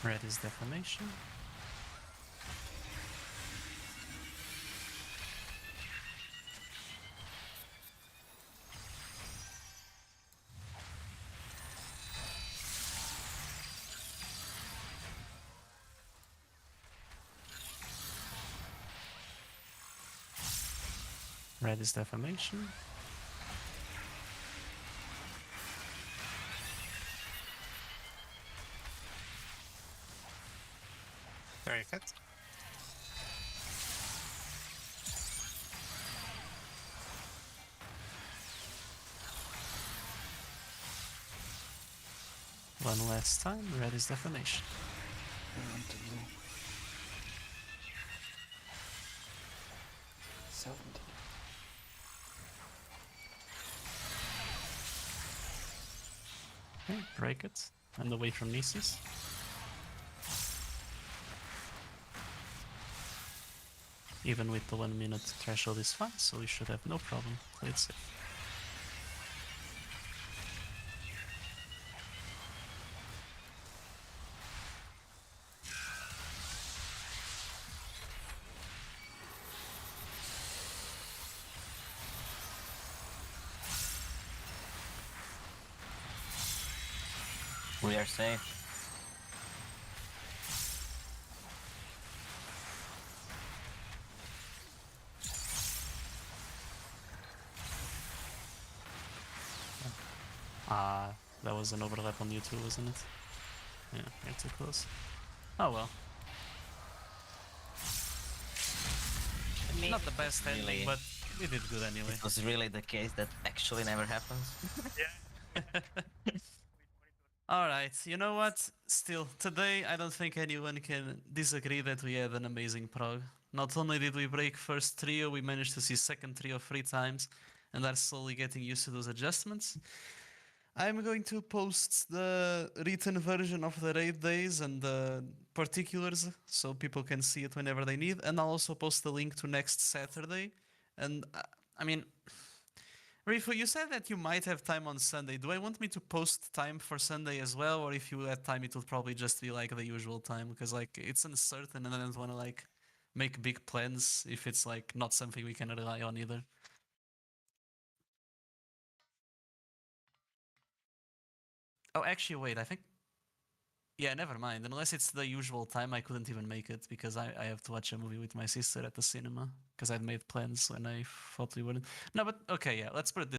A: Red is defamation. Red is defamation.
C: Very good.
A: One last time, red is defamation.
D: On to blue. 70.
A: Okay, break it. And away from Nisis. Even with the 1 minute threshold is fine, so we should have no problem. Play it safe.
E: We are safe.
A: That was an overlap on you too, wasn't it? Yeah, you're too close. Oh well. Not the best ending,
E: Really?
A: but we did good anyway.
E: It was really the case that actually never happens.
A: Alright, you know what? Still, today I don't think anyone can disagree that we had an amazing prog. Not only did we break first trio, we managed to see second trio 3 times and are slowly getting used to those adjustments. I'm going to post the written version of the raid days and the particulars so people can see it whenever they need, and I'll also post the link to next Saturday. And I mean, Rifu, you said that you might have time on Sunday. Do I want me to post time for Sunday as well, or if you had time, it would probably just be like the usual time? Because like it's uncertain, and I don't want to like make big plans if it's like not something we can rely on either. Oh, actually, wait. I think. Yeah, never mind. Unless it's the usual time, I couldn't even make it because I have to watch a movie with my sister at the cinema because I'd made plans when I thought we wouldn't. No, but okay, yeah. Let's put it this.